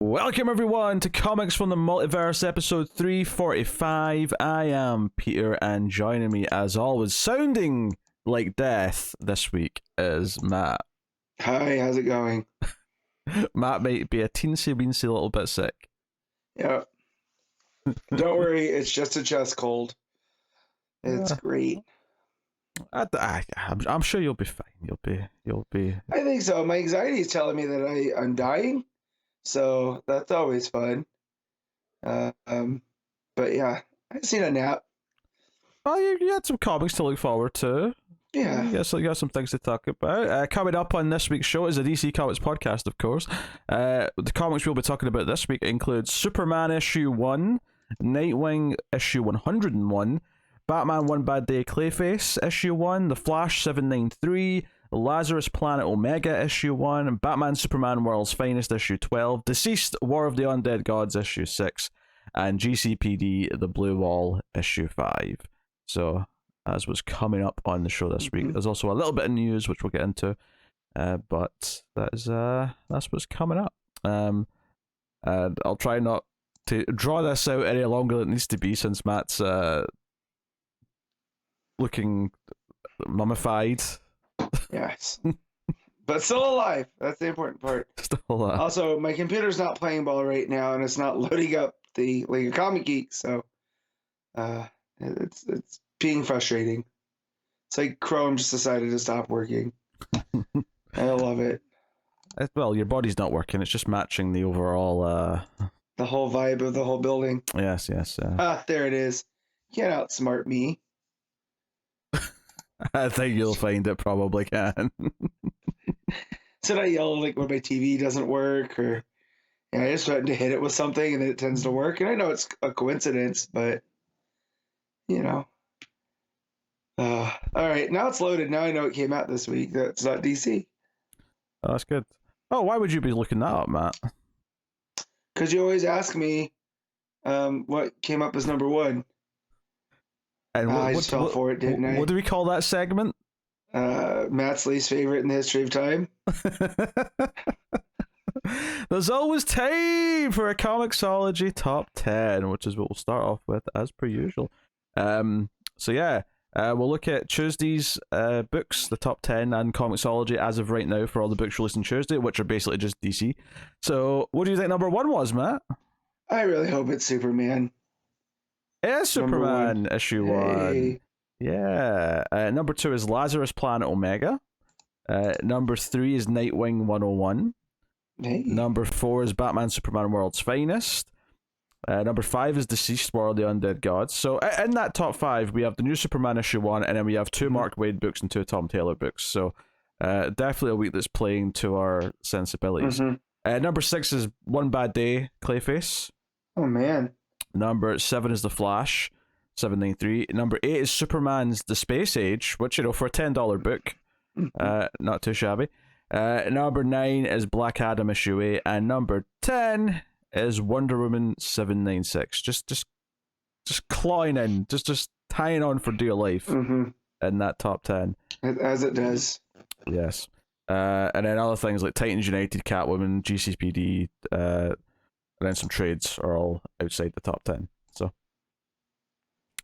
Welcome everyone to Comics from the Multiverse, episode 345. I am Peter, and joining me as always, sounding like death this week, is Matt. Hi, how's it going? Matt might be a teensy-weensy little bit sick. Yeah. Don't worry, it's just a chest cold. It's great. I'm sure you'll be fine. You'll be. I think so. My anxiety is telling me that I'm dying, so that's always fun. But yeah, I just need a nap. Oh, you had some comics to look forward to. Yeah. You got some things to talk about. Coming up on this week's show is a DC Comics podcast, of course. The comics we'll be talking about this week include Superman issue 1, Nightwing issue 101, Batman One Bad Day Clayface issue 1, The Flash 793, Lazarus Planet Omega issue 1, Batman Superman World's Finest issue 12, DCeased War of the Undead Gods issue 6, and GCPD The Blue Wall issue 5. So, as was coming up on the show this week, there's also a little bit of news which we'll get into, but that's what's coming up. And I'll try not to draw this out any longer than it needs to be, since Matt's looking mummified. Yes. But still alive. That's the important part. Still alive. Also, my computer's not playing ball right now, and it's not loading up the League of Comic Geeks, so it's being frustrating. It's like Chrome just decided to stop working. I love it. Well, your body's not working. It's just matching the overall. The whole vibe of the whole building. Yes. There it is. You can't outsmart me. I think you'll find it probably can. So I yell like when my TV doesn't work, or I just threaten to hit it with something and then it tends to work. And I know it's a coincidence, but you know. All right, now it's loaded. Now I know it came out this week. That's not DC. Oh, that's good. Oh, why would you be looking that up, Matt? Because you always ask me what came up as number one. And I just fell for it, didn't I? What do we call that segment? Matt's least favorite in the history of time. There's always time for a ComiXology top 10, which is what we'll start off with as per usual. So yeah, we'll look at Tuesday's books, the top 10, and ComiXology as of right now for all the books released on Tuesday, which are basically just DC. So what do you think number one was, Matt? I really hope it's Superman. It is Superman issue 1. Yeah. Number 2 is Lazarus Planet Omega. Number 3 is Nightwing 101. Hey. Number 4 is Batman Superman World's Finest. Number 5 is DCeased War of the Undead Gods. So in that top 5, we have the new Superman issue 1, and then we have 2 Mark Waid books and 2 Tom Taylor books. So definitely a week that's playing to our sensibilities. Number 6 is One Bad Day Clayface. Oh man. Number 7 is The Flash 793. Number 8 is Superman's The Space Age, which, for a $10 book, not too shabby. Number 9 is Black Adam issue 8, and number 10 is Wonder Woman 796. Just clawing in, just tying on for dear life in that top 10. As it does. Yes. And then other things like Titans United, Catwoman, GCPD, and then some trades are all outside the top 10. So,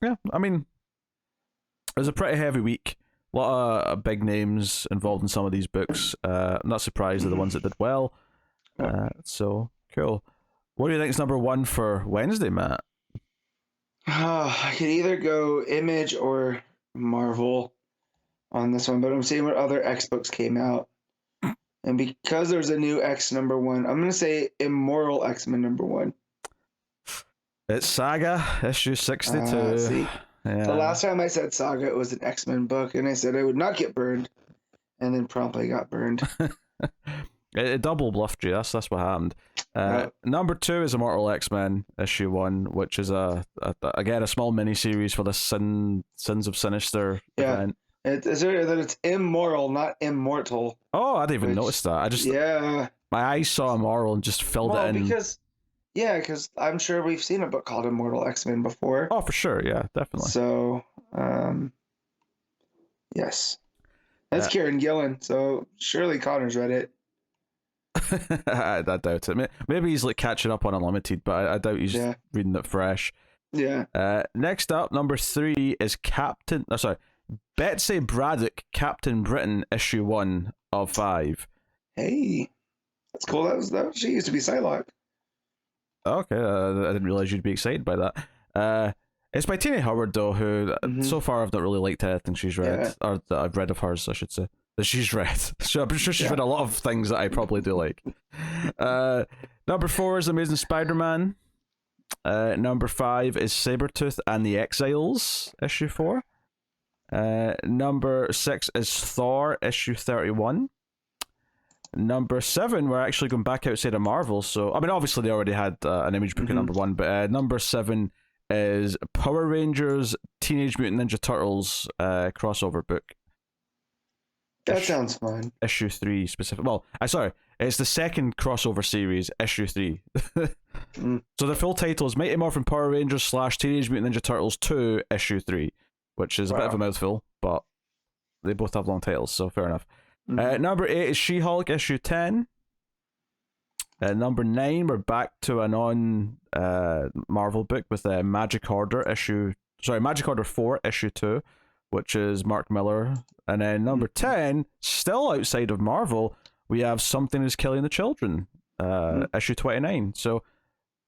yeah, I mean, it was a pretty heavy week. A lot of big names involved in some of these books. I'm not surprised they're the ones that did well. So, cool. What do you think is number 1 for Wednesday, Matt? I could either go Image or Marvel on this one, but I'm seeing what other X books came out. And because there's a new X number 1, I'm going to say Immoral X-Men number 1. It's Saga, issue 62. See, yeah. The last time I said Saga, it was an X-Men book, and I said I would not get burned, and then promptly got burned. It double bluffed you, that's what happened. Number 2 is Immortal X-Men, issue 1, which is, again, a small mini-series for the Sins of Sinister event. It's immoral, not immortal. Oh, I didn't even notice that. My eyes saw immoral and just filled it in. Because I'm sure we've seen a book called Immortal X-Men before. Oh, for sure, yeah, definitely. So, yes. That's Kieran Gillen, so surely Connor's read it. I doubt it. Maybe he's like catching up on Unlimited, but I doubt he's Yeah. reading it fresh. Yeah. Next up, number 3 is Betsy Braddock, Captain Britain, issue 1 of 5. Hey, that's cool. She used to be Psylocke. Okay, I didn't realize you'd be excited by that. It's by Tina Howard, though, who so far I've not really liked anything she's read, or that I've read of hers, I should say. That she's read. So I'm sure she's read a lot of things that I probably do like. Number 4 is Amazing Spider-Man. Number 5 is Sabretooth and the Exiles, issue 4. Number 6 is Thor, issue 31. Number 7, we're actually going back outside of Marvel, so I mean, obviously they already had an Image book at number 1, but number 7 is Power Rangers Teenage Mutant Ninja Turtles crossover book. That sounds fun. Issue 3 specific. Well, sorry, it's the second crossover series, issue 3. So the full title is Mighty Morphin Power Rangers / Teenage Mutant Ninja Turtles 2, issue 3, which is a bit of a mouthful, but they both have long titles, so fair enough. Number 8 is She-Hulk, issue 10. Number 9, we're back to a non-Marvel book with Magic Order 4, issue 2, which is Mark Miller. And then number 10, still outside of Marvel, we have Something is Killing the Children, issue 29. So,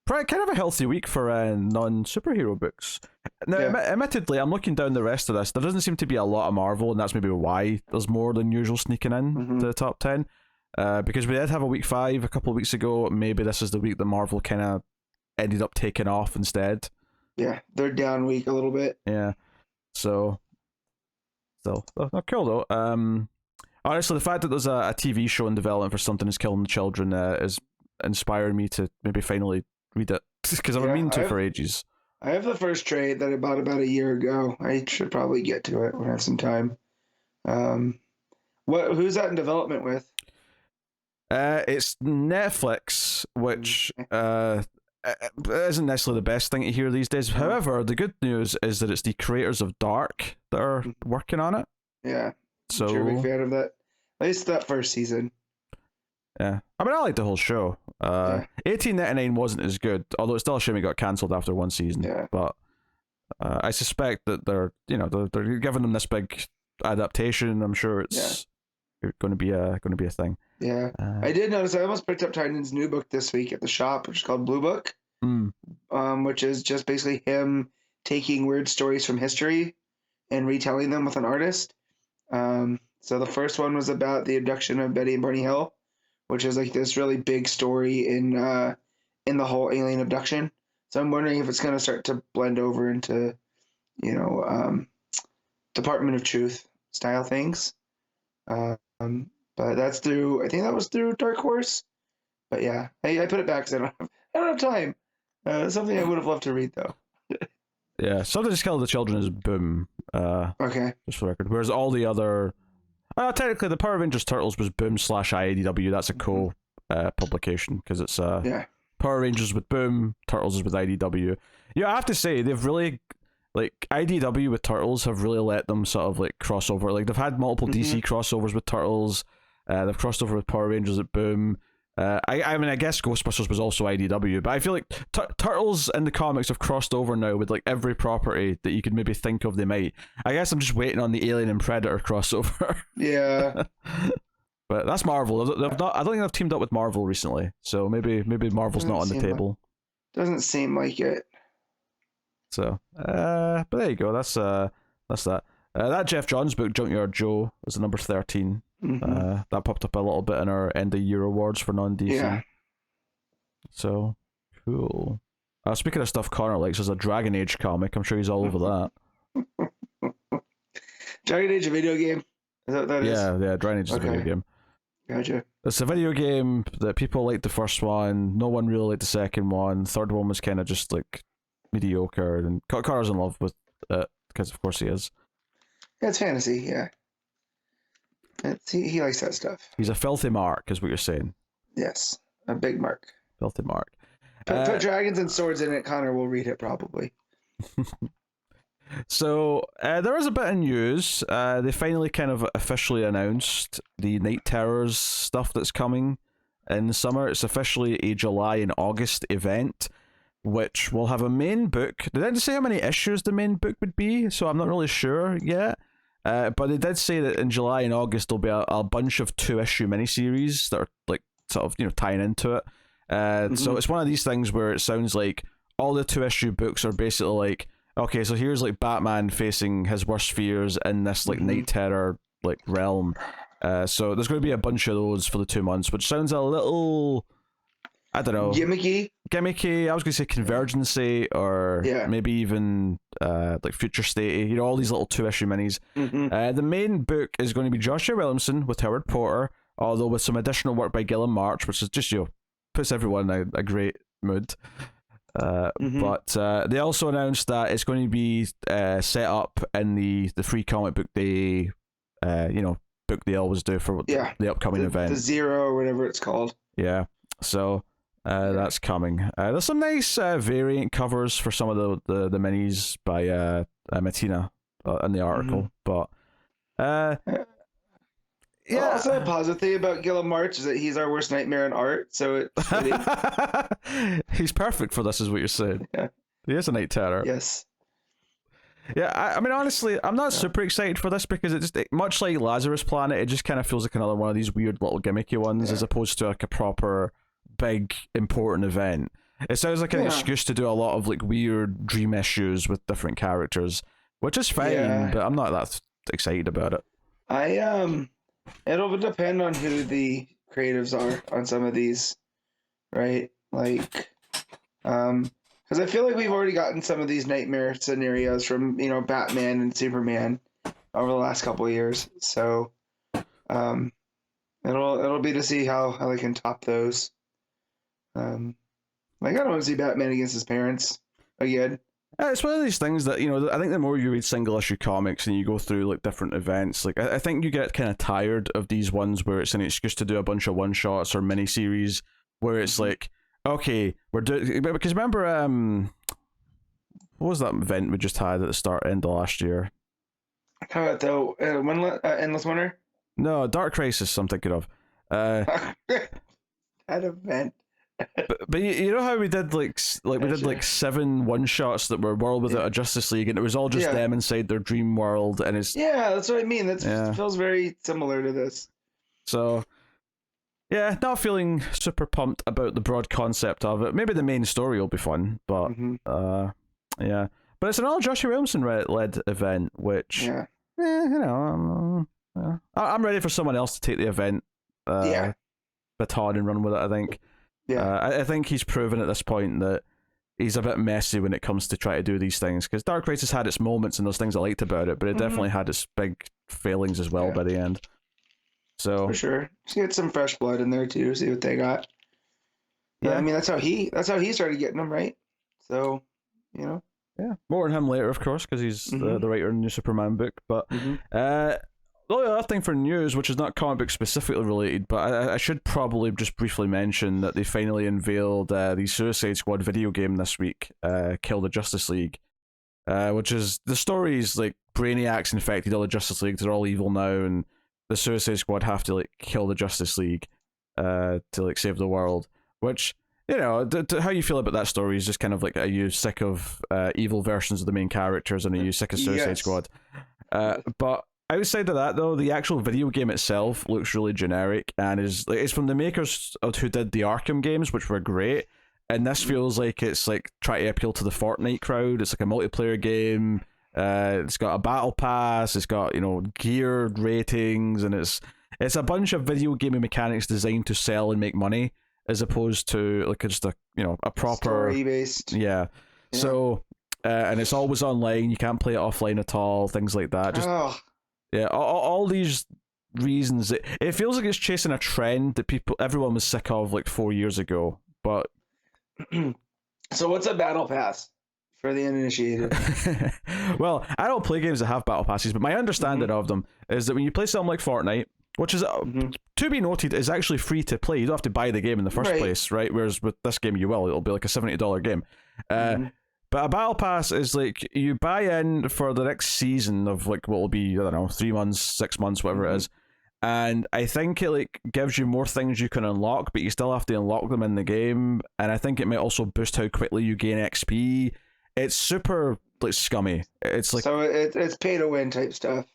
kind of a healthy week for non-superhero books. Now, admittedly, I'm looking down the rest of this. There doesn't seem to be a lot of Marvel, and that's maybe why there's more than usual sneaking in to the top 10. Because we did have a week 5 a couple of weeks ago. Maybe this is the week that Marvel kind of ended up taking off instead. Yeah, they're down week a little bit. Yeah. So, still, cool though. Honestly, the fact that there's a TV show in development for Something is Killing the Children is inspiring me to maybe finally read it, because I've been meaning to for ages. I have the first trade that I bought about a year ago. I should probably get to it when I have some time. Who's that in development with? It's Netflix, which isn't necessarily the best thing to hear these days. However, the good news is that it's the creators of Dark that are working on it. Yeah, so I'm a big fan of that. At least that first season. Yeah, I mean, I like the whole show. 1899 wasn't as good, although it's still a shame it got cancelled after one season. Yeah. But I suspect that they're giving them this big adaptation. I'm sure it's going to be a thing. Yeah, I did notice. I almost picked up Tynan's new book this week at the shop, which is called Blue Book, which is just basically him taking weird stories from history and retelling them with an artist. So the first one was about the abduction of Betty and Barney Hill, which is like this really big story in the whole alien abduction. So I'm wondering if it's going to start to blend over into, Department of Truth style things. But that's through, I think that was through Dark Horse. But yeah, I put it back because I don't have time. Something I would have loved to read though. Yeah, Something to Kill the Children is Boom. Okay. Just for the record. Whereas all the other, technically the Power Rangers Turtles was Boom / IDW. That's a publication because it's Power Rangers with Boom, Turtles is with IDW. Yeah, I have to say they've really, like, IDW with Turtles have really let them sort of like cross over. Like, they've had multiple DC crossovers with Turtles. They've crossed over with Power Rangers at Boom. I mean, I guess Ghostbusters was also IDW, but I feel like Turtles in the comics have crossed over now with like every property that you could maybe think of they might. I guess I'm just waiting on the Alien and Predator crossover. Yeah. But that's Marvel. They've not, I don't think they've teamed up with Marvel recently, so maybe Marvel's not on the table. Doesn't seem like it. So, but there you go. That's that. That Jeff Johns book, Junkyard Joe, is the number 13. That popped up a little bit in our end of year awards for non-DC. Yeah. So, cool. Speaking of stuff Connor likes, there's a Dragon Age comic. I'm sure he's all over that. Dragon Age, a video game? Is that what that is? Yeah, Dragon Age is a video game. Gotcha. It's a video game that people liked the first one. No one really liked the second one. Third one was kind of just like mediocre, and Connor's in love with it because, of course, he is. Yeah, it's fantasy. Yeah, he likes that stuff. He's a filthy mark, is what you're saying. Yes, a big mark. Filthy mark. Put dragons and swords in it. Connor will read it probably. So there is a bit of news. They finally kind of officially announced the Night Terrors stuff that's coming. in the summer. It's officially a July and August event, which will have a main book. They didn't say how many issues the main book would be, so I'm not really sure yet. But they did say that in July and August there'll be a bunch of 2-issue miniseries that are like sort of tying into it. So it's one of these things where it sounds like all the 2-issue books are basically like, okay, so here's like Batman facing his worst fears in this like night terror like realm. So there's going to be a bunch of those for the 2 months, which sounds a little, I don't know, gimmicky. I was going to say convergency, or maybe even like future state. All these little 2-issue minis. The main book is going to be Joshua Williamson with Howard Porter, although with some additional work by Gilliam March, which is just puts everyone in a great mood. But they also announced that it's going to be set up in the free comic book day, book they always do for the upcoming event. The Zero or whatever it's called. Yeah, so that's coming. There's some nice variant covers for some of the minis by Mattina in the article, but yeah. Also, a positive thing about Gilliam March is that he's our worst nightmare in art, so it's fitting. He's perfect for this, is what you're saying. Yeah. He is a night terror. Yes. Yeah, I mean, honestly, I'm not super excited for this because much like Lazarus Planet, it just kind of feels like another one of these weird little gimmicky ones as opposed to like a proper, big, important event. It sounds like an excuse to do a lot of like weird dream issues with different characters, which is fine, but I'm not that excited about it. It'll depend on who the creatives are on some of these, right? Like, because I feel like we've already gotten some of these nightmare scenarios from Batman and Superman over the last couple of years. So, it'll be to see how they can top those. Like, I don't want to see Batman against his parents again. It's one of these things that, I think the more you read single issue comics and you go through like different events, like I think you get kind of tired of these ones where it's an excuse to do a bunch of one shots or mini series where it's like, okay, we're doing, because remember, what was that event we just had at the end of last year? How about the Endless Winter? No, Dark Crisis, I'm thinking of. That event. But you know how we did like 7 one shots that were World Without a Justice League, and it was all just them inside their dream world, and it's that's what I mean. It feels very similar to this. So yeah, not feeling super pumped about the broad concept of it. Maybe the main story will be fun, but but it's another Joshua Williamson led event, which I'm ready for someone else to take the event baton and run with it. I think. I think he's proven at this point that he's a bit messy when it comes to try to do these things, because Dark Crisis had its moments and those things I liked about it, but it definitely had its big failings as well by the end. So for sure, just get some fresh blood in there too, see what they got. I mean that's how he started getting them, right? So more on him later, of course, because he's the writer in the new Superman book. But the only other thing for news, which is not comic book specifically related, but I should probably just briefly mention that they finally unveiled the Suicide Squad video game this week, Kill the Justice League, which is, the story's like Brainiac's infected all the Justice League, they're all evil now, and the Suicide Squad have to like kill the Justice League to like save the world, which, how you feel about that story is just kind of like, are you sick of evil versions of the main characters, and are you sick of Suicide Squad? But outside of that, though, the actual video game itself looks really generic, and it's from the makers of who did the Arkham games, which were great. And this feels like it's like trying to appeal to the Fortnite crowd. It's like a multiplayer game. It's got a battle pass. It's got geared ratings, and it's a bunch of video gaming mechanics designed to sell and make money, as opposed to like just a proper story based. Yeah. So and it's always online. You can't play it offline at all. Things like that. Yeah, all these reasons. It feels like it's chasing a trend that everyone was sick of like 4 years ago. But so what's a battle pass for the uninitiated? Well, I don't play games that have battle passes, but my understanding of them is that when you play something like Fortnite, which is to be noted, is actually free to play. You don't have to buy the game in the first place, right? Whereas with this game, you will. It'll be like a $70 game. But a battle pass is like you buy in for the next season of like what will be, I don't know, 3 months, 6 months, whatever it is, and I think it like gives you more things you can unlock, but you still have to unlock them in the game. And I think it might also boost how quickly you gain XP. It's super like scummy. It's like so it's pay to win type stuff.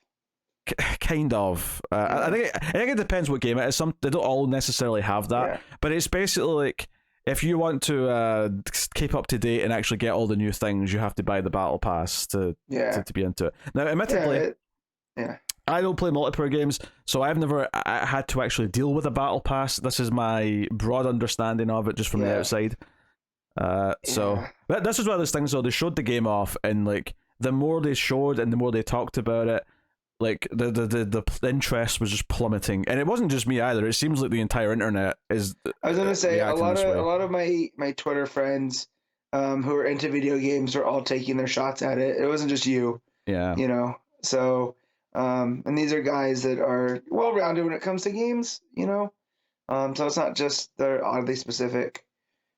Kind of. I think it depends what game it is. Some they don't all necessarily have that, but it's basically like if you want to keep up to date and actually get all the new things, you have to buy the battle pass to be into it. Now, admittedly, I don't play multiplayer games, so I've never had to actually deal with a battle pass. This is my broad understanding of it, just from the outside. So this is one of those things. Though they showed the game off, and like the more they showed and the more they talked about it, like the interest was just plummeting, and it wasn't just me either. It seems like the entire internet is. I was gonna say a lot of my Twitter friends, who are into video games, are all taking their shots at it. It wasn't just you. Yeah. You know, so and these are guys that are well rounded when it comes to games. You know, so it's not just they're oddly specific.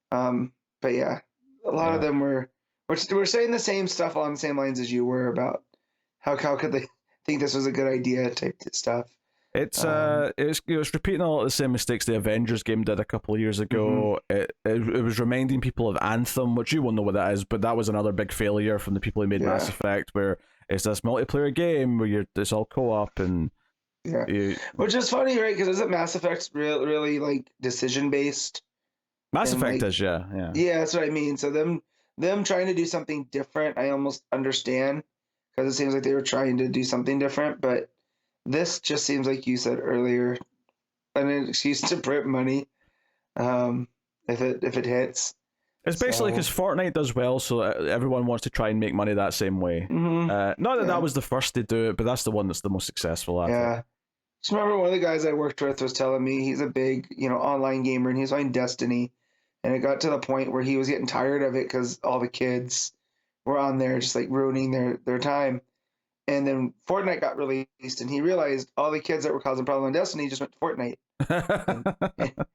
But yeah, a lot of them were saying the same stuff along the same lines as you were about how could they think this was a good idea type stuff. It's repeating a lot of the same mistakes the Avengers game did a couple of years ago. It was reminding people of Anthem, which you won't know what that is, but that was another big failure from the people who made Mass Effect, where it's this multiplayer game where it's all co-op and which is funny, right? Because isn't Mass Effect really like decision based? Mass Effect is yeah, that's what I mean. So them trying to do something different, I almost understand, because it seems like they were trying to do something different. But this just seems like you said earlier, an excuse to print money, if it hits. It's basically because Fortnite does well, so everyone wants to try and make money that same way. Not that that was the first to do it, but that's the one that's the most successful at it. Just remember one of the guys I worked with was telling me he's a big, online gamer, and he's playing Destiny. And it got to the point where he was getting tired of it because all the kids were on there just like ruining their time. And then Fortnite got released, and he realized all the kids that were causing problems on Destiny just went to Fortnite.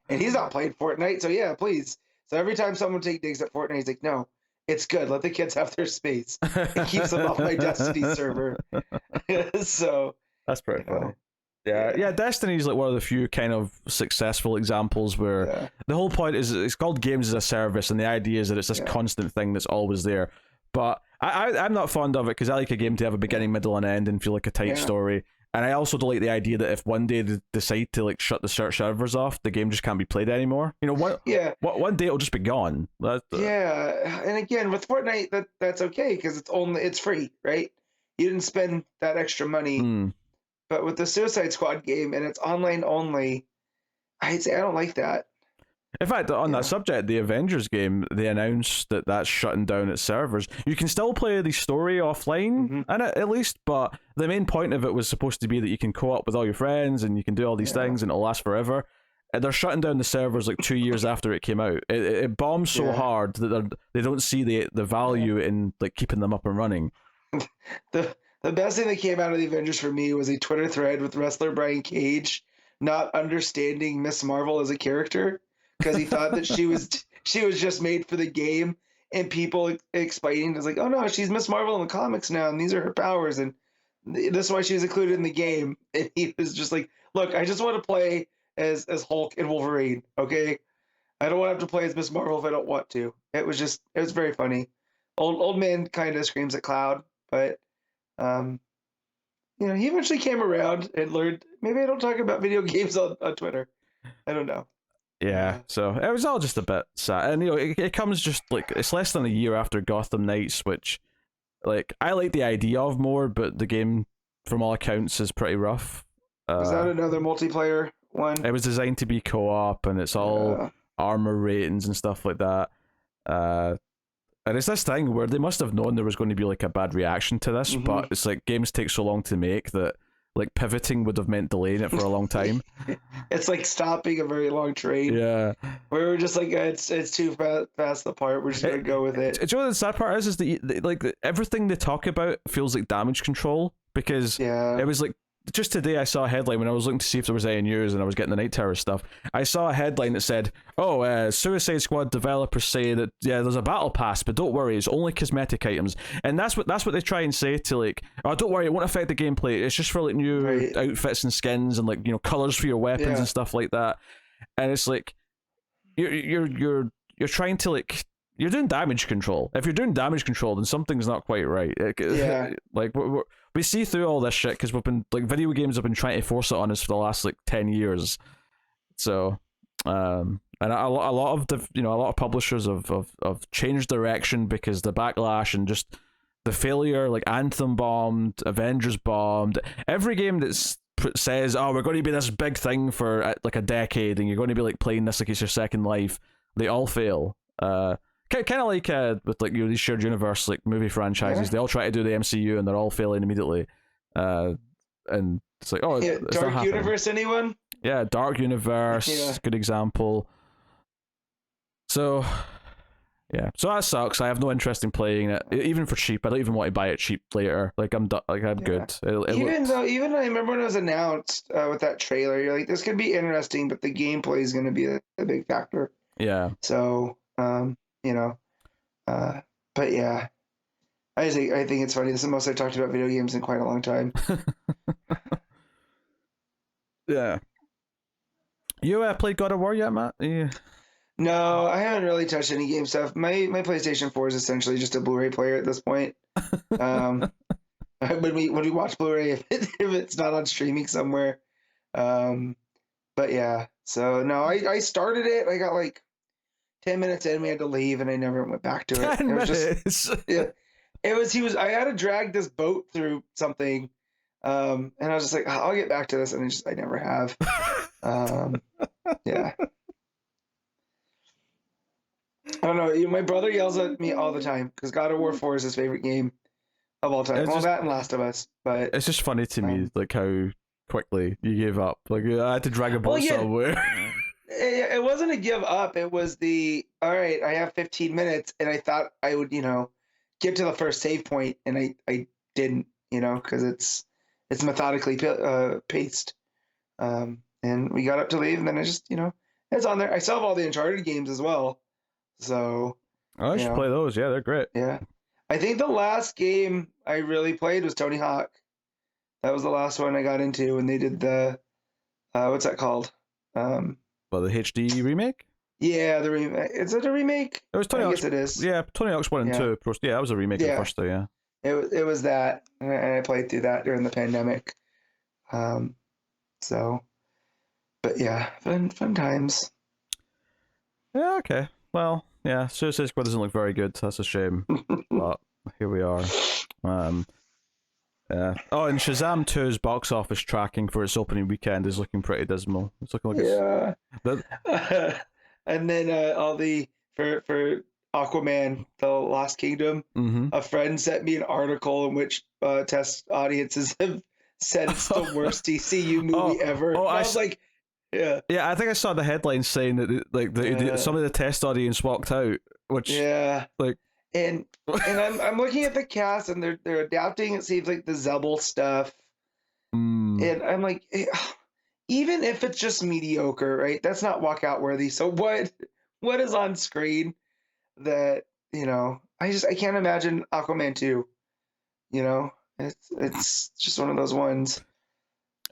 and he's not playing Fortnite, so yeah, please. So every time someone take digs at Fortnite, he's like, no, it's good. Let the kids have their space. It keeps them off my Destiny server. So that's pretty funny. Yeah, Destiny's like one of the few kind of successful examples where the whole point is it's called games as a service, and the idea is that it's this constant thing that's always there. But I'm not fond of it because I like a game to have a beginning, middle, and end and feel like a tight story. And I also don't like the idea that if one day they decide to like shut the search servers off, the game just can't be played anymore. One day it'll just be gone. And again with Fortnite, that's okay because it's free, right? You didn't spend that extra money. But with the Suicide Squad game and it's online only, I'd say I don't like that. In fact, on that subject, the Avengers game, they announced that that's shutting down its servers. You can still play the story offline, at least, but the main point of it was supposed to be that you can co-op with all your friends and you can do all these things and it'll last forever. And they're shutting down the servers like 2 years after it came out. It bombed so hard that they don't see the value in like keeping them up and running. The best thing that came out of the Avengers for me was a Twitter thread with wrestler Brian Cage not understanding Miss Marvel as a character because he thought that she was just made for the game, and people explaining it's like, oh no, she's Miss Marvel in the comics now, and these are her powers, and this is why she was included in the game. And he was just like, look, I just want to play as Hulk and Wolverine, okay? I don't want to have to play as Miss Marvel if I don't want to. It was very funny. Old man kind of screams at Cloud, but he eventually came around and learned maybe I don't talk about video games on Twitter. I don't know. Yeah, so it was all just a bit sad. And it comes just like it's less than a year after Gotham Knights, which like I like the idea of more, but the game from all accounts is pretty rough. Was that another multiplayer one? It was designed to be co-op, and it's all armor ratings and stuff like that. And it's this thing where they must have known there was going to be like a bad reaction to this, but it's like games take so long to make that like pivoting would have meant delaying it for a long time. It's like stopping a very long train. Yeah. Where we're just like, it's too fast apart. We're just going to go with it. Do you know what the sad part is that like everything they talk about feels like damage control because it was like just today I saw a headline when I was looking to see if there was any news, and I was getting the Night Tower stuff. I saw a headline that said, Suicide Squad developers say that there's a battle pass, but don't worry, it's only cosmetic items. And that's what they try and say to like, oh, don't worry, it won't affect the gameplay. It's just for like new outfits and skins and like, you know, colors for your weapons and stuff like that. And it's like you're trying to like, you're doing damage control. If you're doing damage control, then something's not quite right. Like we see through all this shit because we've been like, video games have been trying to force it on us for the last like 10 years. So and a lot of a lot of publishers have changed direction because the backlash and just the failure. Like Anthem bombed, Avengers bombed. Every game that's says, oh, we're going to be this big thing for like a decade and you're going to be like playing this like it's your second life, they all fail. Kind of like with like, you know, these shared universe like movie franchises, they all try to do the MCU and they're all failing immediately. And it's like, oh, it's Dark Universe, anyone? Yeah, Dark Universe, good example. So yeah, so that sucks. I have no interest in playing it, even for cheap. I don't even want to buy it cheap later. Like I'm good. Even I remember when it was announced with that trailer, you're like, this could be interesting, but the gameplay is going to be a big factor. Yeah. So but yeah, I think it's funny. This is the most I've talked about video games in quite a long time. Yeah. You played God of War yet, Matt? Yeah. No, I haven't really touched any game stuff. My PlayStation 4 is essentially just a Blu-ray player at this point. When we watch Blu-ray, if it's not on streaming somewhere. But yeah, so no, I started it. I got like 10 minutes in, we had to leave, and I never went back to it. 10 minutes. I had to drag this boat through something, and I was just like, I'll get back to this, and I never have. Yeah. I don't know. My brother yells at me all the time because God of War 4 is his favorite game of all time. That and Last of Us, but it's just funny to me, like how quickly you gave up. Like I had to drag a boat somewhere. It wasn't a give up. It was all right, I have 15 minutes, and I thought I would, get to the first save point, and I didn't, because it's methodically paced. And we got up to leave, and then I just, it's on there. I still have all the Uncharted games as well. So I should play those. Yeah, they're great. Yeah. I think the last game I really played was Tony Hawk. That was the last one I got into when they did the what's that called? Well, the HD remake? Yeah, the remake. Is it a remake? It was Tony Hawk's. It is. Yeah, Tony Hawk's 1 and 2. Yeah, that was a remake of the first two, yeah. It was that, and I played through that during the pandemic. So, but yeah, fun times. Yeah, okay. Well, yeah, Suicide Squad doesn't look very good. That's a shame. But here we are. Yeah. Oh, and Shazam 2's box office tracking for its opening weekend is looking pretty dismal. It's looking like and then all the for Aquaman, The Lost Kingdom. Mm-hmm. A friend sent me an article in which test audiences have said it's the worst DCU movie ever. I was like, yeah. Yeah, I think I saw the headline saying that some of the test audience walked out, which and I'm looking at the cast, and they're adapting, it seems like, the Zebel stuff. And I'm like, even if it's just mediocre, right? That's not walkout worthy. So what is on screen that, I can't imagine Aquaman 2. It's just one of those ones.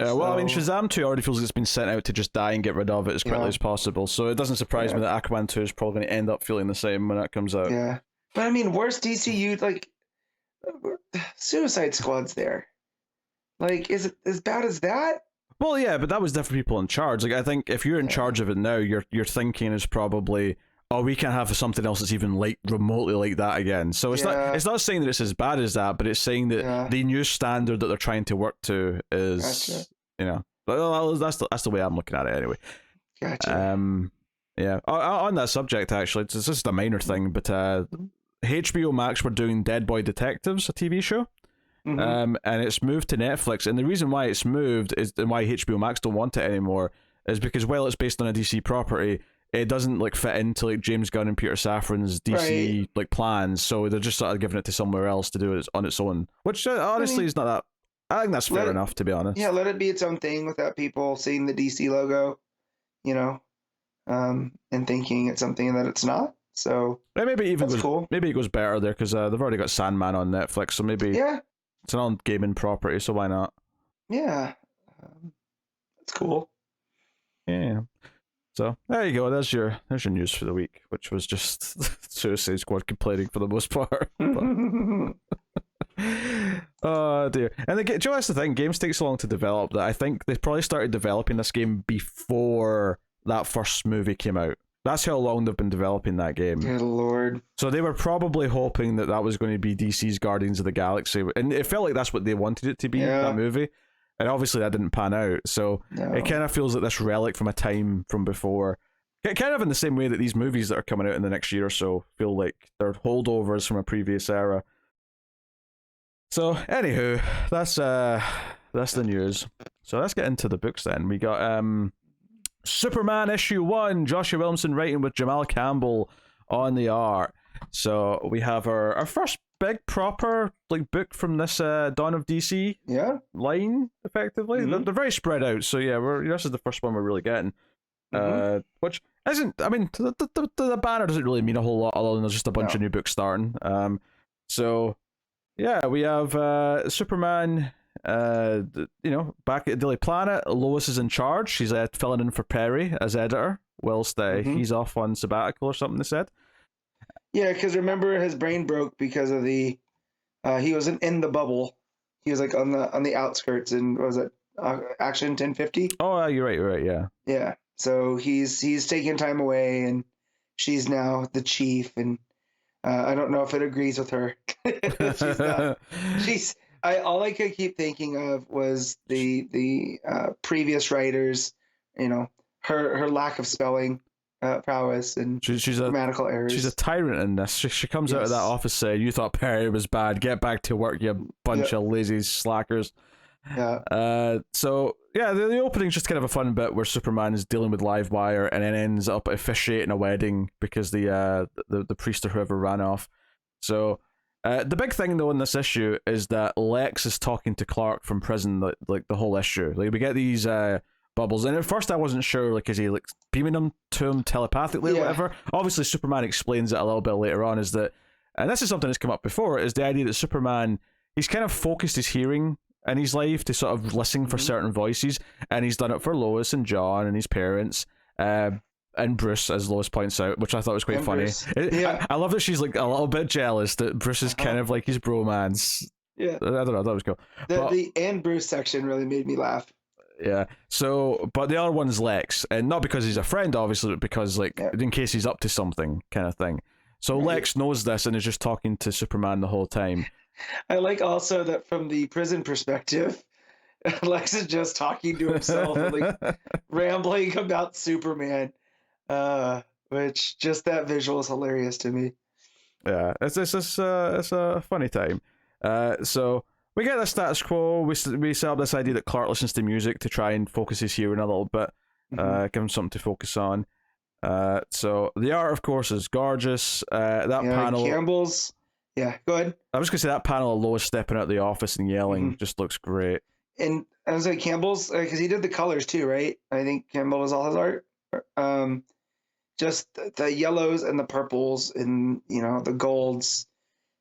Well, I mean, Shazam 2 already feels like it's been sent out to just die and get rid of it as quickly as possible. So it doesn't surprise me that Aquaman 2 is probably going to end up feeling the same when that comes out. Yeah. But I mean, worst DCU, like, Suicide Squad's there. Like, is it as bad as that? Well, yeah, but that was different people in charge. Like, I think if you're in charge of it now, your thinking is probably, oh, we can't have something else that's even like remotely like that again. So it's not saying that it's as bad as that, but it's saying that the new standard that they're trying to work to is, that's the way I'm looking at it anyway. Gotcha. Yeah. On that subject, actually, it's just a minor thing, but HBO Max were doing Dead Boy Detectives, a TV show. Mm-hmm. And it's moved to Netflix, and the reason why it's moved is, and why HBO Max don't want it anymore, is because while it's based on a DC property, it doesn't like fit into like James Gunn and Peter Safran's DC like plans, so they're just sort of giving it to somewhere else to do it on its own, which honestly is not that I think that's fair enough, to be honest. Yeah, let it be its own thing without people seeing the DC logo, you know, and thinking it's something that it's not. So maybe it goes cool. Maybe it goes better there because they've already got Sandman on Netflix, so maybe it's an on gaming property, so why not? Yeah, that's cool. Yeah. So there you go. There's your news for the week, which was just Suicide Squad complaining for the most part. Oh dear. And do you know that's the thing? Games take so long to develop that I think they probably started developing this game before that first movie came out. That's how long they've been developing that game. Good lord. So they were probably hoping that was going to be DC's Guardians of the Galaxy, and it felt like that's what they wanted it to be, that movie. And obviously that didn't pan out, so it kind of feels like this relic from a time from before. Kind of in the same way that these movies that are coming out in the next year or so feel like they're holdovers from a previous era. So, anywho, that's the news. So let's get into the books then. We got Superman issue 1, Joshua Williamson writing with Jamal Campbell on the art. So we have our first big proper book from this Dawn of DC line, effectively. Mm-hmm. They're very spread out, so yeah, this is the first one we're really getting. Which isn't, I mean, the banner doesn't really mean a whole lot other than there's just a bunch of new books starting. So yeah, we have Superman, back at Daily Planet. Lois is in charge. She's filling in for Perry as editor, whilst he's off on sabbatical or something, they said. Yeah, because remember his brain broke because of he wasn't in the bubble. He was on the outskirts, and was it Action 1050? Oh, you're right, yeah. Yeah, so he's taking time away, and she's now the chief, and I don't know if it agrees with her. She's not. All I could keep thinking of was the previous writers, her lack of spelling prowess and she's grammatical errors. She's a tyrant in this. She comes out of that office saying, "You thought Perry was bad. Get back to work, you bunch of lazy slackers." Yeah. So yeah, the opening's just kind of a fun bit where Superman is dealing with Livewire and then ends up officiating a wedding because the priest or whoever ran off. So the big thing though in this issue is that Lex is talking to Clark from prison the whole issue. We get these bubbles, and at first I wasn't sure is he beaming them to him telepathically or whatever. Obviously Superman explains it a little bit later on, is that, and this is something that's come up before, is the idea that Superman, he's kind of focused his hearing in his life to sort of listen for certain voices, and he's done it for Lois and John and his parents, and Bruce, as Lois points out, which I thought was quite funny. I love that she's a little bit jealous that Bruce is kind of like his bromance. Yeah, I don't know, that was cool. The and Bruce section really made me laugh. Yeah, so, but the other one's Lex, and not because he's a friend, obviously, but because, in case he's up to something, kind of thing. So Lex knows this and is just talking to Superman the whole time. I like also that from the prison perspective, Lex is just talking to himself, and, rambling about Superman, which just that visual is hilarious to me. Yeah, it's a funny time. So we get the status quo. We set up this idea that Clark listens to music to try and focus his hearing a little bit, give him something to focus on. So the art, of course, is gorgeous. Panel, Campbell's. Yeah, go ahead. I was gonna say that panel of Lois stepping out of the office and yelling just looks great. And I was like, Campbell's, because he did the colors too, right? I think Campbell was all his art. Just the yellows and the purples and the golds,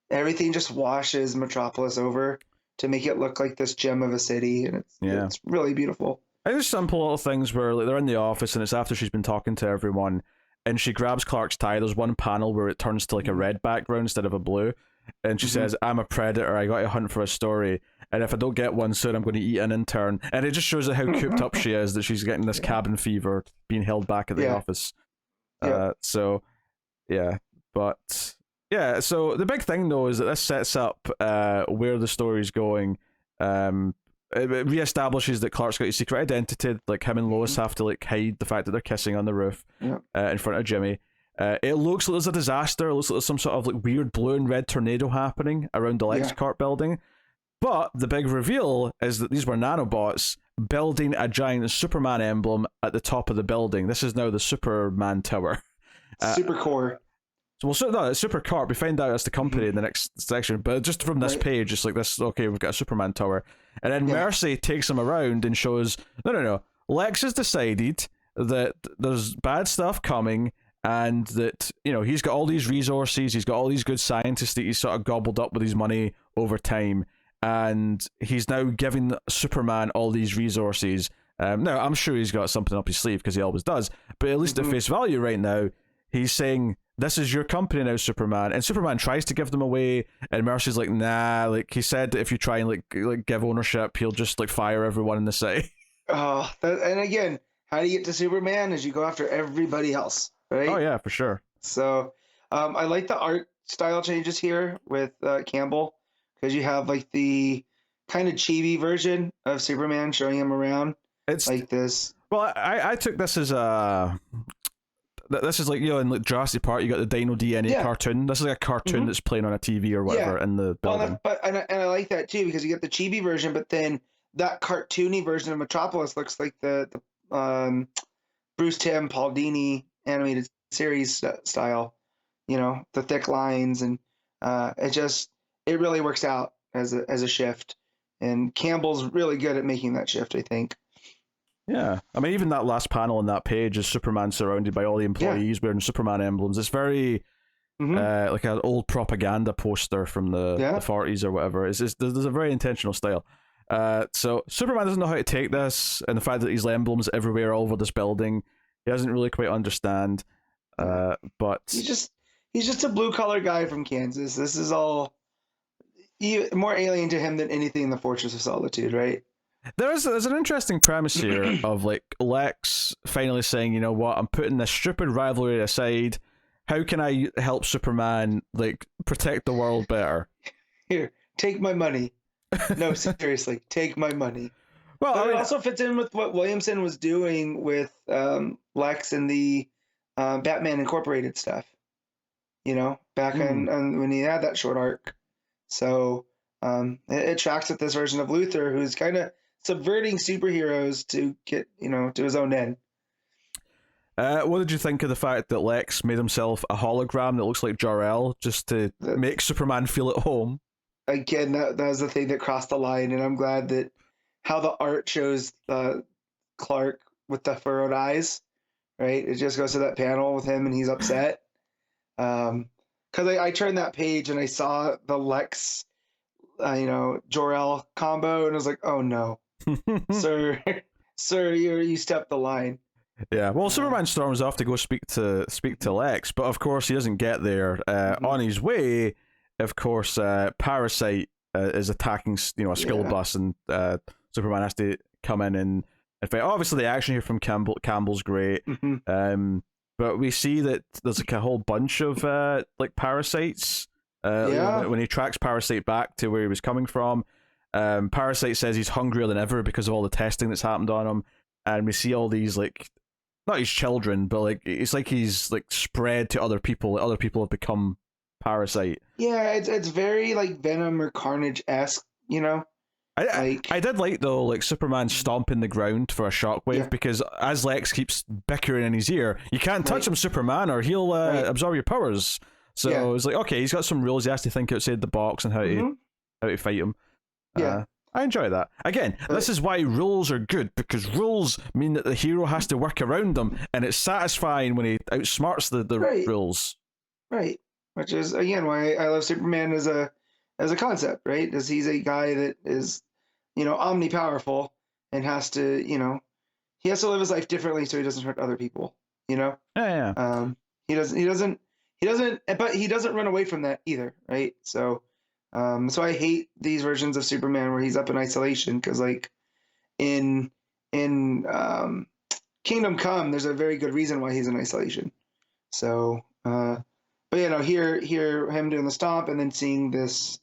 everything just washes Metropolis over to make it look like this gem of a city, and it's really beautiful. And there's simple little things where they're in the office and it's after she's been talking to everyone, and she grabs Clark's tie. There's one panel where it turns to a red background instead of a blue, and she says, "I'm a predator. I got to hunt for a story, and if I don't get one soon, I'm going to eat an intern." And it just shows how cooped up she is, that she's getting this cabin fever, being held back at the office. So the big thing though is that this sets up where the story's going. It reestablishes that Clark's got his secret identity. Him and Lois have to hide the fact that they're kissing on the roof in front of Jimmy. It looks like there's a disaster. It looks like there's some sort of weird blue and red tornado happening around the LexCorp building. But the big reveal is that these were nanobots building a giant Superman emblem at the top of the building. This is now the Superman Tower. Supercorp. So we'll no, it's Supercorp. We find out that's the company in the next section, but just from this Right. page, it's like this. Okay, we've got a Superman tower, and then Yeah. Mercy takes him around and shows. No. Lex has decided that there's bad stuff coming, and that he's got all these resources. He's got all these good scientists that he's sort of gobbled up with his money over time, and he's now giving Superman all these resources. Now I'm sure he's got something up his sleeve because he always does, but at least at face value right now, he's saying, this is your company now, Superman. And Superman tries to give them away, and Mercy's like, nah. Like, he said that if you try and like give ownership, he'll just like fire everyone in the city. And again, how do you get to Superman? Is you go after everybody else, right? Oh yeah, for sure. So, I like the art style changes here with Campbell, because you have like the kind of chibi version of Superman showing him around. It's like this. Well, I took this as this is like, in like Jurassic Park, you got the Dino DNA cartoon. This is like a cartoon that's playing on a TV or whatever in the building. Well, and I like that too, because you get the chibi version, but then that cartoony version of Metropolis looks like the Bruce Timm, Paul Dini animated series style. The thick lines, and it really works out as a shift. And Campbell's really good at making that shift, I think. Yeah, I mean, even that last panel on that page is Superman surrounded by all the employees wearing Superman emblems. It's very like an old propaganda poster from the 40s or whatever. There's a very intentional style. So Superman doesn't know how to take this, and the fact that these emblems everywhere all over this building, he doesn't really quite understand. But he's just a blue collar guy from Kansas. This is all more alien to him than anything in the Fortress of Solitude, right? There's an interesting premise here of like Lex finally saying, you know what, I'm putting this stupid rivalry aside. How can I help Superman like protect the world better? Here, take my money. No, seriously, take my money. Well, but it also fits in with what Williamson was doing with Lex and the Batman Incorporated stuff. Back on when he had that short arc. So it tracks with this version of Luthor, who's kind of subverting superheroes to get to his own end. What did you think of the fact that Lex made himself a hologram that looks like Jor-El just to make Superman feel at home? Again, that was the thing that crossed the line, and I'm glad that how the art shows Clark with the furrowed eyes, right? It just goes to that panel with him and he's upset. Because I turned that page and I saw the Lex, Jor-El combo, and I was like, oh no. sir, you stepped the line. Yeah, well, Superman storms off to go speak to Lex, but of course he doesn't get there. On his way, of course, Parasite is attacking, a school bus, and Superman has to come in and fight. Obviously, the action here from Campbell's great, but we see that there's like a whole bunch of like parasites. When he tracks Parasite back to where he was coming from. Parasite says he's hungrier than ever because of all the testing that's happened on him, and we see all these like, not his children, but like it's like he's like spread to other people. Other people have become Parasite. Yeah, it's very like Venom or Carnage-esque, I did like though, like Superman stomping the ground for a shockwave, because as Lex keeps bickering in his ear, you can't touch him, Superman, or he'll absorb your powers. So it's like, okay, he's got some rules. He has to think outside the box and how to fight him. I enjoy that. Again, this is why rules are good, because rules mean that the hero has to work around them, and it's satisfying when he outsmarts the rules. Right. Which is, again, why I love Superman as a concept, right? Because he's a guy that is, omnipowerful and has to, he has to live his life differently so he doesn't hurt other people, Yeah. He doesn't, but he doesn't run away from that either, right? So I hate these versions of Superman where he's up in isolation, because like in Kingdom Come, there's a very good reason why he's in isolation. So, but here him doing the stomp and then seeing this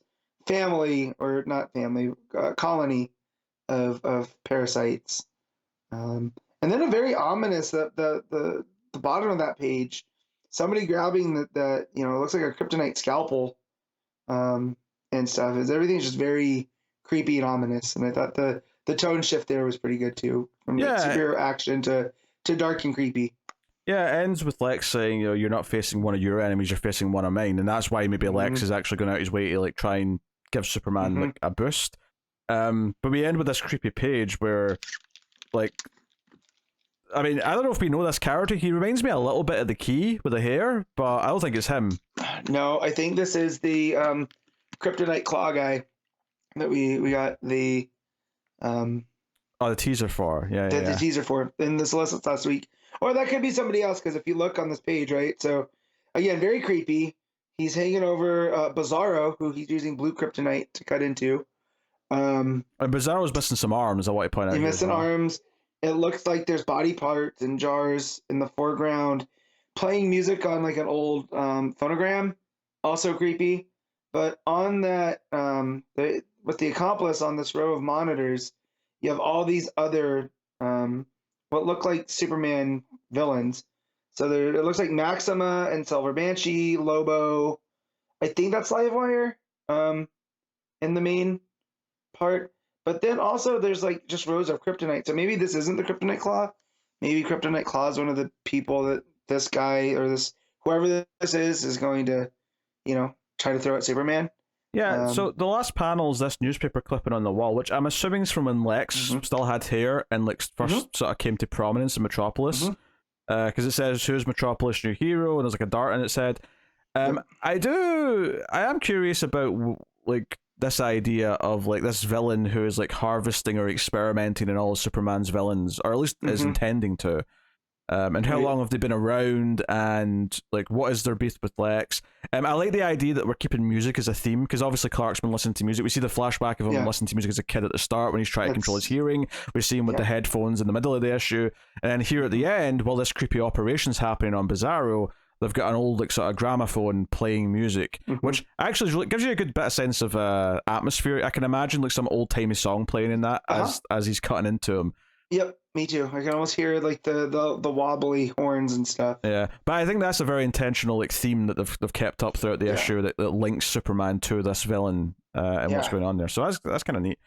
family, or not family, colony of parasites, and then a very ominous the bottom of that page, somebody grabbing that it looks like a kryptonite scalpel, and stuff. Everything's just very creepy and ominous, and I thought the tone shift there was pretty good too, from superhero action to dark and creepy. Yeah, it ends with Lex saying, you're not facing one of your enemies, you're facing one of mine, and that's why maybe Lex is actually going out his way to like try and give Superman like a boost. But we end with this creepy page where, like, I mean, I don't know if we know this character. He reminds me a little bit of the Key with the hair, but I don't think it's him. No, I think this is the Kryptonite Claw guy that we got the the teaser for. The teaser for in the solicits last week. Or that could be somebody else, because if you look on this page, right? So, again, very creepy. He's hanging over Bizarro, who he's using blue kryptonite to cut into. And Bizarro's missing some arms, I want to point out. He's missing arms. It looks like there's body parts and jars in the foreground. Playing music on like an old phonogram, also creepy. But on that, with the accomplice on this row of monitors, you have all these other what look like Superman villains. So there, it looks like Maxima and Silver Banshee, Lobo. I think that's Livewire in the main part. But then also there's like just rows of kryptonite. So maybe this isn't the Kryptonite Claw. Maybe Kryptonite Claw is one of the people that this guy or this whoever this is going to, try to throw at Superman. Yeah, so the last panel is this newspaper clipping on the wall, which I'm assuming is from when Lex still had hair and like first sort of came to prominence in Metropolis. Because it says, "Who's Metropolis' new hero?" and there's like a dart and it said. I am curious about like this idea of like this villain who is like harvesting or experimenting in all of Superman's villains, or at least is intending to. And how long have they been around, and like what is their beef with Lex? I like the idea that we're keeping music as a theme, because obviously Clark's been listening to music. We see the flashback of him listening to music as a kid at the start when he's trying to control his hearing. We see him with the headphones in the middle of the issue, and then here at the end, while this creepy operation's happening on Bizarro, they've got an old like sort of gramophone playing music, which actually gives you a good bit of sense of atmosphere. I can imagine like some old timey song playing in that as he's cutting into him. Yep, me too. I can almost hear like the wobbly horns and stuff. Yeah, but I think that's a very intentional like theme that they've kept up throughout the issue that links Superman to this villain and what's going on there. So that's kind of neat.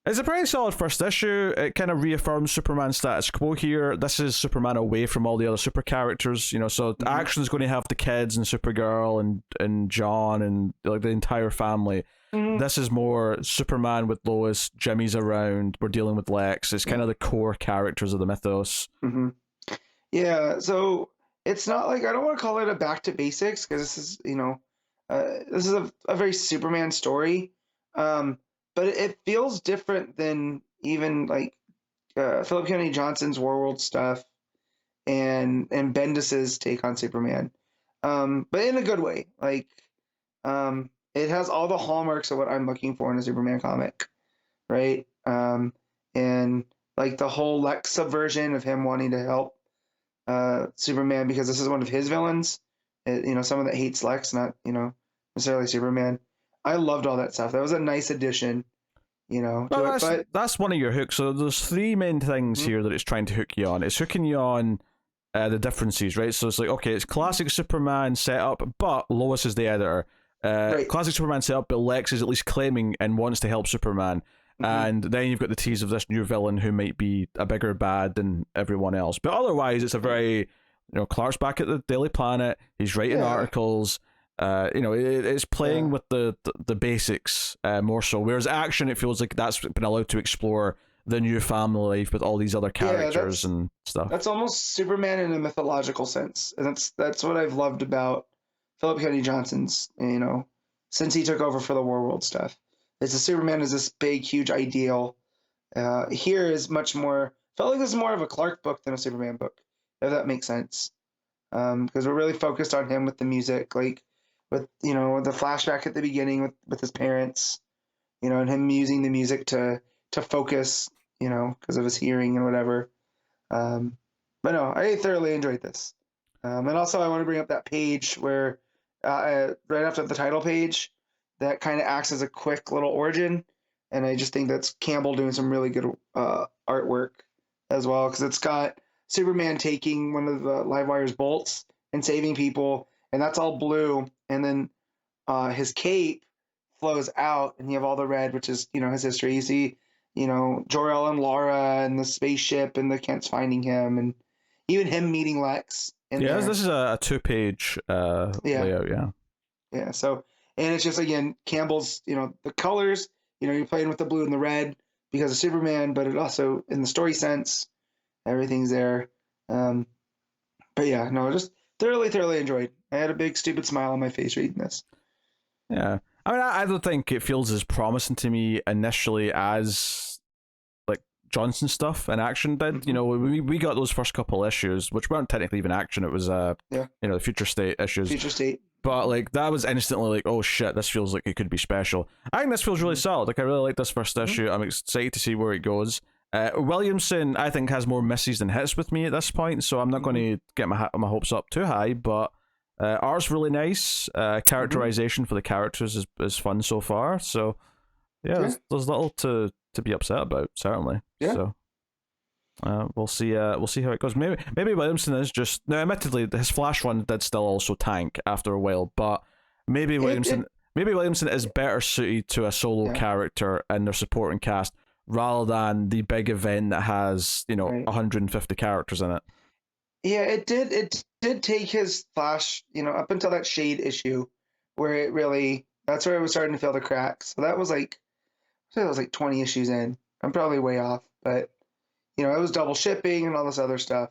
It's a pretty solid first issue. It kind of reaffirms Superman's status quo here. This is Superman away from all the other super characters, so action's going to have the kids and Supergirl and John and like the entire family. This is more Superman with Lois, Jimmy's around, we're dealing with Lex. It's kind of the core characters of the mythos. Yeah, so it's not like, I don't want to call it a back to basics, because this is, this is a very Superman story. But it feels different than even like Philip Kennedy Johnson's Warworld stuff and Bendis's take on Superman. But in a good way. Like, it has all the hallmarks of what I'm looking for in a Superman comic, right? And like the whole Lex subversion of him wanting to help Superman because this is one of his villains. Someone that hates Lex, not necessarily Superman. I loved all that stuff. That was a nice addition, that's one of your hooks. So there's three main things here that it's trying to hook you on. It's hooking you on the differences, right? So it's like, okay, it's classic Superman setup, but Lois is the editor. Classic Superman setup, but Lex is at least claiming and wants to help Superman. And then you've got the tease of this new villain who might be a bigger bad than everyone else. But otherwise, it's a very, Clark's back at the Daily Planet. He's writing articles. It's playing with the basics more so. Whereas action, it feels like that's been allowed to explore the new family life with all these other characters and stuff. That's almost Superman in a mythological sense, and that's what I've loved about Philip Kennedy Johnson's. Since he took over for the Warworld stuff, it's a Superman is this big, huge ideal. Here is much more. Felt like this is more of a Clark book than a Superman book, if that makes sense. Because we're really focused on him with the music, like with the flashback at the beginning with his parents, and him using the music to focus, because of his hearing and whatever. But no, I thoroughly enjoyed this. And also I want to bring up that page where right after the title page, that kind of acts as a quick little origin. And I just think that's Campbell doing some really good artwork as well, because it's got Superman taking one of the Livewire's bolts and saving people, and that's all blue. And then his cape flows out, and you have all the red, which is his history. You see, Jor-El and Lara and the spaceship and the Kent's finding him, and even him meeting Lex. Yeah, this is a 2-page layout. Yeah. So, and it's just, again, Campbell's, the colors, you're playing with the blue and the red because of Superman, but it also, in the story sense, everything's there. But yeah, no, just thoroughly enjoyed. I had a big stupid smile on my face reading this. Yeah. I mean, I don't think it feels as promising to me initially as like Johnson stuff and Action did. We got those first couple issues, which weren't technically even Action. It was the Future State issues. Future State. But like that was instantly like, oh shit, this feels like it could be special. I think this feels really solid. Like I really like this first issue. I'm excited to see where it goes. Williamson, I think, has more misses than hits with me at this point, so I'm not going to get my hopes up too high. But art's really nice. Characterization for the characters is fun so far. So there's little to be upset about, certainly. Yeah. So we'll see how it goes. Maybe Williamson is just, now admittedly his Flash run did still also tank after a while, but maybe Williamson is better suited to a solo character and their supporting cast rather than the big event that has 150 characters in it. Yeah, it did take his Flash up until that Shade issue where that's where it was starting to feel the cracks. So that was like 20 issues in. I'm probably way off, but it was double shipping and all this other stuff.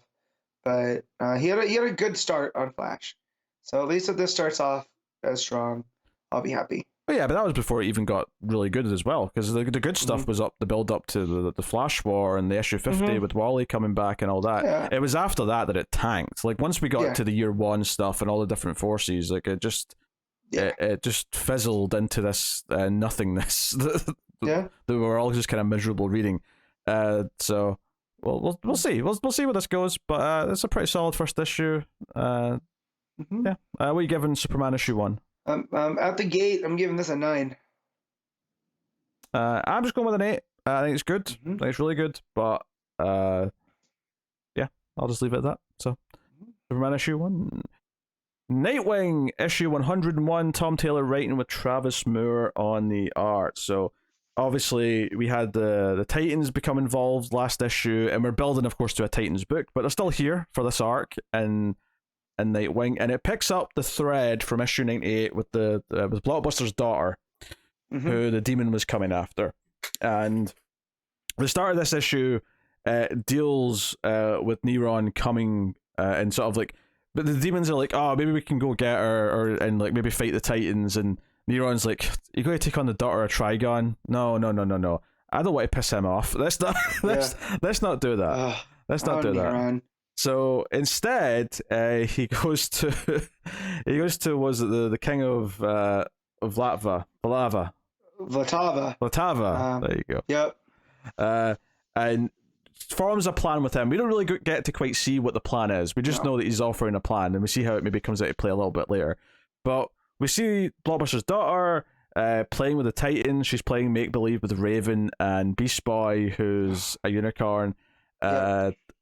But he had a good start on Flash. So at least if this starts off as strong, I'll be happy. But yeah, but that was before it even got really good as well, because the good stuff was up the build up to the Flash War and the issue 50 with Wally coming back and all that. Yeah. It was after that it tanked. Like once we got to the year 1 stuff and all the different forces, like it just fizzled into this nothingness that we were all just kind of miserable reading. So we'll see. We'll see where this goes, but it's a pretty solid first issue. Yeah. What are you giving Superman issue 1? At the gate, I'm giving this a 9. I'm just going with an 8. I think it's good. I think it's really good, but yeah, I'll just leave it at that. So, Superman issue 1. Nightwing issue 101. Tom Taylor writing with Travis Moore on the art. So, obviously, we had the Titans become involved last issue, and we're building, of course, to a Titans book, but they're still here for this arc, and Nightwing, and it picks up the thread from issue 98 with with Blockbuster's daughter, who the demon was coming after. And the start of this issue deals with Neron coming and sort of like, but the demons are like, oh, maybe we can go get her and like maybe fight the Titans, and Neron's like, you're going to take on the daughter of Trigon? No. I don't want to piss him off. Let's not do that. Let's not do Neron. That. So instead, he goes to was it the king of Latva, Latava. There you go. Yep. And forms a plan with him. We don't really get to quite see what the plan is. We just know that he's offering a plan, and we see how it maybe comes out to play a little bit later. But we see Blockbuster's daughter playing with the Titans. She's playing make believe with Raven and Beast Boy, who's a unicorn.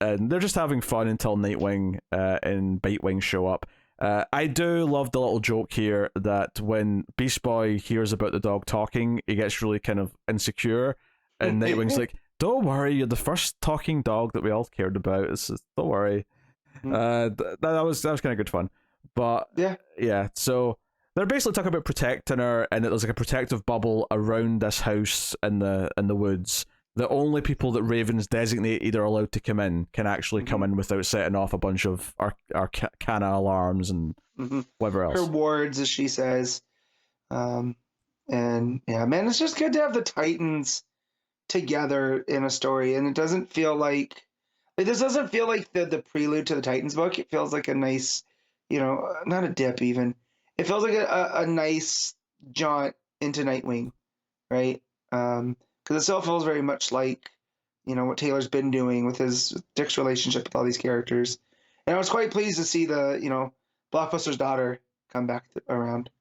And they're just having fun until Nightwing and Bitewing show up. I do love the little joke here that when Beast Boy hears about the dog talking, he gets really kind of insecure, and Nightwing's like, don't worry, you're the first talking dog that we all cared about. Don't worry. That was kind of good fun. But yeah, so they're basically talking about protecting her, and that there's like a protective bubble around this house in the woods. The only people that Raven's designated are allowed to come in can actually come in without setting off a bunch of Arcana alarms and whatever else. Her wards, as she says. And yeah, man, it's just good to have the Titans together in a story, and it doesn't feel like this doesn't feel like the prelude to the Titans book. It feels like a nice, not a dip even. It feels like a nice jaunt into Nightwing, right? Because it still feels very much like, what Taylor's been doing with Dick's relationship with all these characters. And I was quite pleased to see the, Blockbuster's daughter come back around.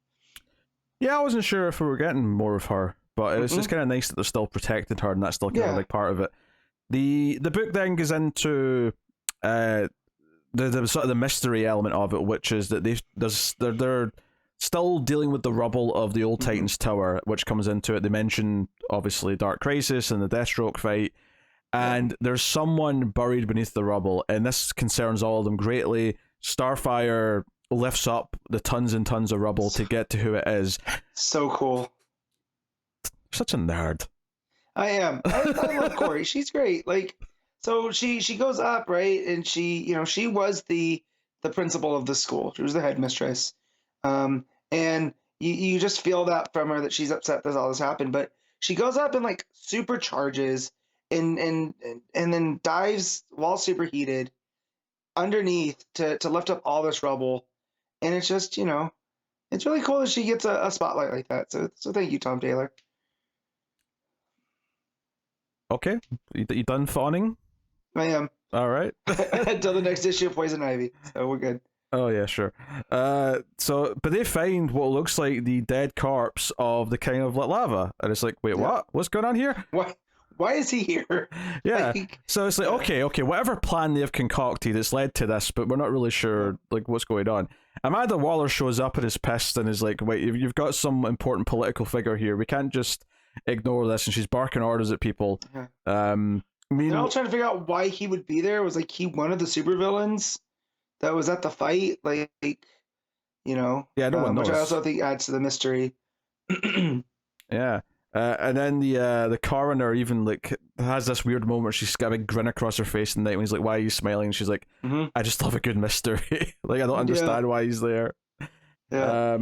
Yeah, I wasn't sure if we were getting more of her, but it was just kind of nice that they're still protecting her, and that's still kind of like part of it. The book then goes into the sort of the mystery element of it, which is that they're still dealing with the rubble of the old Titans Tower, which comes into it. They mention, obviously, Dark Crisis and the Deathstroke fight. and there's someone buried beneath the rubble, and this concerns all of them greatly. Starfire lifts up the tons and tons of rubble to get to who it is. So cool. Such a nerd. I am. I love Corey. She's great. Like, so she goes up, right? And she was the principal of the school. She was the headmistress. And you just feel that from her, that she's upset that all this happened. But she goes up and like supercharges and then dives while superheated underneath to lift up all this rubble. And it's just, it's really cool that she gets a spotlight like that. So thank you, Tom Taylor. Okay, you done fawning? I am. All right. Until the next issue of Poison Ivy. So we're good. Oh yeah, sure. But they find what looks like the dead corpse of the King of Lava, and it's like, wait, what? What's going on here? Why is he here? Yeah. So it's like, okay, whatever plan they've concocted, it's led to this, but we're not really sure like what's going on. Amanda Waller shows up and is pissed and is like, wait, you've got some important political figure here. We can't just ignore this. And she's barking orders at people. They're all trying to figure out why he would be there. It was like he one of the supervillains that was at the fight, Yeah, no one knows. Which I also think adds to the mystery. Yeah. And then the coroner even like has this weird moment where she's got a big grin across her face, and Nightwing's like, "Why are you smiling?" And she's like, "I just love a good mystery. Like I don't understand why he's there." Yeah.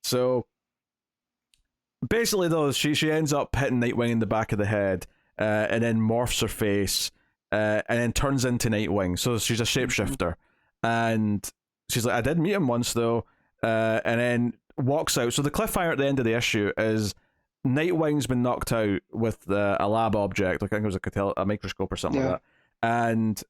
So basically, though, she ends up hitting Nightwing in the back of the head, and then morphs her face, and then turns into Nightwing. So she's a shapeshifter, and she's like, "I did meet him once, though," and then walks out. So the cliffhanger at the end of the issue is Nightwing's been knocked out with a lab object, like I think it was a microscope or something like that, and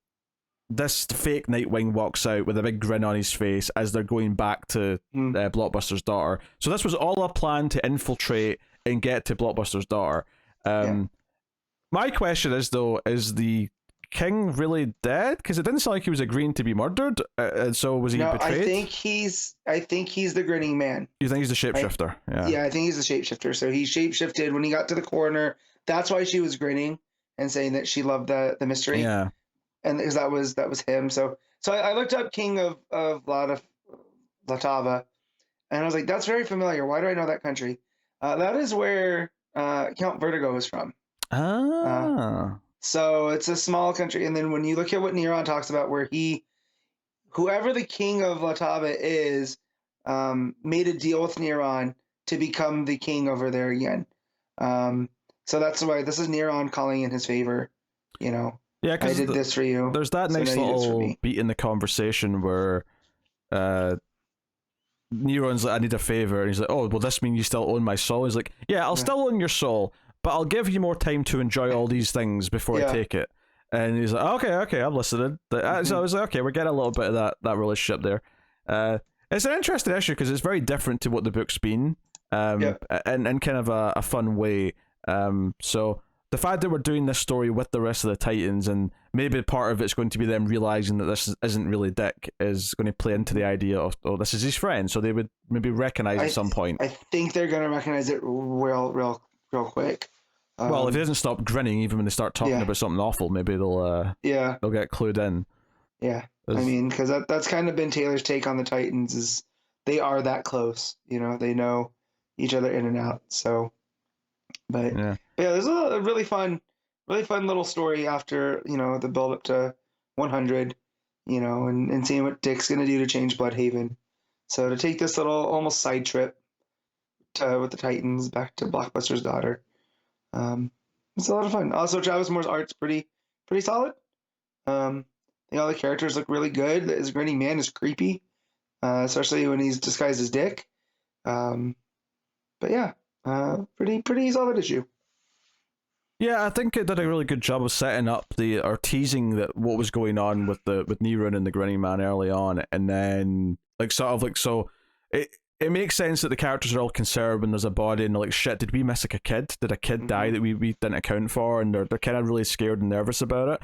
this fake Nightwing walks out with a big grin on his face as they're going back to Blockbuster's daughter. So this was all a plan to infiltrate and get to Blockbuster's daughter. My question is, though, is the King really dead? Because it didn't sound like he was agreeing to be murdered. And so was he betrayed? I think he's the grinning man. You think he's the shapeshifter? Yeah, I think he's the shapeshifter. So he shapeshifted when he got to the coroner. That's why she was grinning and saying that she loved the mystery. Yeah. And because that was him. So I looked up King of Latava, and I was like, that's very familiar. Why do I know that country? That is where Count Vertigo is from. So it's a small country. And then when you look at what Neron talks about, where whoever the King of Latava is, made a deal with Neron to become the king over there again. So that's why this is Neron calling in his favor, Yeah, I did this for you. There's that nice little beat in the conversation where Neron's like, I need a favor, and he's like, oh, well, this means you still own my soul? He's like, yeah, I'll still own your soul, but I'll give you more time to enjoy all these things before I take it. And he's like, okay, I'm listening. So I was like, okay, we're getting a little bit of that relationship there. It's an interesting issue because it's very different to what the book's been, and kind of a fun way. So the fact that we're doing this story with the rest of the Titans, and maybe part of it's going to be them realizing that this isn't really Dick, is going to play into the idea of, oh, this is his friend, so they would maybe recognize at some point. I think they're going to recognize it real quick. Well, if he doesn't stop grinning even when they start talking about something awful, maybe they'll get clued in. Yeah, I mean, because that's kind of been Taylor's take on the Titans, is they are that close. They know each other in and out. So, but there's a really fun little story after the build up to 100, and seeing what Dick's gonna do to change Bloodhaven. So to take this little almost side trip with the Titans back to Blockbuster's daughter, it's a lot of fun. Also, Travis Moore's art's pretty solid. I think all the characters look really good. His grinning man is creepy, especially when he's disguised as Dick. But yeah, pretty solid issue. Yeah, I think it did a really good job of setting up or teasing that what was going on with Neron and the Grinning Man early on, and then so it makes sense that the characters are all concerned when there's a body, and they're like, shit, did we miss like a kid? Did a kid die that we didn't account for? And they're kind of really scared and nervous about it.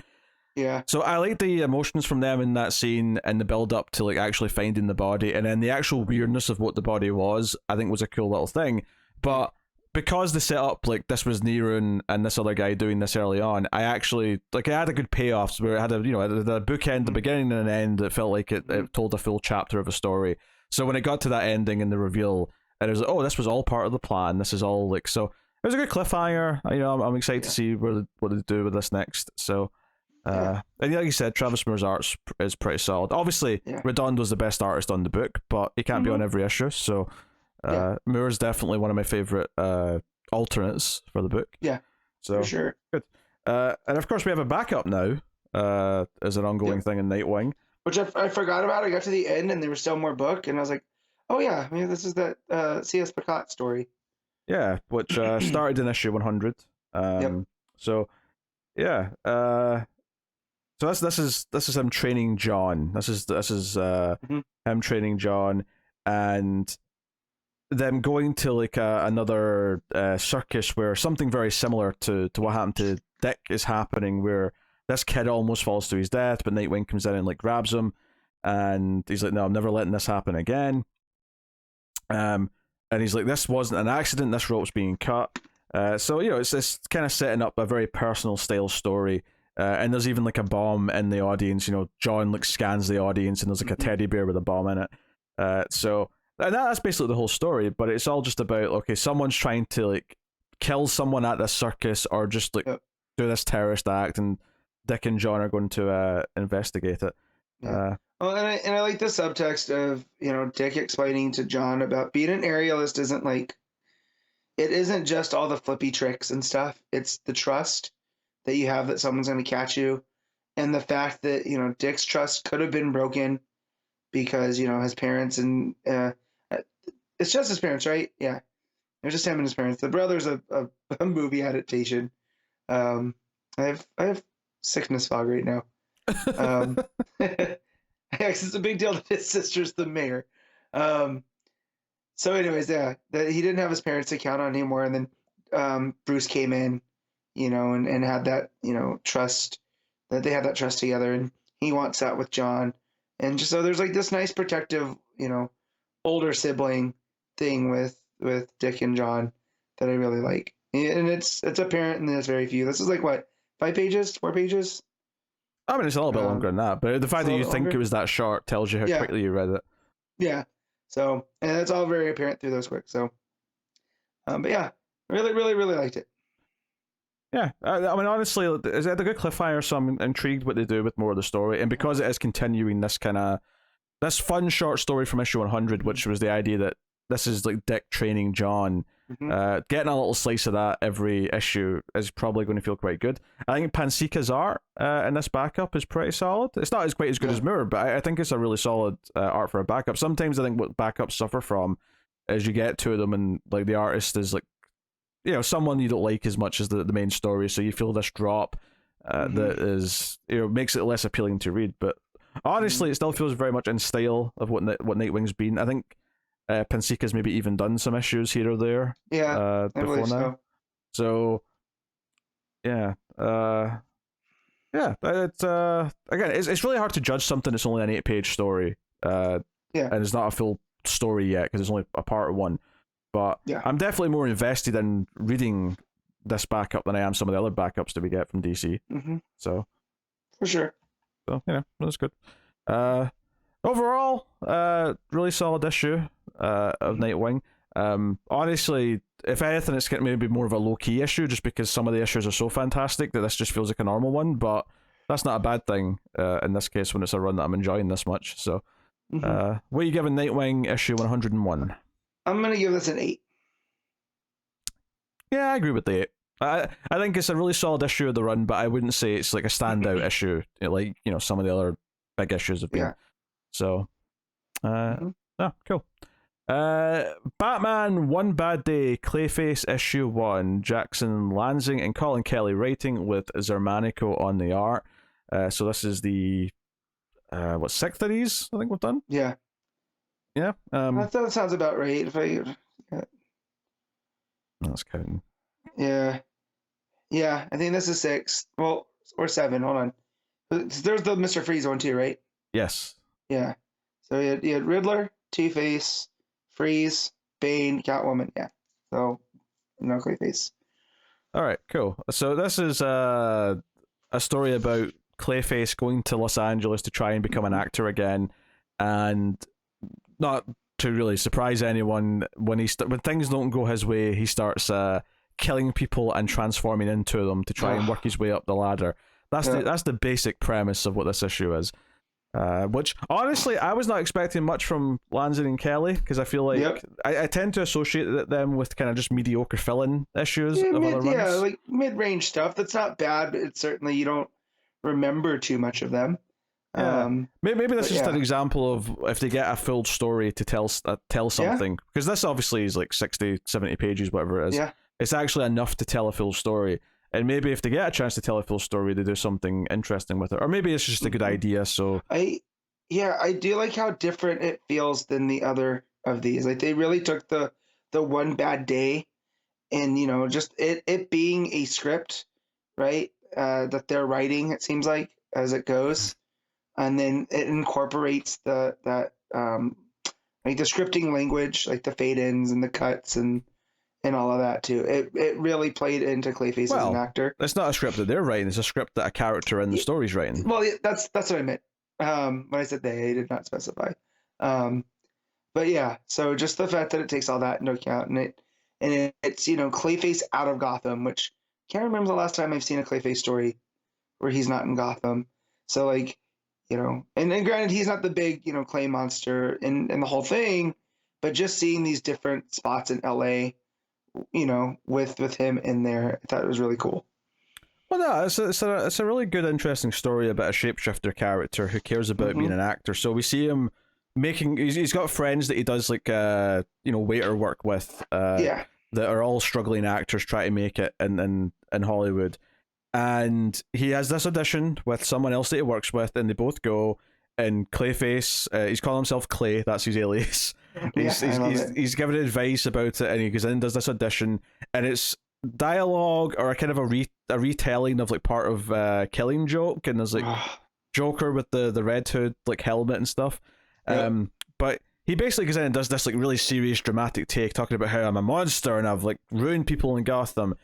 Yeah. So I like the emotions from them in that scene and the build up to like actually finding the body, and then the actual weirdness of what the body was, I think was a cool little thing. But because they set up like this was Nerun and this other guy doing this early on, I actually like it had a good payoffs where it had a bookend, the beginning and an end that felt like it told a full chapter of a story. So when it got to that ending and the reveal, and it was like, oh, this was all part of the plan. This is all like, so it was a good cliffhanger. I'm excited to see what they do with this next. So, and like you said, Travis Moore's art is pretty solid. Obviously, Redondo's the best artist on the book, but he can't be on every issue. So, Moore's definitely one of my favorite alternates for the book. Yeah, so for sure. Good. And of course, we have a backup now as an ongoing thing in Nightwing. Which I forgot about. I got to the end and there was still more book, and I was like, oh yeah, maybe this is that C.S. Picot story. Yeah, which started in issue 100. So, yeah. So this is him training John. This is him training John, and them going to like another circus where something very similar to what happened to Dick is happening, where this kid almost falls to his death, but Nightwing comes in and like grabs him, and he's like, "No, I'm never letting this happen again." And he's like, "This wasn't an accident. This rope's being cut." So it's kind of setting up a very personal style story. And there's even like a bomb in the audience. John like scans the audience, and there's like a teddy bear with a bomb in it. So and that's basically the whole story. But it's all just about, okay, someone's trying to like kill someone at this circus, or just like do this terrorist act, and Dick and John are going to investigate it. Well, and I like the subtext of Dick explaining to John about being an aerialist isn't just all the flippy tricks and stuff. It's the trust that you have that someone's going to catch you, and the fact that Dick's trust could have been broken because his parents, and it's just his parents, right? Yeah, it's just him and his parents. The brother's a movie adaptation. I have sickness fog right now. It's a big deal that his sister's the mayor. So anyways, that he didn't have his parents to count on anymore, and then Bruce came in, and had that trust, that they had that trust together, and he wants that with John, and just so there's like this nice protective older sibling thing with Dick and John that I really like, and it's apparent in this very few. This is like what, 5 pages, 4 pages? I mean, it's a little bit longer than that, but the fact that you think it was that short tells you how quickly you read it. Yeah. So, and it's all very apparent through those quick. So, but yeah, really, really, really liked it. Yeah, I mean, honestly, it's a good cliffhanger, so I'm intrigued what they do with more of the story, and because it is continuing this fun short story from issue 100, which was the idea that this is like Dick training John. Getting a little slice of that every issue is probably going to feel quite good. I think Pansika's art in this backup is pretty solid. It's not as quite as good as Moore, but I think it's a really solid art for a backup. Sometimes I think what backups suffer from is you get to them and like the artist is like, someone you don't like as much as the main story, so you feel this drop that is makes it less appealing to read. But honestly, it still feels very much in style of what Nightwing's been. I think Pansika's maybe even done some issues here or there. Yeah, before now. So yeah, it's again, it's really hard to judge something that's only an 8-page story. And it's not a full story yet because it's only a part one. But I'm definitely more invested in reading this backup than I am some of the other backups that we get from DC. So for sure. So that's good. Overall, really solid issue of Nightwing. Honestly, if anything, it's going to maybe more of a low-key issue just because some of the issues are so fantastic that this just feels like a normal one, but that's not a bad thing in this case when it's a run that I'm enjoying this much. So, what are you giving Nightwing issue 101? I'm going to give this an 8. Yeah, I agree with the 8. I think it's a really solid issue of the run, but I wouldn't say it's like a standout issue like some of the other big issues have been. Yeah. So, cool. Batman One Bad Day, Clayface issue 1, Jackson Lanzing and Colin Kelly writing with Xermanico on the art. So this is the 6th of these I think we've done. Yeah. That sounds about right. That's counting. Yeah, I think this is 6. Well, or 7. Hold on. There's the Mr. Freeze one too, right? Yes. Yeah. So you had Riddler, Two-Face, Freeze, Bane, Catwoman. Yeah. So Clayface. All right, cool. So this is a story about Clayface going to Los Angeles to try and become an actor again, and not to really surprise anyone, when when things don't go his way, he starts killing people and transforming into them to try and work his way up the ladder. That's the basic premise of what this issue is. Which honestly, I was not expecting much from Lanzing and Kelly, because I feel like I tend to associate them with kind of just mediocre fill-in issues of other runs. Yeah, like mid-range stuff. That's not bad, but it's certainly, you don't remember too much of them. Yeah. Maybe that's just an example of if they get a full story to tell something, because this obviously is like 60, 70 pages, whatever it is. Yeah. It's actually enough to tell a full story. And maybe if they get a chance to tell a full story, they do something interesting with it. Or maybe it's just a good idea. So I do like how different it feels than the other of these. Like, they really took the one bad day, and just it being a script, right? That they're writing, it seems like, as it goes, and then it incorporates like the scripting language, like the fade-ins and the cuts and all of that too. It really played into Clayface as an actor. It's not a script that they're writing; it's a script that a character in the story's writing. Well, that's what I meant. When I said they, I did not specify. But yeah, so just the fact that it takes all that into account, and it's Clayface out of Gotham, which I can't remember the last time I've seen a Clayface story where he's not in Gotham. So like, and granted, he's not the big clay monster in the whole thing, but just seeing these different spots in LA, with him in there, I thought it was really cool. Well, no, it's a really good, interesting story about a shapeshifter character who cares about being an actor. So we see him he's got friends that he does like waiter work with, that are all struggling actors trying to make it in Hollywood, and he has this audition with someone else that he works with, and they both go. And Clayface, he's calling himself Clay, that's his alias. He's giving advice about it, and he goes in and does this audition, and it's dialogue or a kind of a retelling of like part of Killing Joke, and there's like Joker with the Red Hood like helmet and stuff. But he basically goes in and does this like really serious dramatic take, talking about how I'm a monster and I've like ruined people in Gotham.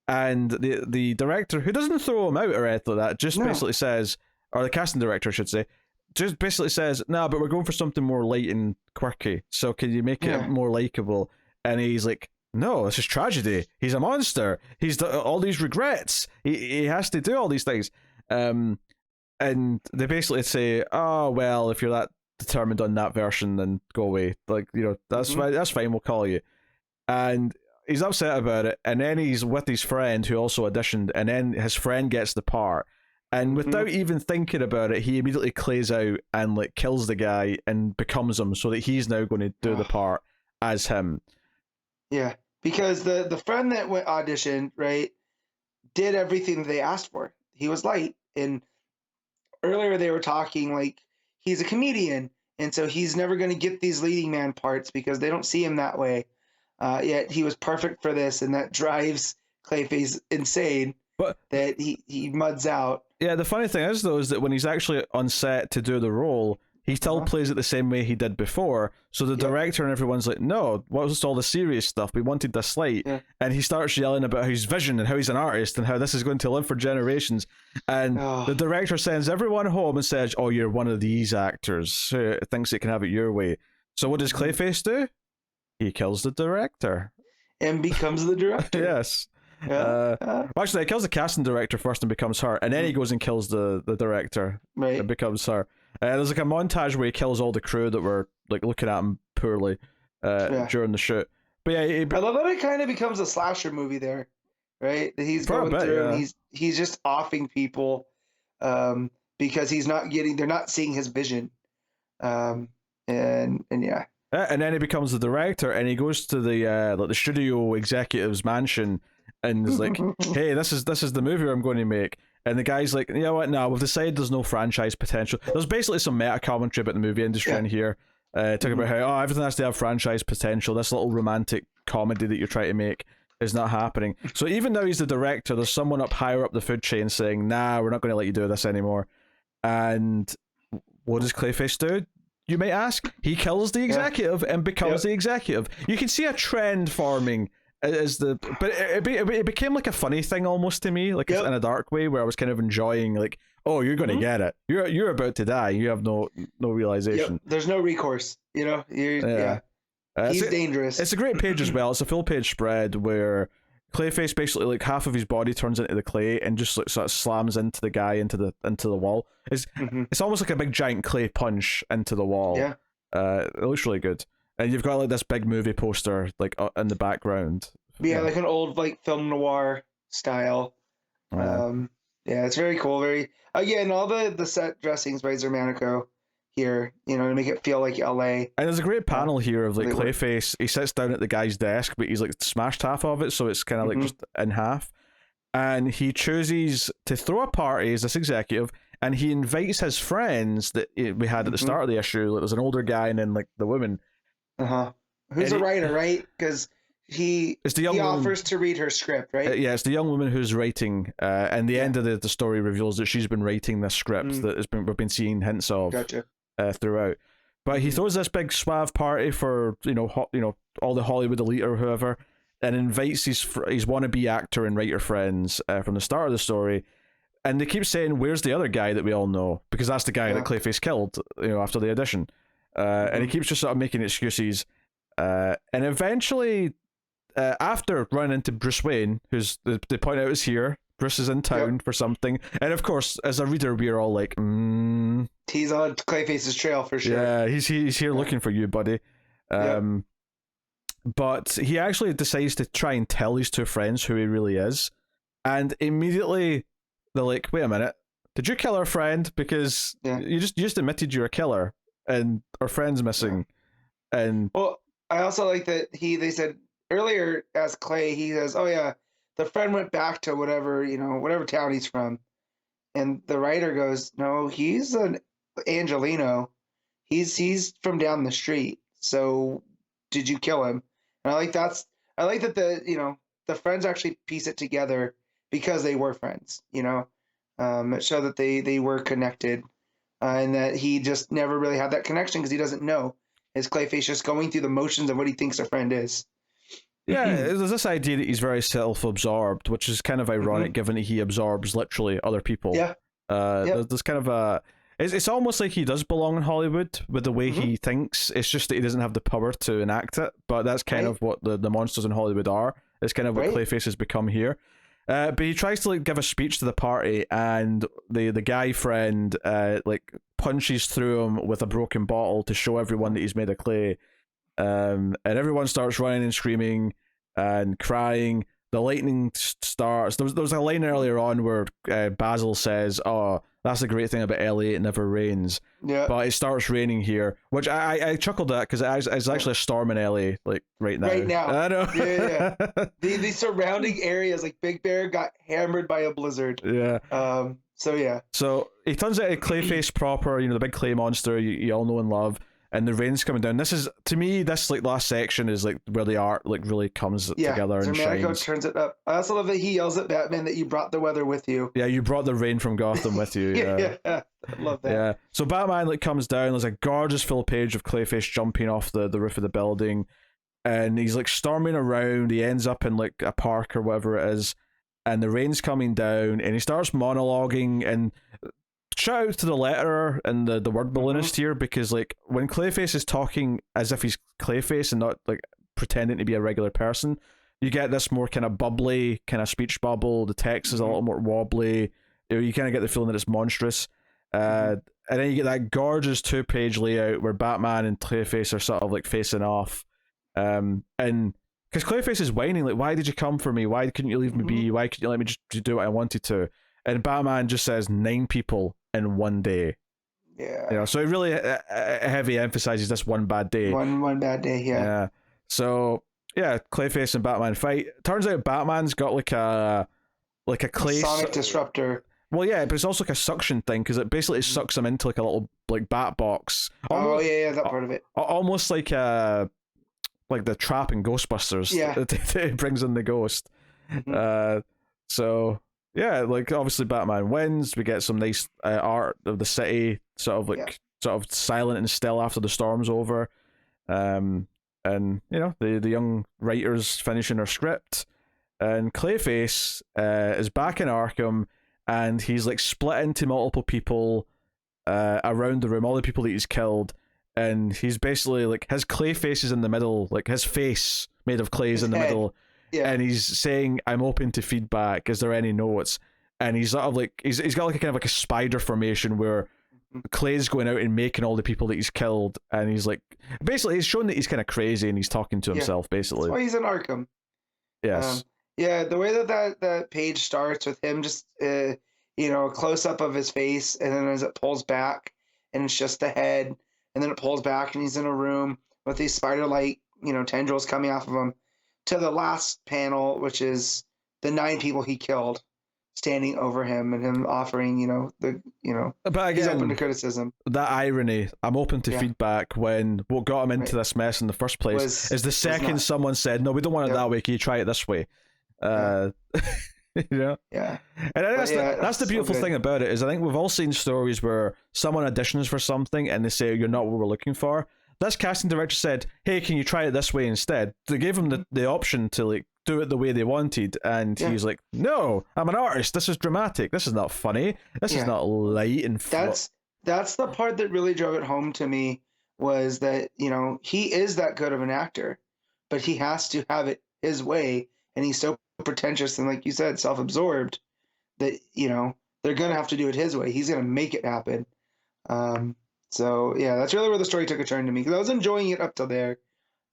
And the director, who doesn't throw him out or anything like that, just basically says, or the casting director I should say, just basically says, "No, but we're going for something more light and quirky. So can you make it more likable?" And he's like, "No, this is tragedy. He's a monster. He's all these regrets. He has to do all these things." And they basically say, "Oh well, if you're that determined on that version, then go away. Like that's fine. That's fine. We'll call you." And he's upset about it. And then he's with his friend who also auditioned. And then his friend gets the part. And without even thinking about it, he immediately clays out and like kills the guy and becomes him, so that he's now going to do the part as him. Yeah, because the friend that went auditioned, right, did everything they asked for. He was light, and earlier they were talking like he's a comedian, and so he's never going to get these leading man parts because they don't see him that way. Yet he was perfect for this, and that drives Clayface insane. But that he muds out. Yeah, the funny thing is though, is that when he's actually on set to do the role, he still plays it the same way he did before. So the director and everyone's like, "No, what was all the serious stuff? We wanted this light." And he starts yelling about his vision and how he's an artist and how this is going to live for generations. And the director sends everyone home and says, "Oh, you're one of these actors who thinks it can have it your way." So what does Clayface do? He kills the director. And becomes the director. Yes. Actually, he kills the casting director first and becomes her, and then he goes and kills the director and becomes her. There's like a montage where he kills all the crew that were like looking at him poorly during the shoot. But yeah, I love that it kind of becomes a slasher movie there, right? He's going through and he's just offing people because they're not seeing his vision, and yeah. And then he becomes the director, and he goes to the studio executive's mansion. And is like, "Hey, this is the movie I'm going to make." And the guy's like, "You know what? No, we've decided there's no franchise potential." There's basically some meta commentary about the movie industry in here, talking about how everything has to have franchise potential. This little romantic comedy that you're trying to make is not happening. So even though he's the director, there's someone higher up the food chain saying, "Nah, we're not going to let you do this anymore." And what does Clayface do? You might ask. He kills the executive and becomes the executive. You can see a trend forming It became like a funny thing almost to me, like in a dark way, where I was kind of enjoying like, oh, you're gonna get it. You're about to die. You have no realization. Yep. There's no recourse. You know. He's dangerous. It's a great page as well. It's a full page spread where Clayface basically like half of his body turns into the clay and just like sort of slams into the guy into the wall. It's almost like a big giant clay punch into the wall. Yeah. It looks really good. And you've got like this big movie poster like in the background. Yeah, like an old like film noir style. Yeah, it's very cool. Very again, all the set dressings by Xermanico here, you know, to make it feel like LA. And there's a great panel here of like Clayface. He sits down at the guy's desk, but he's like smashed half of it, so it's kind of like just in half. And he chooses to throw a party as this executive, and he invites his friends that we had at the start of the issue. Like, there's an older guy and then like the woman. Who's a writer, right? Because he offers to read her script, right? Yeah, it's the young woman who's writing, and the end of the story reveals that she's been writing this script that we've been seeing hints of throughout. But he throws this big suave party for all the Hollywood elite or whoever, and invites his wannabe actor and writer friends from the start of the story. And they keep saying, "Where's the other guy that we all know?" Because that's the guy that Clayface killed, after the audition. And he keeps just sort of making excuses. And eventually, after running into Bruce Wayne, who's they point out is here, Bruce is in town for something. And of course, as a reader, we're all like, he's on Clayface's trail for sure. Yeah, he's here looking for you, buddy. But he actually decides to try and tell his two friends who he really is. And immediately, they're like, wait a minute, did you kill our friend? Because you just admitted you're a killer. And our friend's missing. And well, I also like that they said earlier as Clay, he says, "Oh yeah, the friend went back to whatever town he's from," and the writer goes, "No, he's an Angelino. He's from down the street. So did you kill him?" And I like that the friends actually piece it together because they were friends. It showed that they were connected. And that he just never really had that connection because he doesn't know. Is Clayface just going through the motions of what he thinks a friend is? Yeah, there's this idea that he's very self-absorbed, which is kind of ironic given that he absorbs literally other people. Yeah. There's kind of a... It's almost like he does belong in Hollywood with the way he thinks. It's just that he doesn't have the power to enact it. But that's kind of what the monsters in Hollywood are. It's kind of what Clayface has become here. But he tries to give a speech to the party, and the guy friend punches through him with a broken bottle to show everyone that he's made of clay. And everyone starts running and screaming and crying. The lightning starts. There was a line earlier on where Basil says, "Oh, that's the great thing about LA, it never rains." Yeah. But it starts raining here, which I chuckled at because it's actually a storm in LA, like right now. Right now. I know. Yeah. The surrounding areas, like Big Bear, got hammered by a blizzard. Yeah. So he turns out a Clayface proper, the big clay monster you all know and love. And the rain's coming down. This is, to me, this last section is where the art really comes together and shines. Xermanico turns it up. I also love that he yells at Batman that you brought the weather with you. Yeah, you brought the rain from Gotham with you. Yeah, I love that. Yeah. So Batman comes down. There's a gorgeous full page of Clayface jumping off the roof of the building, and he's storming around. He ends up in a park or whatever it is, and the rain's coming down, and he starts monologuing and. Shout out to the letterer and the word balloonist here, because when Clayface is talking as if he's Clayface and not pretending to be a regular person, you get this more kind of bubbly kind of speech bubble. The text is a little more wobbly. You kind of get the feeling that it's monstrous. And then you get that gorgeous 2-page layout where Batman and Clayface are sort of facing off. And because Clayface is whining, why did you come for me? Why couldn't you leave me be? Why couldn't you let me just do what I wanted to? And Batman just says 9 people in one day. Yeah. So it really heavy emphasizes this one bad day. One bad day, yeah. So Clayface and Batman fight. Turns out Batman's got a clay sonic disruptor. Well, yeah, but it's also a suction thing because it basically sucks him into a little bat box. Almost, that part of it. Almost like the trap in Ghostbusters. Yeah. It brings in the ghost. So. Yeah, obviously Batman wins. We get some nice art of the city, sort of silent and still after the storm's over. And and the young writers finishing their script, and Clayface is back in Arkham, and he's like split into multiple people around the room, all the people that he's killed, and he's basically like, his Clayface is in the middle, like his face made of clay is in the middle, and he's saying, "I'm open to feedback. Is there any notes?" And he's sort of like, he's got like a kind of like a spider formation where Clay's going out and making all the people that he's killed, and he's like, basically he's showing that he's kind of crazy and he's talking to himself, basically. That's why he's in Arkham. Yes. The way that page starts with him just a close up of his face, and then as it pulls back and it's just the head, and then it pulls back and he's in a room with these spider-like tendrils coming off of him, to the last panel, which is the 9 people he killed standing over him, and him offering but again, he's open to criticism. That irony, I'm open to feedback, when what got him into this mess in the first place is the second someone said, "No, we don't want it that way, can you try it this way?" And that's the beautiful thing about it, is I think we've all seen stories where someone auditions for something and they say, "You're not what we're looking for." This casting director said, "Hey, can you try it this way instead?" They gave him the option to like do it the way they wanted, and he's like, "No, I'm an artist. This is dramatic. This is not funny. This is not light and That's the part that really drove it home to me, was that he is that good of an actor, but he has to have it his way, and he's so pretentious and, like you said, self-absorbed, that they're gonna have to do it his way. He's gonna make it happen. So yeah, that's really where the story took a turn to me, because I was enjoying it up till there.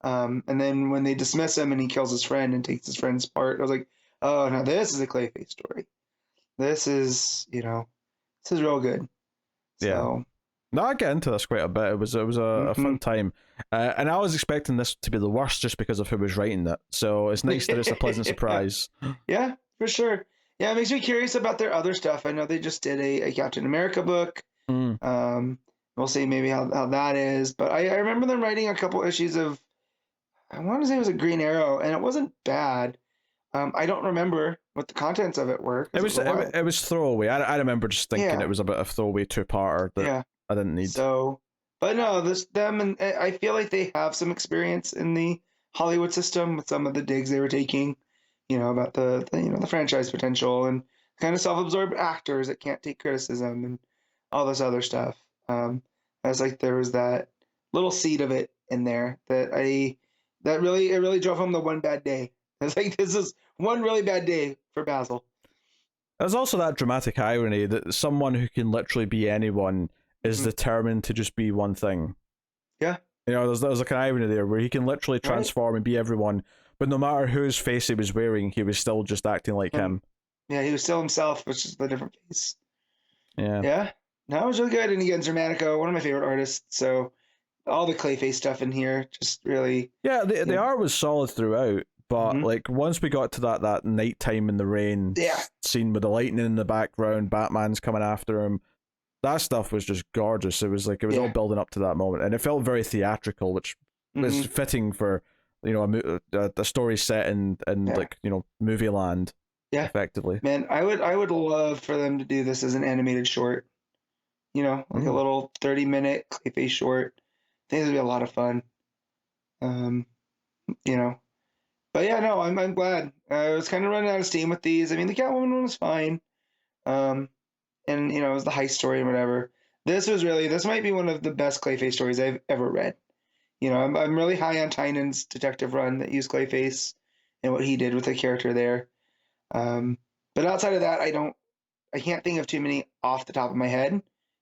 And then when they dismiss him and he kills his friend and takes his friend's part, I was like, oh, now this is a Clayface story. This is real good. So, no, I get into this quite a bit. It was a fun time, and I was expecting this to be the worst just because of who was writing it. So it's nice that it's a pleasant surprise. Yeah, for sure. Yeah, it makes me curious about their other stuff. I know they just did a Captain America book. We'll see maybe how that is. But I remember them writing a couple issues of, I want to say it was a Green Arrow, and it wasn't bad. I don't remember what the contents of it were. It was throwaway. I remember just thinking it was a bit of throwaway 2-parter that I didn't need. So, but no, and I feel like they have some experience in the Hollywood system with some of the digs they were taking, about the franchise potential, and kind of self-absorbed actors that can't take criticism and all this other stuff. I was like, there was that little seed of it in there that really drove home the one bad day. I was like, this is one really bad day for Basil. There's also that dramatic irony that someone who can literally be anyone is determined to just be one thing. Yeah. There's like an irony there where he can literally transform and be everyone, but no matter whose face he was wearing, he was still just acting like him. Yeah, he was still himself, which is the different face. Yeah. Yeah. No, it was really good. And again, Xermanico, one of my favorite artists. So all the Clayface stuff in here, just really. Yeah, the art was solid throughout, but like once we got to that nighttime in the rain scene with the lightning in the background, Batman's coming after him, that stuff was just gorgeous. It was all building up to that moment, and it felt very theatrical, which is fitting for a story set in like movie land. Yeah, effectively. Man, I would love for them to do this as an animated short. Like a little 30-minute Clayface short. I think this would be a lot of fun. But yeah, no, I'm glad. I was kind of running out of steam with these. I mean, the Catwoman one was fine. And it was the heist story and whatever. This might be one of the best Clayface stories I've ever read. I'm really high on Tynan's detective run that used Clayface and what he did with the character there. But outside of that, I can't think of too many off the top of my head.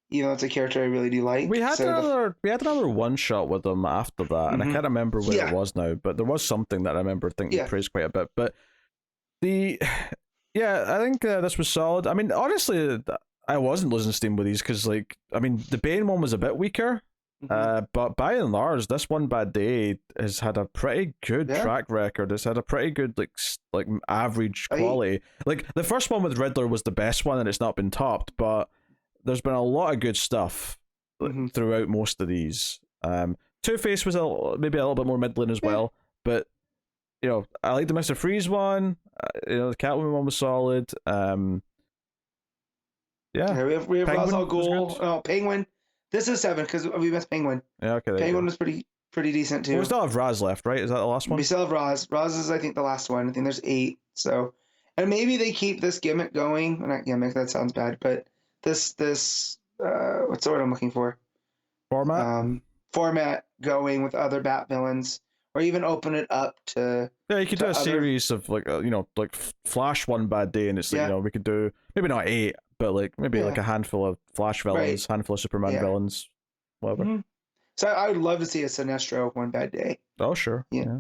Even though it's a character I really do like. We had another one shot with him after that, and I can't remember where it was now, but there was something that I remember thinking we praised quite a bit. But I think this was solid. I mean, honestly, I wasn't losing steam with these because, the Bane one was a bit weaker, but by and large, this One Bad Day has had a pretty good track record. It's had a pretty good like average quality. Like the first one with Riddler was the best one, and it's not been topped, but there's been a lot of good stuff throughout most of these. Two-Face was maybe a little bit more middling as well, but I like the Mr. Freeze one. The Catwoman one was solid. We have Ra's al Ghul, Penguin. This is 7 because we missed Penguin. Yeah, okay. Penguin was pretty decent too. Well, we still have Raz left, right? Is that the last one? We still have Roz. Roz is, I think, the last one. I think there's 8. So, and maybe they keep this gimmick going. Well, not gimmick. That sounds bad. But this what's the word I'm looking for? Format going with other Bat villains, or even open it up to. Yeah, you could do a series of like like Flash One Bad Day, and it's like we could do maybe not 8, but like maybe like a handful of Flash villains, handful of Superman villains, whatever. Mm-hmm. So I would love to see a Sinestro One Bad Day. Oh sure. Yeah.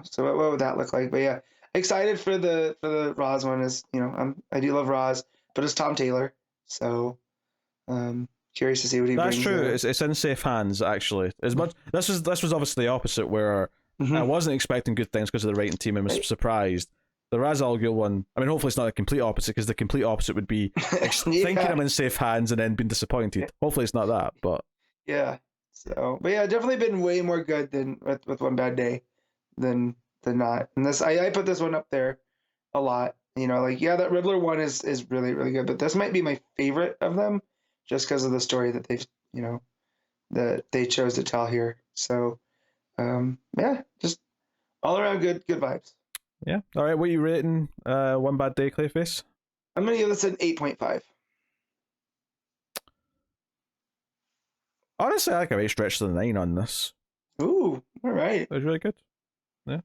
So what would that look like? But yeah, excited for the Roz one. Is I do love Roz, but it's Tom Taylor, so curious to see what he brings. That's true. It's in safe hands actually. As much this was obviously the opposite where I wasn't expecting good things because of the writing team and was surprised. The Ra's al Ghul one, I mean, hopefully it's not the complete opposite, because the complete opposite would be thinking I'm in safe hands and then being disappointed. Hopefully it's not that, but yeah. So, but yeah, definitely been way more good than with One Bad Day than not. And this, I put this one up there a lot. That Riddler one is really, really good, but this might be my favorite of them just because of the story that they've, that they chose to tell here. So, yeah, just all around good vibes. Yeah. All right. What are you rating One Bad Day, Clayface? I'm going to give this an 8.5. Honestly, I think I might stretch to the 9 on this. Ooh, all right. It was really good. Yeah.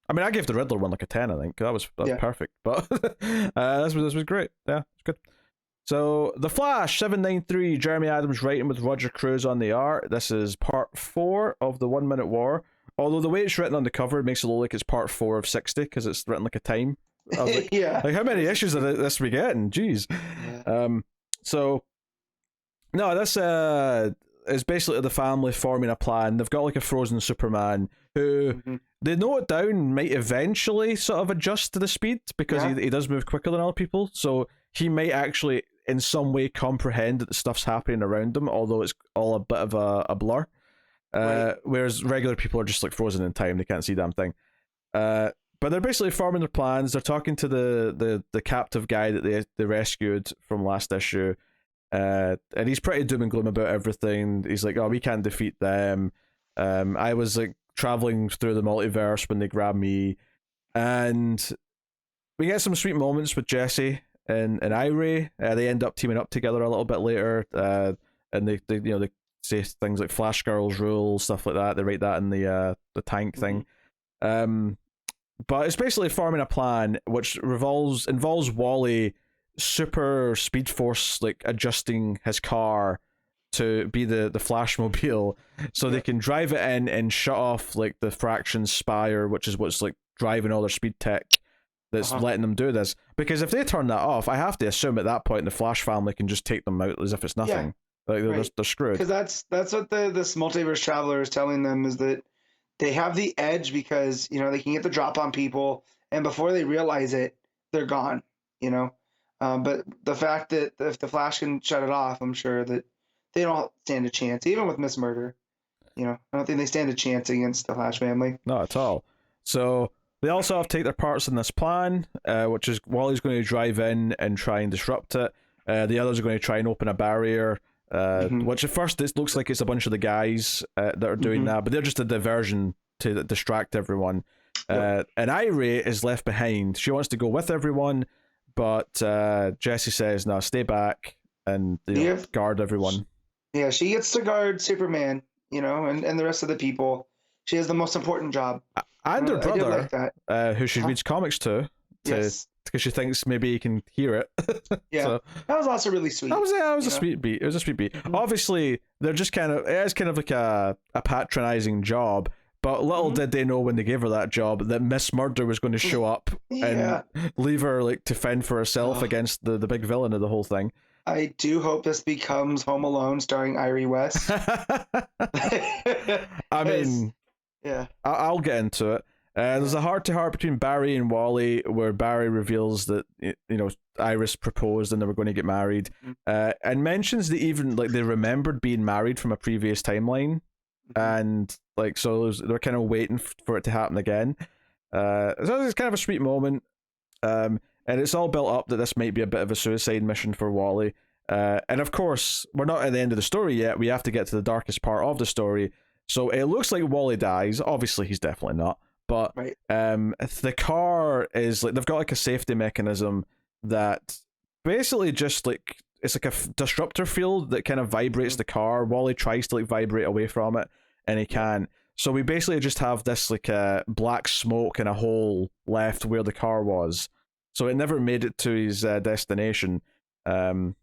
I mean, I gave the Riddler one like a 10, I think. That was perfect. But this was great. Yeah, it's good. So, The Flash, 793, Jeremy Adams writing with Roger Cruz on the art. This is part 4 of the 1 Minute War. Although the way it's written on the cover makes it look like it's part 4 of 60, because it's written like a time. I was like, like, how many issues of this we getting? Jeez. Yeah. So, no, this is basically the family forming a plan. They've got like a frozen Superman who they know it down might eventually sort of adjust to the speed, because he does move quicker than other people. So he might actually in some way comprehend that the stuff's happening around him, although it's all a bit of a blur. Whereas regular people are just like frozen in time, they can't see damn thing. But they're basically forming their plans. They're talking to the captive guy that they rescued from last issue. And he's pretty doom and gloom about everything. He's like, oh, we can't defeat them. I was like traveling through the multiverse when they grabbed me. And we get some sweet moments with Jesse and Irie. They end up teaming up together a little bit later. And they say things like Flash Girls rule, stuff like that. They write that in the tank thing. But it's basically forming a plan which involves Wally super speed force, like adjusting his car to be the Flashmobile, so they can drive it in and shut off like the Fraction Spire, which is what's like driving all their speed tech that's letting them do this. Because if they turn that off, I have to assume at that point the Flash family can just take them out as if it's nothing. Like they're screwed. Because that's what this multiverse traveler is telling them, is that they have the edge because they can get the drop on people, and before they realize it, they're gone. But the fact that if the Flash can shut it off, I'm sure that they don't stand a chance, even with Miss Murder. I don't think they stand a chance against the Flash family. Not at all. So they also have to take their parts in this plan, which is Wally's going to drive in and try and disrupt it. The others are going to try and open a barrier, which at first it looks like it's a bunch of the guys that are doing that, but they're just a diversion to distract everyone. And Irie is left behind. She wants to go with everyone, but Jesse says, no, stay back and guard everyone. Yeah, she gets to guard Superman, and the rest of the people. She has the most important job. And her brother, like who she reads comics to because she thinks maybe he can hear it. So, that was also really sweet. That was a sweet beat. It was a sweet beat. Obviously, they're just it is kind of like a patronizing job. But little did they know when they gave her that job that Miss Murder was going to show up and leave her like to fend for herself against the big villain of the whole thing. I do hope this becomes Home Alone starring Irie West. I mean, I'll get into it. There's a heart-to-heart between Barry and Wally where Barry reveals that Iris proposed and they were going to get married, and mentions that even like they remembered being married from a previous timeline. And like so they're kind of waiting for it to happen again. So it's kind of a sweet moment, and it's all built up that this might be a bit of a suicide mission for Wally. And of course, we're not at the end of the story yet. We have to get to the darkest part of the story. So it looks like Wally dies. Obviously, he's definitely not. But Right. the car is like, they've got like a safety mechanism that basically just like, it's like a disruptor field that kind of vibrates the car. Wally tries to like vibrate away from it, and he can't. So we basically just have this like black smoke in a hole left where the car was. So it never made it to his destination. And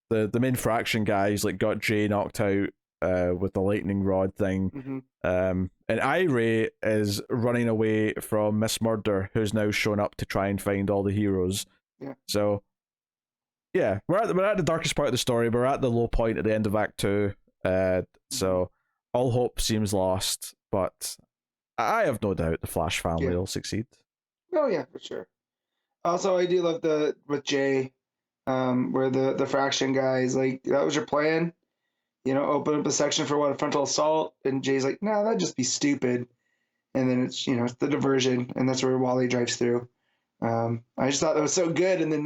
the main fraction guys like got Jay knocked out with the lightning rod thing. Mm-hmm. And Irie is running away from Miss Murder, who's now shown up to try and find all the heroes. Yeah. So yeah, we're at the darkest part of the story. We're at the low point at the end of Act 2. So all hope seems lost, but I have no doubt the Flash family will succeed. Oh yeah, for sure. Also, I do love with Jay, where the fraction guys like, that was your plan, open up a section for a frontal assault, and Jay's like, no, that'd just be stupid. And then it's it's the diversion, and that's where Wally drives through. I just thought that was so good, and then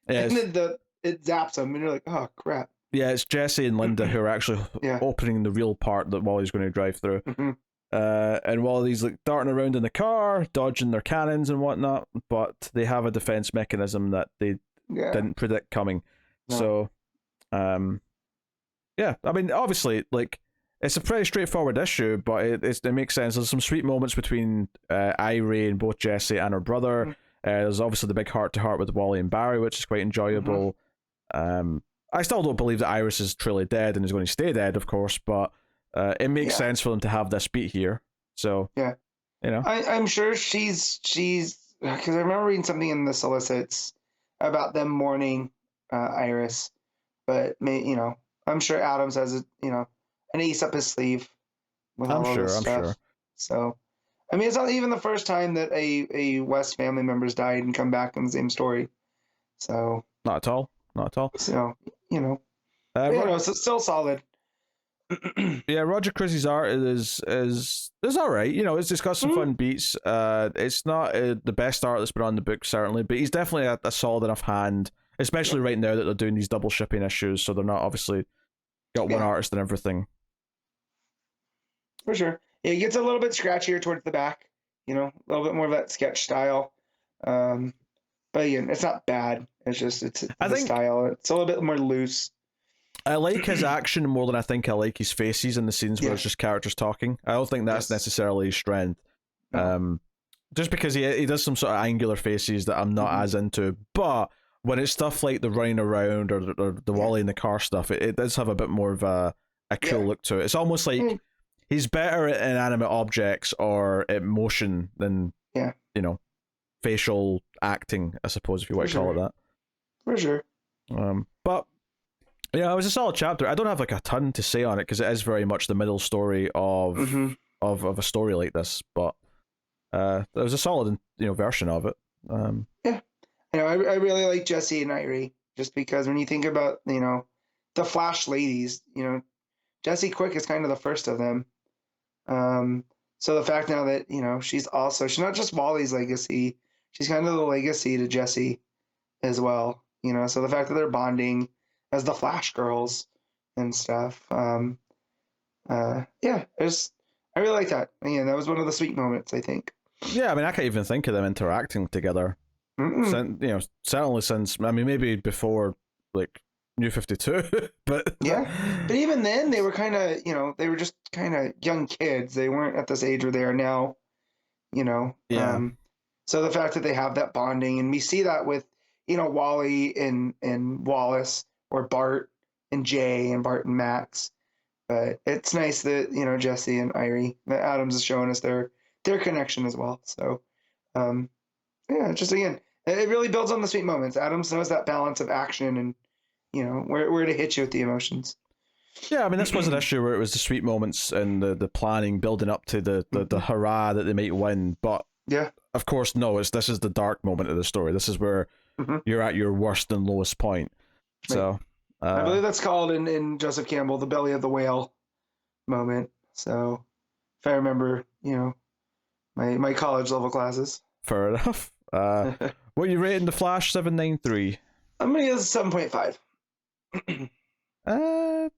and then it zaps him, and you're like, oh crap. Yeah, it's Jesse and Linda who are actually opening the real part that Wally's going to drive through. Mm-hmm. And Wally's like darting around in the car, dodging their cannons and whatnot, but they have a defense mechanism that they didn't predict coming. No. So, yeah, I mean, obviously, like, it's a pretty straightforward issue, but it makes sense. There's some sweet moments between Irie and both Jesse and her brother. Mm-hmm. There's obviously the big heart-to-heart with Wally and Barry, which is quite enjoyable. Mm-hmm. I still don't believe that Iris is truly dead and is going to stay dead, of course, but it makes sense for them to have this beat here. So, I'm sure she's because I remember reading something in the solicits about them mourning Iris, but I'm sure Adams has an ace up his sleeve with all of this stuff. I'm sure. So, I mean, it's not even the first time that a West family member's died and come back in the same story. So, not at all. So, it's still solid. Yeah, Roger Chris's art is all right. It's got some fun beats. It's not the best art that's been on the book, certainly, but he's definitely a solid enough hand, especially right now that they're doing these double shipping issues, so they're not obviously got one artist and everything. For sure. Yeah, it gets a little bit scratchier towards the back, a little bit more of that sketch style. But again, it's not bad. It's just the style. It's a little bit more loose. I like his action more than I think I like his faces in the scenes where it's just characters talking. I don't think that's necessarily his strength. No. Just because he does some sort of angular faces that I'm not as into. But when it's stuff like the running around or the Wally in the car stuff, it does have a bit more of a cool look to it. It's almost like he's better at inanimate objects or at motion than facial acting, I suppose, if you want to call it that. For sure. But yeah, it was a solid chapter. I don't have like a ton to say on it because it is very much the middle story of a story like this. But it was a solid version of it. Yeah, I really like Jesse and Irie just because when you think about the Flash ladies, Jesse Quick is kind of the first of them. So the fact now that she's not just Wally's legacy, she's kind of the legacy to Jesse as well. So the fact that they're bonding as the Flash girls and stuff. I really like that. Again, that was one of the sweet moments, I think. Yeah, I mean, I can't even think of them interacting together. Certainly since, I mean, maybe before like New 52, but but even then they were kind of, they were just kind of young kids. They weren't at this age where they are now, so the fact that they have that bonding, and we see that with, Wally and Wallace, or Bart and Jay and Bart and Max. But it's nice that, Jesse and Irie, that Adams is showing us their connection as well. So, just again, it really builds on the sweet moments. Adams knows that balance of action and, where to hit you with the emotions. Yeah, I mean, this was an issue where it was the sweet moments and the planning building up to the hurrah that they might win. But, of course, no, this is the dark moment of the story. This is where you're at your worst and lowest point. So I believe that's called in Joseph Campbell the belly of the whale moment. So if I remember, my college level classes. Fair enough. What are you rating the Flash 793? I'm gonna give it a 7.5. Uh,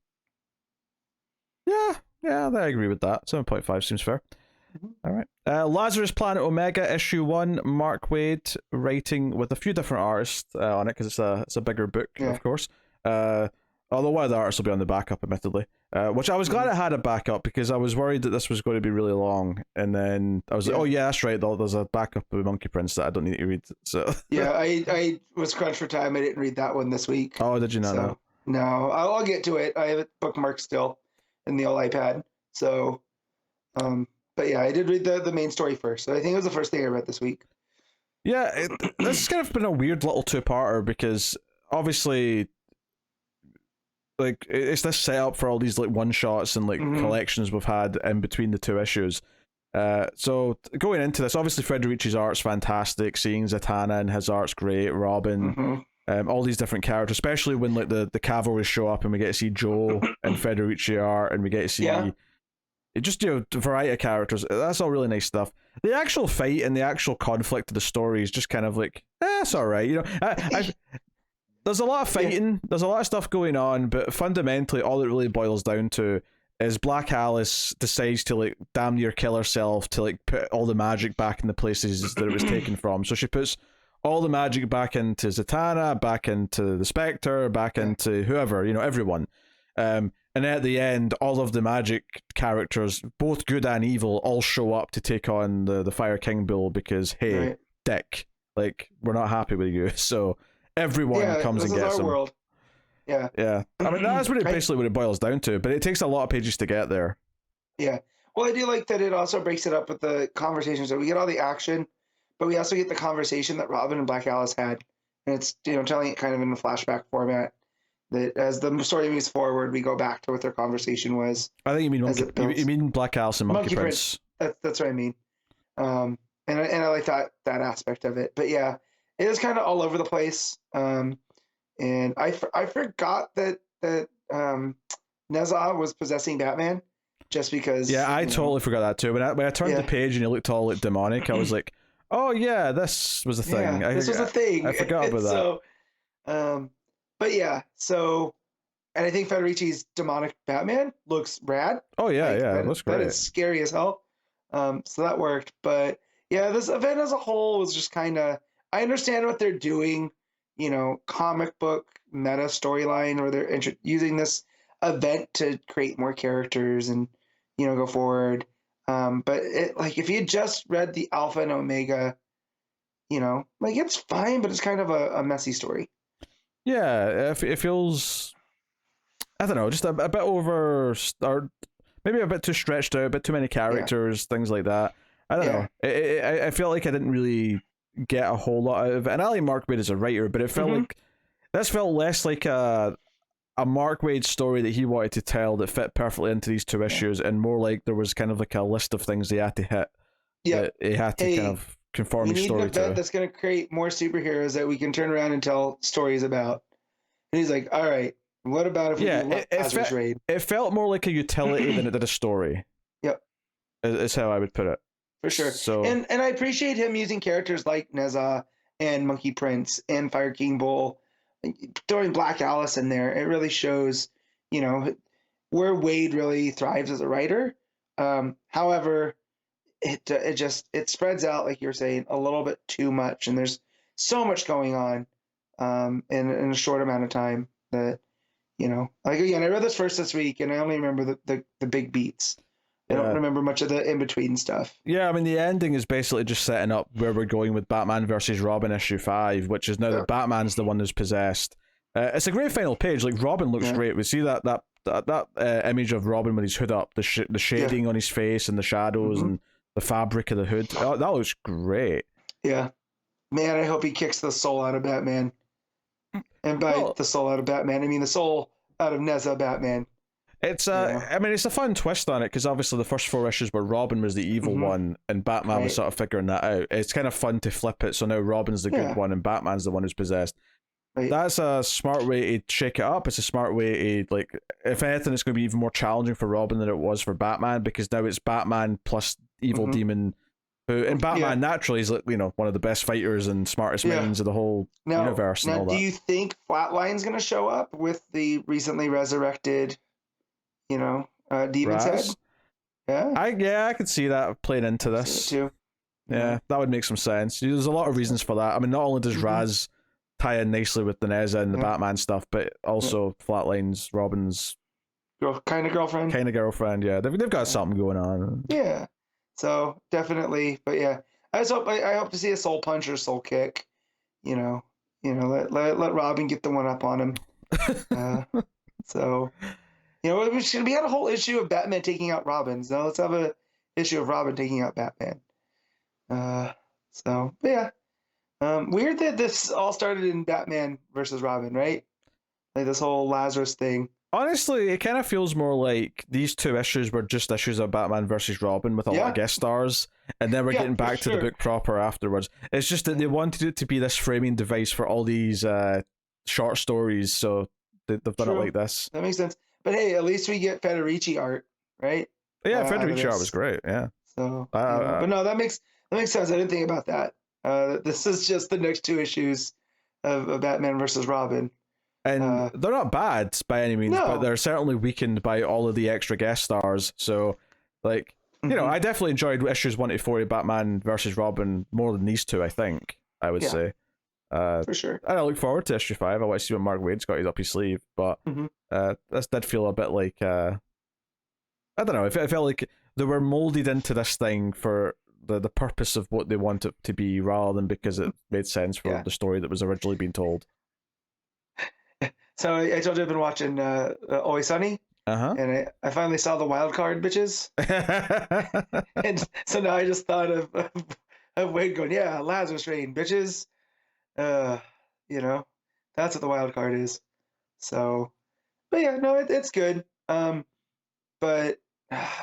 yeah, I agree with that. 7.5 seems fair. All right. Lazarus Planet Omega issue 1, Mark Waid writing with a few different artists on it because it's a bigger book, of course. Although one of the artists will be on the backup, admittedly. Which I was glad it had a backup because I was worried that this was going to be really long, and then I was like, oh yeah, that's right. There's a backup of Monkey Prince that I don't need to read. So yeah, I was crunched for time. I didn't read that one this week. Oh, did you not know? No, I'll get to it. I have it bookmarked still in the old iPad. So, but yeah, I did read the main story first. So I think it was the first thing I read this week. Yeah, this has kind of been a weird little two-parter because obviously, like, it's this setup for all these like one-shots and like collections we've had in between the two issues. So going into this, obviously Federici's art's fantastic. Seeing Zatanna and his art's great. Robin. All these different characters, especially when like the cavalry show up and we get to see Joe and Federici art, and we get to see just a variety of characters. That's all really nice stuff. The actual fight and the actual conflict of the story is just kind of like, it's all right. You know, there's a lot of fighting, there's a lot of stuff going on, but fundamentally, all it really boils down to is Black Alice decides to like damn near kill herself to like put all the magic back in the places that it was taken from. So she puts all the magic back into Zatanna, back into the Spectre, back into whoever, you know, everyone. And at the end, all of the magic characters, both good and evil, all show up to take on the Fire King Bull because, hey, dick, like, we're not happy with you. So everyone comes and gets them. World. Yeah. Yeah. I mean, that's really basically what it boils down to, but it takes a lot of pages to get there. Yeah. Well, I do like that it also breaks it up with the conversations. So we get all the action, but we also get the conversation that Robin and Black Alice had. And it's, you know, telling it kind of in a flashback format. That as the story moves forward, we go back to what their conversation was. I think you mean Black Alice and Monkey Prince. That's what I mean. And I like that aspect of it. But yeah, it is kind of all over the place. And I forgot that Nezha was possessing Batman, just because. Yeah, I totally forgot that too. When I turned the page and it looked all like demonic, I was like, oh yeah, this was a thing. Yeah, this was a thing. I forgot about that. So, but yeah, so, and I think Federici's demonic Batman looks rad. Oh yeah, it looks great. That is scary as hell. So that worked. But yeah, this event as a whole was just kind of, I understand what they're doing, you know, comic book meta storyline, where they're using this event to create more characters and, you know, go forward. But it, like, if you just read the Alpha and Omega, you know, like, it's fine, but it's kind of a messy story. Yeah, it feels, I don't know, just a bit over, or maybe a bit too stretched out, a bit too many characters, things like that. I don't know. I feel like I didn't really get a whole lot out of it. And I like Mark Waid as a writer, but it felt like, this felt less like a Mark Waid story that he wanted to tell that fit perfectly into these two issues, and more like there was kind of like a list of things they had to hit. Yeah. That he had to kind of conform his story to. That's going to create more superheroes that we can turn around and tell stories about. And he's like, all right, what about if we do Lazarus Raid? It felt more like a utility than it did a story. Yep. Is how I would put it. For sure. So, and I appreciate him using characters like Nezha and Monkey Prince and Fire King Bull, throwing Black Alice in there. It really shows, you know, where Waid really thrives as a writer. However, it spreads out, like you were saying, a little bit too much, and there's so much going on in a short amount of time that, you know, like, again, I read this week and I only remember the big beats. I don't remember much of the in-between stuff. Yeah, I mean, the ending is basically just setting up where we're going with Batman versus Robin issue 5, which is now that Batman's the one who's possessed. It's a great final page. Like, Robin looks great. We see that image of Robin with his hood up, the shading on his face and the shadows and the fabric of the hood. Oh, that looks great. Yeah. Man, I hope he kicks the soul out of Batman. And by the soul out of Batman, I mean the soul out of Nezha Batman. It's I mean, it's a fun twist on it, because obviously the first 4 issues where Robin was the evil one and Batman was sort of figuring that out. It's kind of fun to flip it, so now Robin's the good one and Batman's the one who's possessed. Right. That's a smart way to shake it up. It's a smart way to, like, if anything, it's going to be even more challenging for Robin than it was for Batman, because now it's Batman plus evil demon who in Batman naturally is, like, you know, one of the best fighters and smartest minds of the whole universe and all that. Now, do you think Flatline's going to show up with the recently resurrected, you know, Demon's Head? Yeah, I could see that playing into this too. Yeah, that would make some sense. There's a lot of reasons for that. I mean, not only does Raz tie in nicely with the Neza and the Batman stuff, but also Flatline's Robin's kind of girlfriend. Yeah, they've got something going on. Yeah, so definitely. But yeah, I hope to see a soul punch or soul kick. You know, let Robin get the one up on him. So, you know, we had a whole issue of Batman taking out Robin. So let's have a issue of Robin taking out Batman. So, but yeah. Weird that this all started in Batman versus Robin, right? Like this whole Lazarus thing. Honestly, it kind of feels more like these two issues were just issues of Batman versus Robin with a lot of guest stars, and then we're getting back to the book proper afterwards. It's just that they wanted it to be this framing device for all these short stories, so they've done it like this. That makes sense. But hey, at least we get Federici art, right? Yeah, Federici art was great. Yeah. So, but no, that makes sense. I didn't think about that. This is just the next two issues of Batman versus Robin. And they're not bad by any means, but they're certainly weakened by all of the extra guest stars. So, like, you know, I definitely enjoyed issues 1 to 4 of Batman versus Robin more than these two, I think, I would say. For sure. And I look forward to issue 5. I want to see what Mark Waid's got up his sleeve. But this did feel a bit like, I don't know, it felt like they were molded into this thing for the purpose of what they want it to be rather than because it made sense for the story that was originally being told. So I told you I've been watching Always Sunny, and I finally saw the wild card, bitches. And so now I just thought of Waid going, yeah, Lazarus Rain, bitches. You know, that's what the wild card is. So, but yeah, no, it's good. But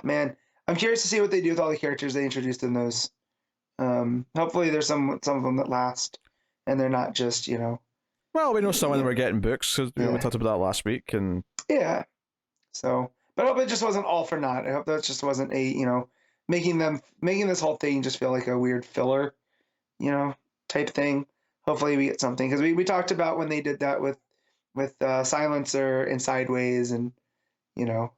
man, I'm curious to see what they do with all the characters they introduced in those. Hopefully there's some of them that last, and they're not just, you know. Well, we know some of them are getting books because we talked about that last week, and so. But I hope it just wasn't all for naught. I hope that just wasn't a, you know, making this whole thing just feel like a weird filler, you know, type thing. Hopefully we get something, because we talked about when they did that with Silencer and Sideways, and you know,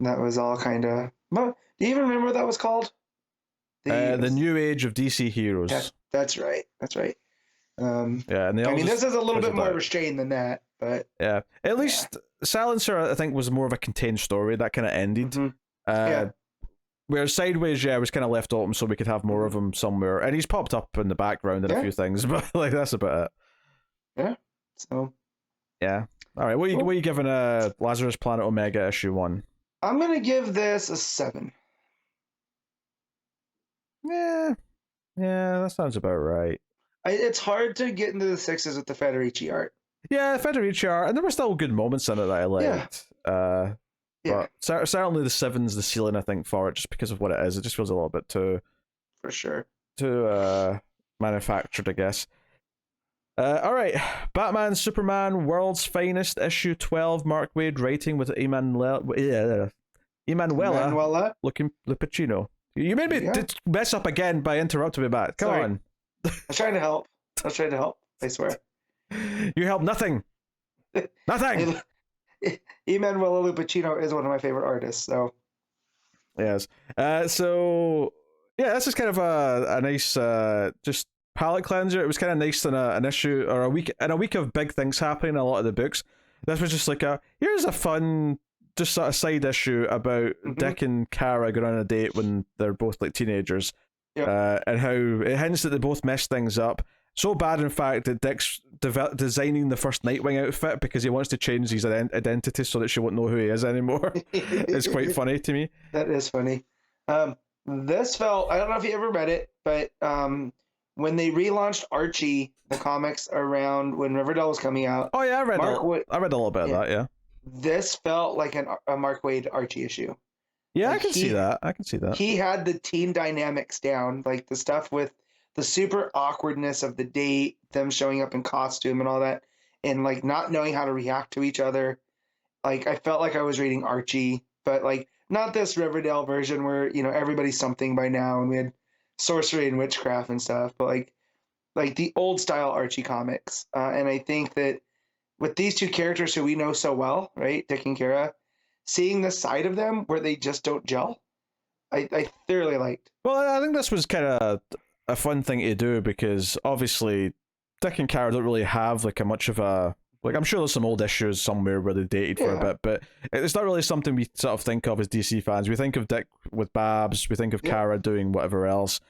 that was all kind of. Do you even remember what that was called? The New Age of DC Heroes. That's right. And this is a little bit more restrained than that, but at least Silencer, I think, was more of a contained story that kind of ended. Whereas Sideways, was kind of left open so we could have more of him somewhere, and he's popped up in the background in a few things, but like that's about it. Yeah. So. Yeah. All right. What are you giving Lazarus Planet Omega issue 1? I'm gonna give this a 7. Yeah, that sounds about right. It's hard to get into the 6s with the Federici art. Yeah, Federici art, and there were still good moments in it that I liked. But certainly the 7's the ceiling, I think, for it, just because of what it is. It just feels a little bit too, for sure, too manufactured, I guess. All right, Batman Superman World's Finest issue 12, Mark Waid writing with Emanuela looking Lupacchino. You made me mess up again by interrupting me back. Come on. I was trying to help. I swear. You help nothing. Nothing. Emanuela Lupacchino is one of my favorite artists. So. Yes. So yeah, this is kind of a nice just palette cleanser. It was kind of nice in an issue or a week of big things happening in a lot of the books. This was just like here's a fun just sort of side issue about Dick and Kara going on a date when they're both like teenagers. And how it hints that they both messed things up. So bad, in fact, that Dick's designing the first Nightwing outfit because he wants to change his identity so that she won't know who he is anymore. It's quite funny to me. That is funny. This felt, I don't know if you ever read it, but when they relaunched Archie, the comics around when Riverdale was coming out. Oh yeah, I read a little bit of that, yeah. This felt like a Mark Waid Archie issue. Yeah, like I can see that. He had the teen dynamics down, like the stuff with the super awkwardness of the date, them showing up in costume and all that, and like not knowing how to react to each other. Like I felt like I was reading Archie, but like not this Riverdale version where, you know, everybody's something by now and we had sorcery and witchcraft and stuff, but like the old style Archie comics. And I think that with these two characters who we know so well, right, Dick and Kara, seeing the side of them where they just don't gel, I thoroughly liked. Well, I think this was kind of a fun thing to do because obviously Dick and Kara don't really have like a much of a like. I'm sure there's some old issues somewhere where they dated for a bit, but it's not really something we sort of think of as DC fans. We think of Dick with Babs, we think of Kara doing whatever else.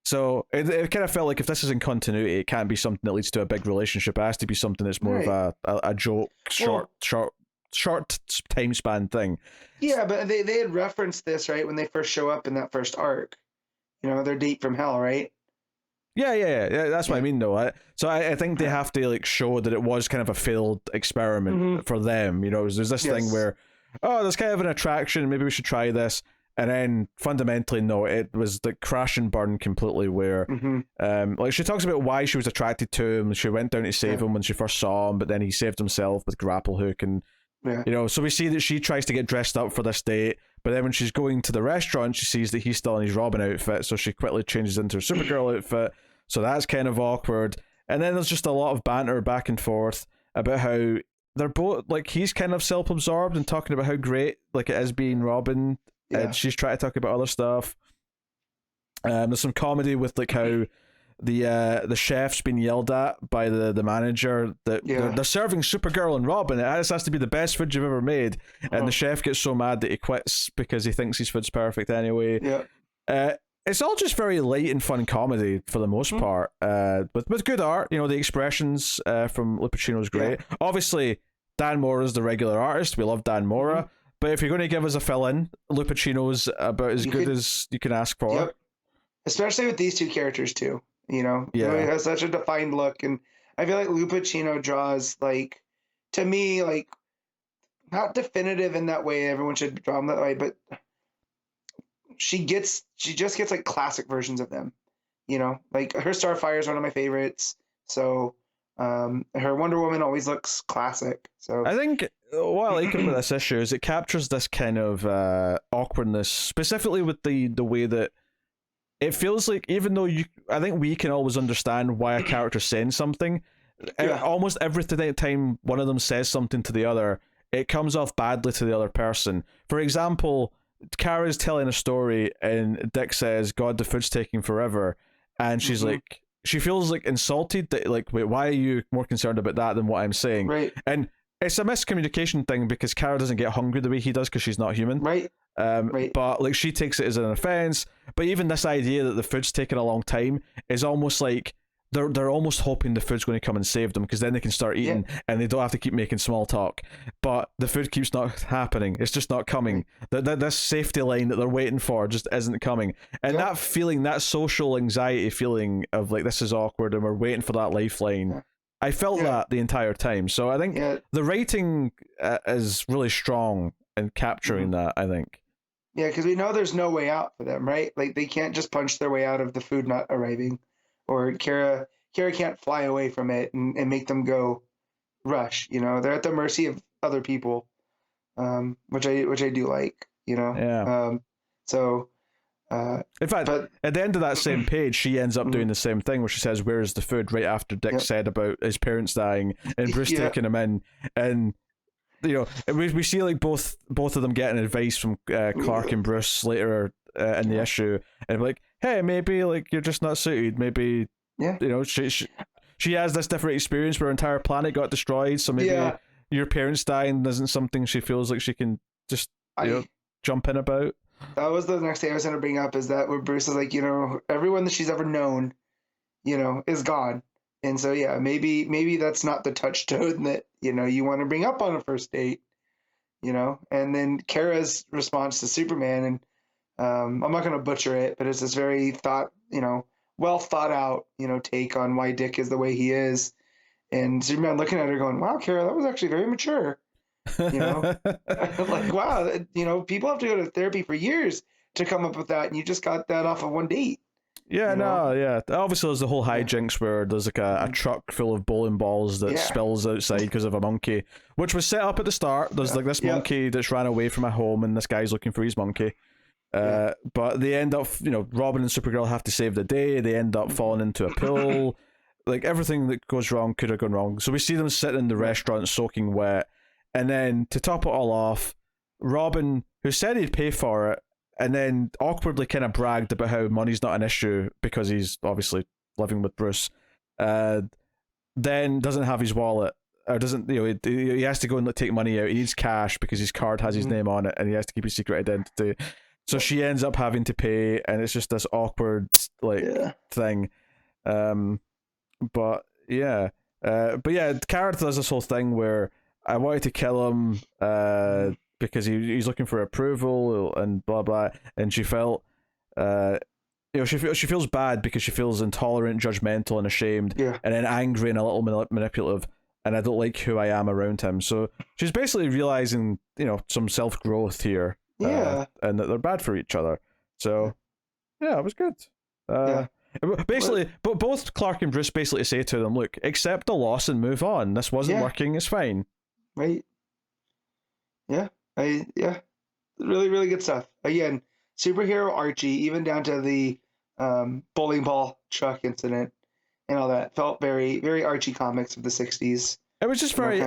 So it kind of felt like if this is in continuity, it can't be something that leads to a big relationship. It has to be something that's more of a joke, short time span thing. Yeah, but they had referenced this, right, when they first show up in that first arc. You know, their date from hell, right? Yeah. That's what I mean, though. I think they have to like show that it was kind of a failed experiment for them. You know, there's this thing where, there's kind of an attraction. Maybe we should try this. And then fundamentally, no, it was the crash and burn completely. Where, like she talks about why she was attracted to him. She went down to save him when she first saw him, but then he saved himself with grapple hook, and you know. So we see that she tries to get dressed up for this date, but then when she's going to the restaurant, she sees that he's still in his Robin outfit, so she quickly changes into her Supergirl outfit. So that's kind of awkward. And then there's just a lot of banter back and forth about how they're both like he's kind of self-absorbed and talking about how great like it is being Robin. And she's trying to talk about other stuff. There's some comedy with like how the chef's been yelled at by the manager that they're serving Supergirl and Robin. This has to be the best food you've ever made, and the chef gets so mad that he quits because he thinks his food's perfect anyway. It's all just very light and fun comedy for the most part, with good art. You know, the expressions from Lupacchino's great. Obviously, Dan Mora's the regular artist. We love Dan Mora. But if you're going to give us a fill-in, Lupacchino's about as good as you can ask for. Especially with these two characters, too. You know? He has such a defined look. And I feel like Lupacchino draws, like, to me, like, not definitive in that way. Everyone should draw him that way. But she just gets, like, classic versions of them. You know? Like, her Starfire is one of my favorites. So her Wonder Woman always looks classic. So I think what I like about this issue is it captures this kind of awkwardness, specifically with the way that it feels like, even though I think we can always understand why a character's saying something, almost every time one of them says something to the other, it comes off badly to the other person. For example, Kara's telling a story and Dick says, "God, the food's taking forever," and she's like, she feels like insulted that, like, wait, why are you more concerned about that than what I'm saying? Right. And it's a miscommunication thing because Kara doesn't get hungry the way he does because she's not human. Right. But like she takes it as an offense. But even this idea that the food's taking a long time is almost like they're almost hoping the food's going to come and save them because then they can start eating and they don't have to keep making small talk. But the food keeps not happening. It's just not coming. This safety line that they're waiting for just isn't coming. And that feeling, that social anxiety feeling of like, this is awkward and we're waiting for that lifeline. I felt that the entire time. So I think the writing is really strong in capturing that, I think. Yeah, because we know there's no way out for them, right? Like, they can't just punch their way out of the food not arriving. Or Kara can't fly away from it and make them go rush. You know, they're at the mercy of other people, which I do like. You know, in fact, at the end of that same page, she ends up doing the same thing where she says, "Where is the food?" right after Dick said about his parents dying and Bruce taking him in, and you know, we see like both of them getting advice from Clark and Bruce later in the issue, and like, hey, maybe like you're just not suited. Maybe you know she has this different experience where her entire planet got destroyed. So maybe your parents dying isn't something she feels like she can just jump in about. That was the next thing I was going to bring up, is that where Bruce is like, you know, everyone that she's ever known, you know, is gone. And so, maybe that's not the touchstone that, you know, you want to bring up on a first date, you know. And then Kara's response to Superman, and I'm not going to butcher it, but it's this very well thought out, you know, take on why Dick is the way he is. And Superman looking at her going, "Wow, Kara, that was actually very mature." You know, like, wow, you know, people have to go to therapy for years to come up with that, and you just got that off of one date. Obviously there's the whole hijinks where there's like a truck full of bowling balls that spills outside because of a monkey, which was set up at the start. There's like this monkey that's ran away from a home and this guy's looking for his monkey. But they end up, Robin and Supergirl have to save the day. They end up falling into a pool. Like, everything that goes wrong could have gone wrong. So we see them sitting in the restaurant soaking wet. And then, to top it all off, Robin, who said he'd pay for it, and then awkwardly kind of bragged about how money's not an issue because he's obviously living with Bruce, then doesn't have his wallet. Or doesn't, he has to go and take money out. He needs cash because his card has his name on it, and he has to keep his secret identity. So she ends up having to pay, and it's just this awkward thing. But Kara does this whole thing where I wanted to kill him because he's looking for approval and blah blah, and she felt she feels bad because she feels intolerant, judgmental, and ashamed, and then angry and a little manipulative. And I don't like who I am around him. So she's basically realizing, some self growth here. And that they're bad for each other. So, it was good. Basically, but both Clark and Bruce basically say to them, look, accept the loss and move on. This wasn't working, it's fine. Right. Yeah. Really, really good stuff. Again, superhero Archie, even down to the bowling ball truck incident and all that, felt very, very Archie comics of the 60s. It was just very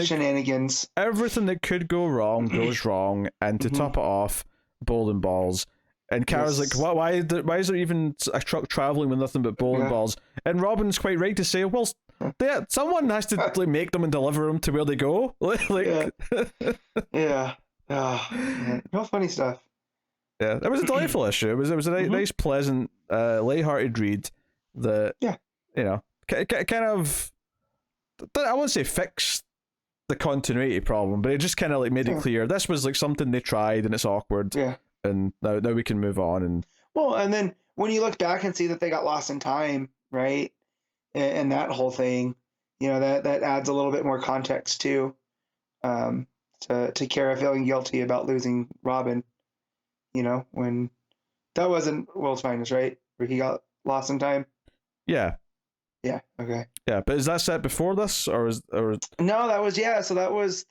shenanigans. Everything that could go wrong goes wrong, and to top it off, bowling balls. And Kara's like, why is there even a truck traveling with nothing but bowling balls? And Robin's quite right to say, well, someone has to make them and deliver them to where they go. No funny stuff. Yeah, it was a delightful issue. It was a nice, pleasant, lighthearted read that kind of, I won't say fixed the continuity problem, but it just kind of made it clear this was something they tried and it's awkward. Yeah. And now we can move on. And then when you look back and see that they got lost in time, right? And that whole thing, that adds a little bit more context too, to Kara feeling guilty about losing Robin, when that wasn't World's Finest, right? Where he got lost in time. Yeah. Yeah. Okay. Yeah, but is that set before this, or No, that was So that was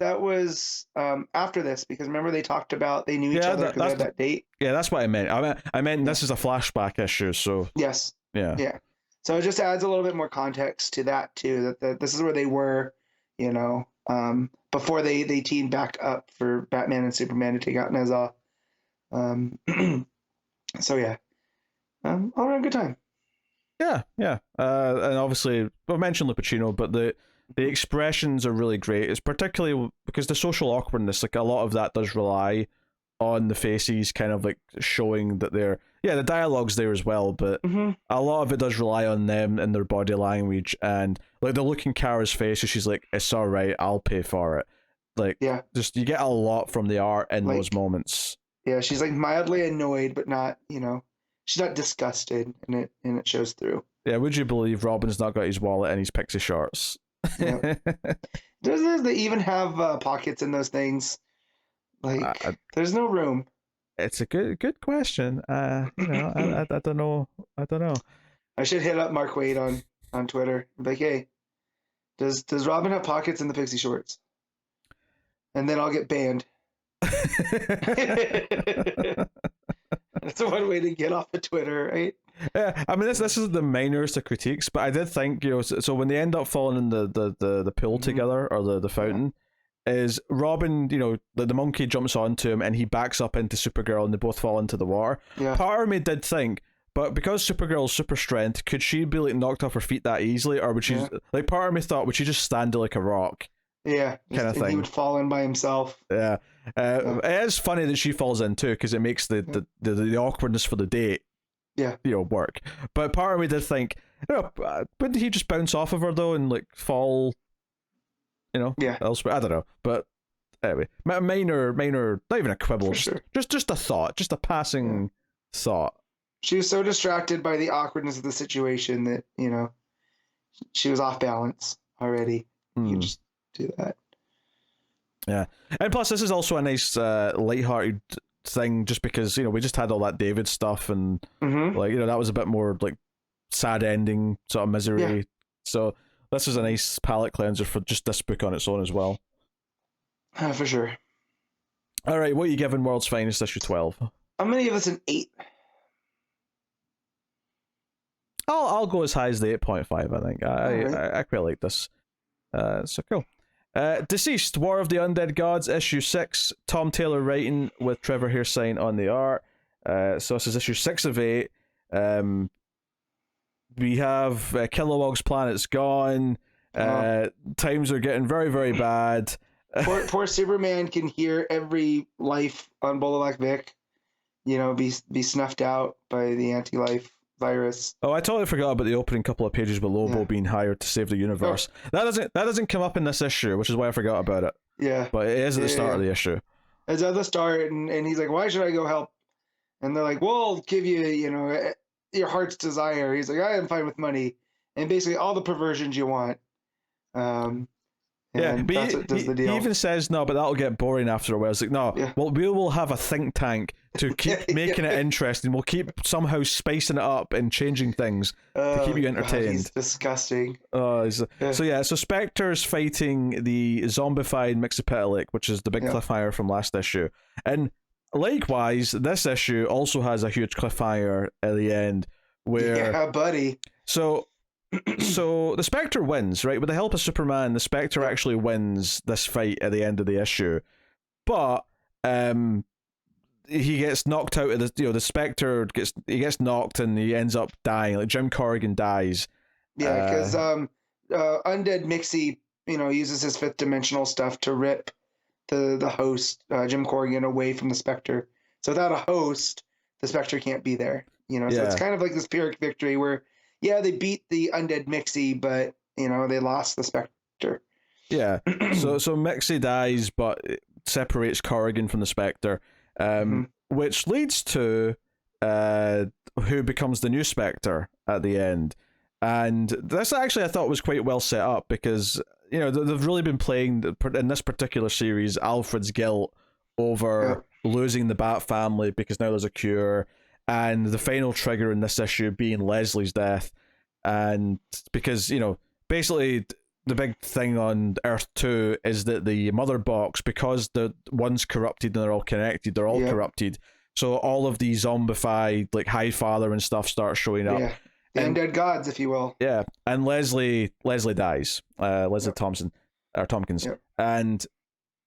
after this, because remember they talked about they knew each other because they had that date. Yeah, that's what I meant. I meant this is a flashback issue, so yes. Yeah. Yeah. So it just adds a little bit more context to that too. That this is where they were, before they teamed back up for Batman and Superman to take out Nezha. So yeah, all around good time. Yeah. And obviously, I mentioned Lupacchino, but the expressions are really great. It's particularly because the social awkwardness, a lot of that does rely on the faces kind of showing that they're, the dialogue's there as well, but a lot of it does rely on them and their body language, and the look in Kara's face, she's like, it's all right, I'll pay for it. Just, you get a lot from the art in those moments. Yeah, she's mildly annoyed, but not, she's not disgusted, and it shows through. Yeah, would you believe Robin's not got his wallet and his pixie shorts? Yep. Does they even have pockets in those things? There's no room. It's a good question. I don't know. I should hit up Mark Waid on Twitter. Like, hey, does Robin have pockets in the pixie shorts? And then I'll get banned. That's one way to get off of Twitter, right? Yeah, I mean, this is the minorest of critiques, but I did think, so when they end up falling in the pool together, or the fountain, is Robin, the monkey jumps onto him and he backs up into Supergirl and they both fall into the water. Yeah. Part of me did think, but because Supergirl's super strength, could she be knocked off her feet that easily, or would she part of me thought, would she just stand like a rock? Yeah, kind of thing. He would fall in by himself. Yeah. It is funny that she falls in too, because it makes the awkwardness for the date work. But part of me did think, wouldn't he just bounce off of her though and fall elsewhere? I don't know. But anyway, minor, not even a quibble, just a thought, just a passing thought. She was so distracted by the awkwardness of the situation that she was off balance already. You just do that. Yeah, and plus this is also a nice lighthearted thing, just because we just had all that David stuff, and that was a bit more sad ending sort of misery. So this is a nice palate cleanser for just this book on its own as well. For sure. All right, what are you giving World's Finest issue 12? I'm gonna give this an 8. I'll go as high as the 8.5. I think I quite like this. So cool. DCeased, War of the Undead Gods, issue 6. Tom Taylor writing with Trevor Hairsine on the art. So this is issue 6 of 8. We have Kilowog's planet's gone. Times are getting very, very bad. Poor Superman can hear every life on Bolalac Vic, be snuffed out by the anti-life virus. Oh, I totally forgot about the opening couple of pages with Lobo being hired to save the universe. Oh. That doesn't come up in this issue, which is why I forgot about it. Yeah. But it is at the start of the issue. It's at the start, and he's like, why should I go help? And they're like, we'll give you, your heart's desire. He's like, I am fine with money. And basically all the perversions you want. Yeah, but that's what does the deal. He even says, no, but that'll get boring after a while. It's like, no, well, we will have a think tank to keep making it interesting. We'll keep somehow spicing it up and changing things to keep you entertained. God, he's disgusting. So Spectre's fighting the zombified Mixapetalik, which is the big cliffhanger from last issue. And likewise, this issue also has a huge cliffhanger at the end where... Yeah, buddy. So the Spectre wins, right? With the help of Superman, the Spectre actually wins this fight at the end of the issue. But he gets knocked out of the Spectre gets knocked and he ends up dying. Like Jim Corrigan dies. Yeah, because Undead Mixie, uses his fifth dimensional stuff to rip the host, Jim Corrigan, away from the Spectre. So without a host, the Spectre can't be there. So it's kind of like this Pyrrhic victory where they beat the Undead Mixie, but they lost the Spectre. Yeah. so Mixie dies, but it separates Corrigan from the Spectre, which leads to who becomes the new Spectre at the end. And this actually I thought was quite well set up because they've really been playing in this particular series Alfred's guilt over losing the Bat family because now there's a cure. And the final trigger in this issue being Leslie's death. And because, basically the big thing on Earth 2 is that the mother box, because the one's corrupted and they're all connected, they're all corrupted. So all of these zombified, like Highfather and stuff start showing up. Yeah. The undead gods, if you will. Yeah. And Leslie dies. Leslie Tompkins. Yep. And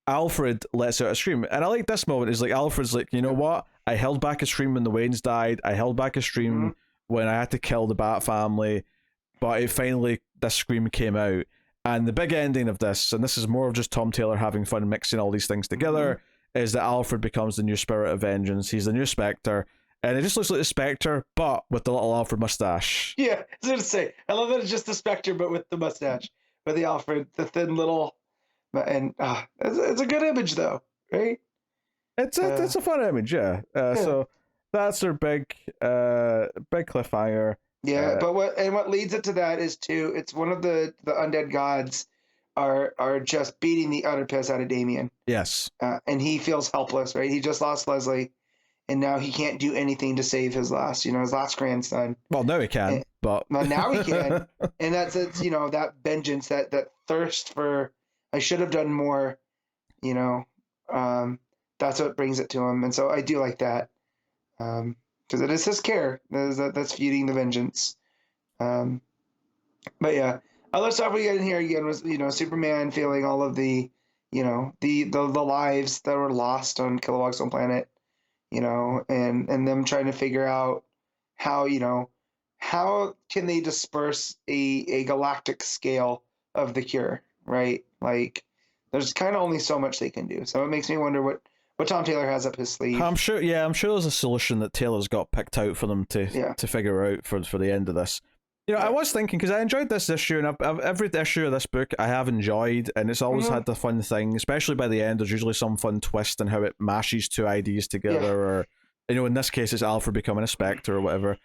Alfred lets out a scream. And I like this moment. Is like Alfred's like, you know what? I held back a scream when the Waynes died. I held back a scream when I had to kill the Bat family. But this scream came out. And the big ending of this, and this is more of just Tom Taylor having fun mixing all these things together, is that Alfred becomes the new Spirit of Vengeance. He's the new Spectre. And it just looks like the Spectre, but with the little Alfred mustache. Yeah, I was going to say, I love that it's just the Spectre, but with the mustache. With the Alfred, the thin little... And it's a good image, though, right? It's a fun image, yeah. So that's their big cliffhanger. Yeah, but what leads it to that is it's one of the undead gods are just beating the utter piss out of Damien. Yes. And he feels helpless, right? He just lost Leslie, and now he can't do anything to save his last grandson. Well, now he can, but now he can, and that's that vengeance, that thirst for I should have done more, that's what brings it to him, and so I do like that, because it is his care that's feeding the vengeance. But yeah, other stuff we get in here again was Superman feeling all of the the lives that were lost on Kilowog's own planet, and them trying to figure out how can they disperse a galactic scale of the cure, right? Like there's kind of only so much they can do. So it makes me wonder what Tom Taylor has up his sleeve. I'm sure there's a solution that Taylor's got picked out for them to figure out for the end of this. I was thinking, because I enjoyed this issue, and every issue of this book I have enjoyed, and it's always had the fun thing, especially by the end, there's usually some fun twist in how it mashes two ideas together, or, in this case, it's Alfred becoming a Spectre or whatever.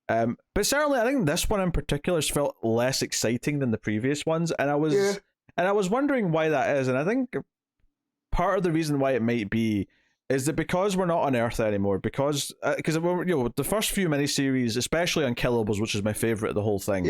But certainly, I think this one in particular has felt less exciting than the previous ones, and I was wondering why that is, and I think part of the reason why it might be is that because we're not on Earth anymore, because the first few miniseries, especially on Killables, which is my favorite of the whole thing,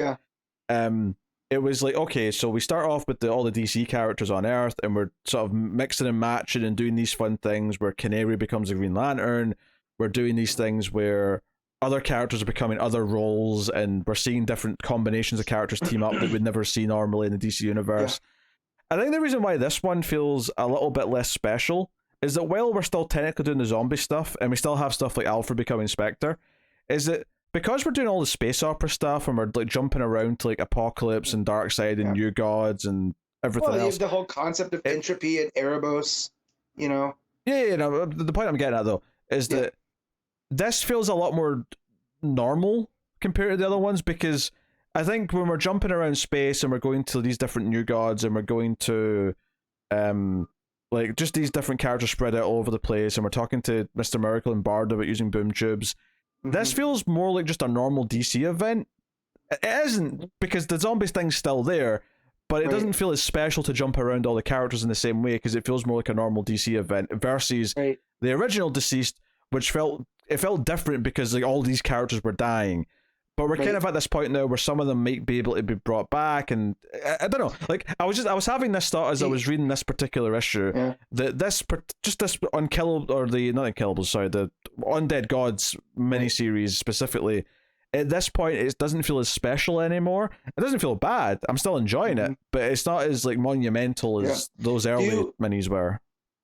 it was like, okay, so we start off with all the DC characters on Earth, and we're sort of mixing and matching and doing these fun things where Canary becomes a Green Lantern, we're doing these things where other characters are becoming other roles, and we're seeing different combinations of characters team up that we'd never see normally in the DC universe. I think the reason why this one feels a little bit less special is that while we're still technically doing the zombie stuff, and we still have stuff like Alfred becoming Spectre, is that because we're doing all the space opera stuff, and we're like jumping around to like Apocalypse and Darkseid and New Gods and everything else. The whole concept of entropy and Erebos, you know. Yeah, no, the point I'm getting at though is that this feels a lot more normal compared to the other ones, because I think when we're jumping around space and we're going to these different New Gods and we're going to like just these different characters spread out all over the place, and we're talking to Mr. Miracle and Bard about using boom tubes, this feels more like just a normal DC event. It isn't, because the zombies thing's still there, but it doesn't feel as special to jump around all the characters in the same way, because it feels more like a normal DC event versus the original DCeased, which felt different because like all these characters were dying. But we're kind of at this point now where some of them might be able to be brought back, and I don't know. Like I was having this thought as I was reading this particular issue that this Unkillable, or the not Unkillable, sorry, the Undead Gods miniseries specifically, at this point it doesn't feel as special anymore. It doesn't feel bad. I'm still enjoying it, but it's not as like monumental as those early minis were.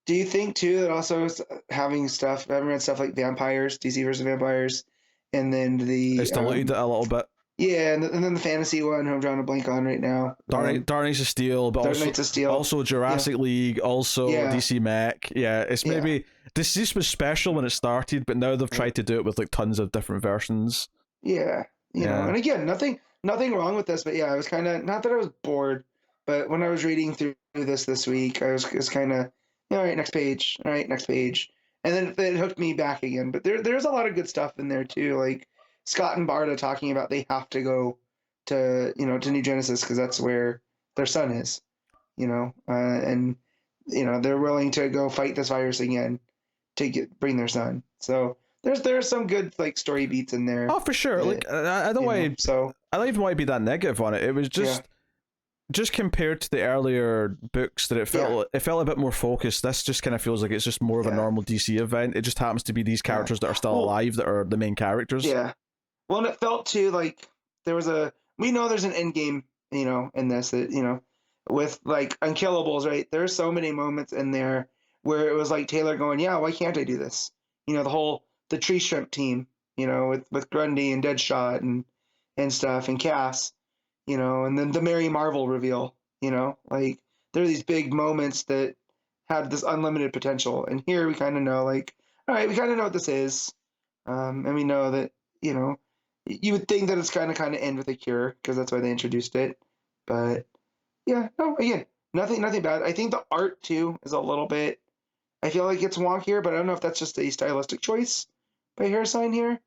Do you think too that also having stuff? I haven't read stuff like Vampires, DC versus Vampires. And then it's diluted it a little bit. Yeah, and then the fantasy one, who I'm drawing a blank on right now. Dark Knights of Steel, but also Jurassic League, also DC Mech. Yeah, it's maybe this was special when it started, but now they've tried to do it with like tons of different versions. Yeah, you know, and again, nothing wrong with this, but I was kind of, not that I was bored, but when I was reading through this week, I was kind of, all right, next page, and then it hooked me back again. But there's a lot of good stuff in there too, like Scott and Barda talking about they have to go to New Genesis because that's where their son is, and they're willing to go fight this virus again to bring their son. So there's some good like story beats in there. Oh, for sure. Like I don't want to. I don't even want to be that negative on it. It was just compared to the earlier books that it felt a bit more focused. This just kind of feels like it's just more of a normal DC event. It just happens to be these characters that are still alive that are the main characters. Yeah. Well, and it felt too like there's an end game, in this, that, with like Unkillables, right? There's so many moments in there where it was like Taylor going, yeah, why can't I do this? The Tree Shrimp team, with Grundy and Deadshot and stuff, and Cass. And then the Mary Marvel reveal, like there are these big moments that had this unlimited potential. And here we kind of know, like, all right, we kind of know what this is. And we know that, you would think that it's kind of end with a cure because that's why they introduced it. But yeah, no, again, nothing bad. I think the art too is a little bit, I feel like it's wonkier, but I don't know if that's just a stylistic choice by Hairsine here.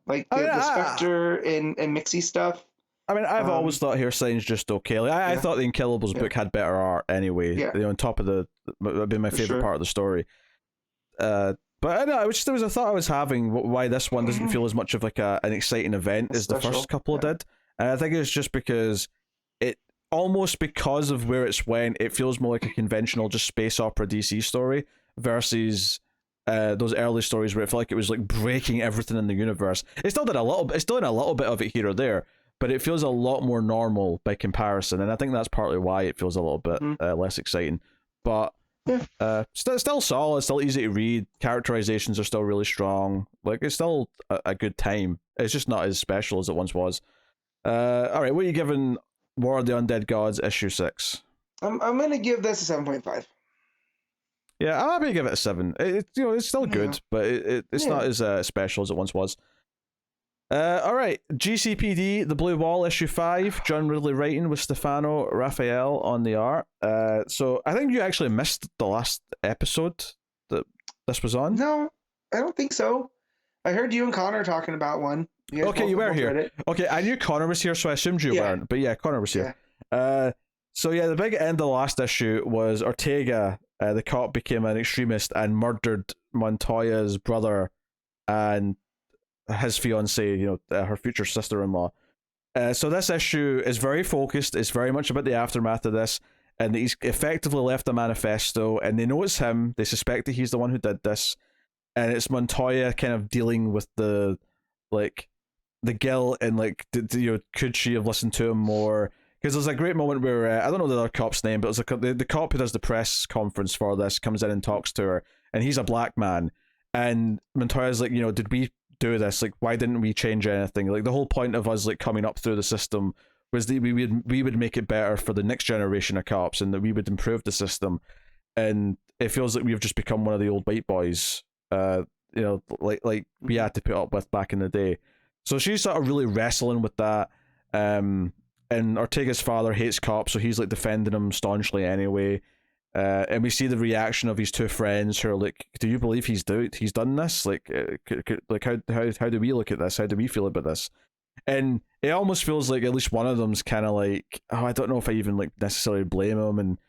Like the Spectre and Mixie stuff. I mean, I've always thought Hairsine's just okay. Like, I thought the Unkillables book had better art anyway. Yeah. On top of that'd be my favorite part of the story. But I know, there was a thought I was having why this one doesn't feel as much of like an exciting event as the first couple did. And I think it's just because because of where it's went, it feels more like a conventional just space opera DC story versus those early stories where it felt like it was like breaking everything in the universe. It's still in a little bit of it here or there, but it feels a lot more normal by comparison, and I think that's partly why it feels a little bit less exciting. But still solid, still easy to read. Characterizations are still really strong. Like, it's still a good time. It's just not as special as it once was. All right, what are you giving War of the Undead Gods issue 6? I'm gonna give this a 7.5. Yeah, I'm happy to give it a 7. It's still good, but it's not as special as it once was. All right, GCPD, The Blue Wall, issue 5, John Ridley writing with Stefano, Raffaele on the art. So I think you actually missed the last episode that this was on. No, I don't think so. I heard you and Connor talking about one. Okay, you were here. Okay, I knew Connor was here, so I assumed you weren't. But yeah, Connor was here. So yeah, the big end of the last issue was Ortega, the cop, became an extremist and murdered Montoya's brother and his fiancée, her future sister-in-law. So this issue is very focused. It's very much about the aftermath of this, and he's effectively left a manifesto, and they know it's him. They suspect that he's the one who did this, and it's Montoya kind of dealing with the like the guilt and like could she have listened to him more? Because there's a great moment where I don't know the other cop's name, but it's like the cop who does the press conference for this comes in and talks to her, and he's a black man, and Montoya's like, did we do this? Like, why didn't we change anything? Like, the whole point of us like coming up through the system was that we would make it better for the next generation of cops, and that we would improve the system. And it feels like we've just become one of the old white boys, like we had to put up with back in the day. So she's sort of really wrestling with that. And Ortega's father hates cops, so he's like defending him staunchly anyway. And we see the reaction of his two friends who are like, "Do you believe he's done this? Like, how do we look at this? How do we feel about this?" And it almost feels like at least one of them's kind of like, "Oh, I don't know if I even like necessarily blame him," and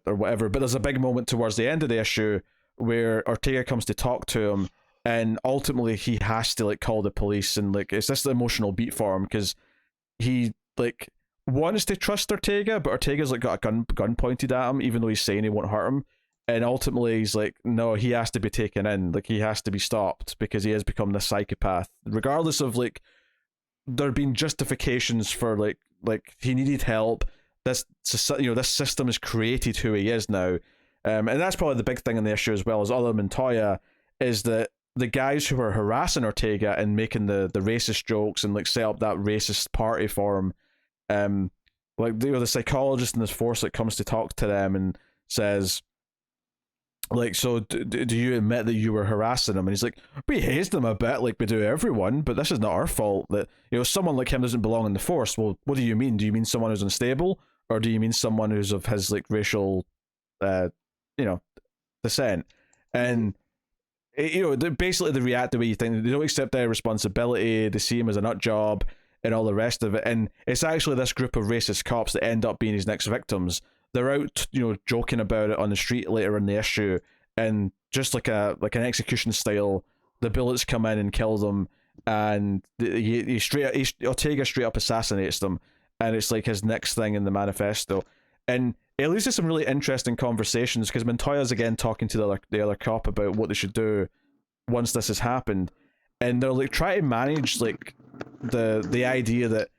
or whatever. But there's a big moment towards the end of the issue where Ortega comes to talk to him, and ultimately he has to like call the police, and like it's this emotional beat for him because he like wants to trust Ortega, but Ortega's like got a gun pointed at him, even though he's saying he won't hurt him. And ultimately he's like, no, he has to be taken in, like he has to be stopped because he has become this psychopath, regardless of like there being justifications for like he needed help. This system has created who he is now. And that's probably the big thing in the issue, as well as other Montoya, is that the guys who are harassing Ortega and making the racist jokes and like set up that racist party for him, like the psychologist in this force that comes to talk to them and says, like, so do you admit that you were harassing him? And he's like, we hazed him a bit, like we do everyone, but this is not our fault. That someone like him doesn't belong in the force. Well, what do you mean? Do you mean someone who's unstable, or do you mean someone who's of his like racial, descent? And basically they react the way you think. They don't accept their responsibility. They see him as a nut job and all the rest of it. And it's actually this group of racist cops that end up being his next victims. They're out, joking about it on the street later in the issue, and just like an execution style, the bullets come in and kill them, and Ortega straight up assassinates them, and it's like his next thing in the manifesto. And it leads to some really interesting conversations because Montoya's again talking to the other cop about what they should do once this has happened, and they're like trying to manage like the idea that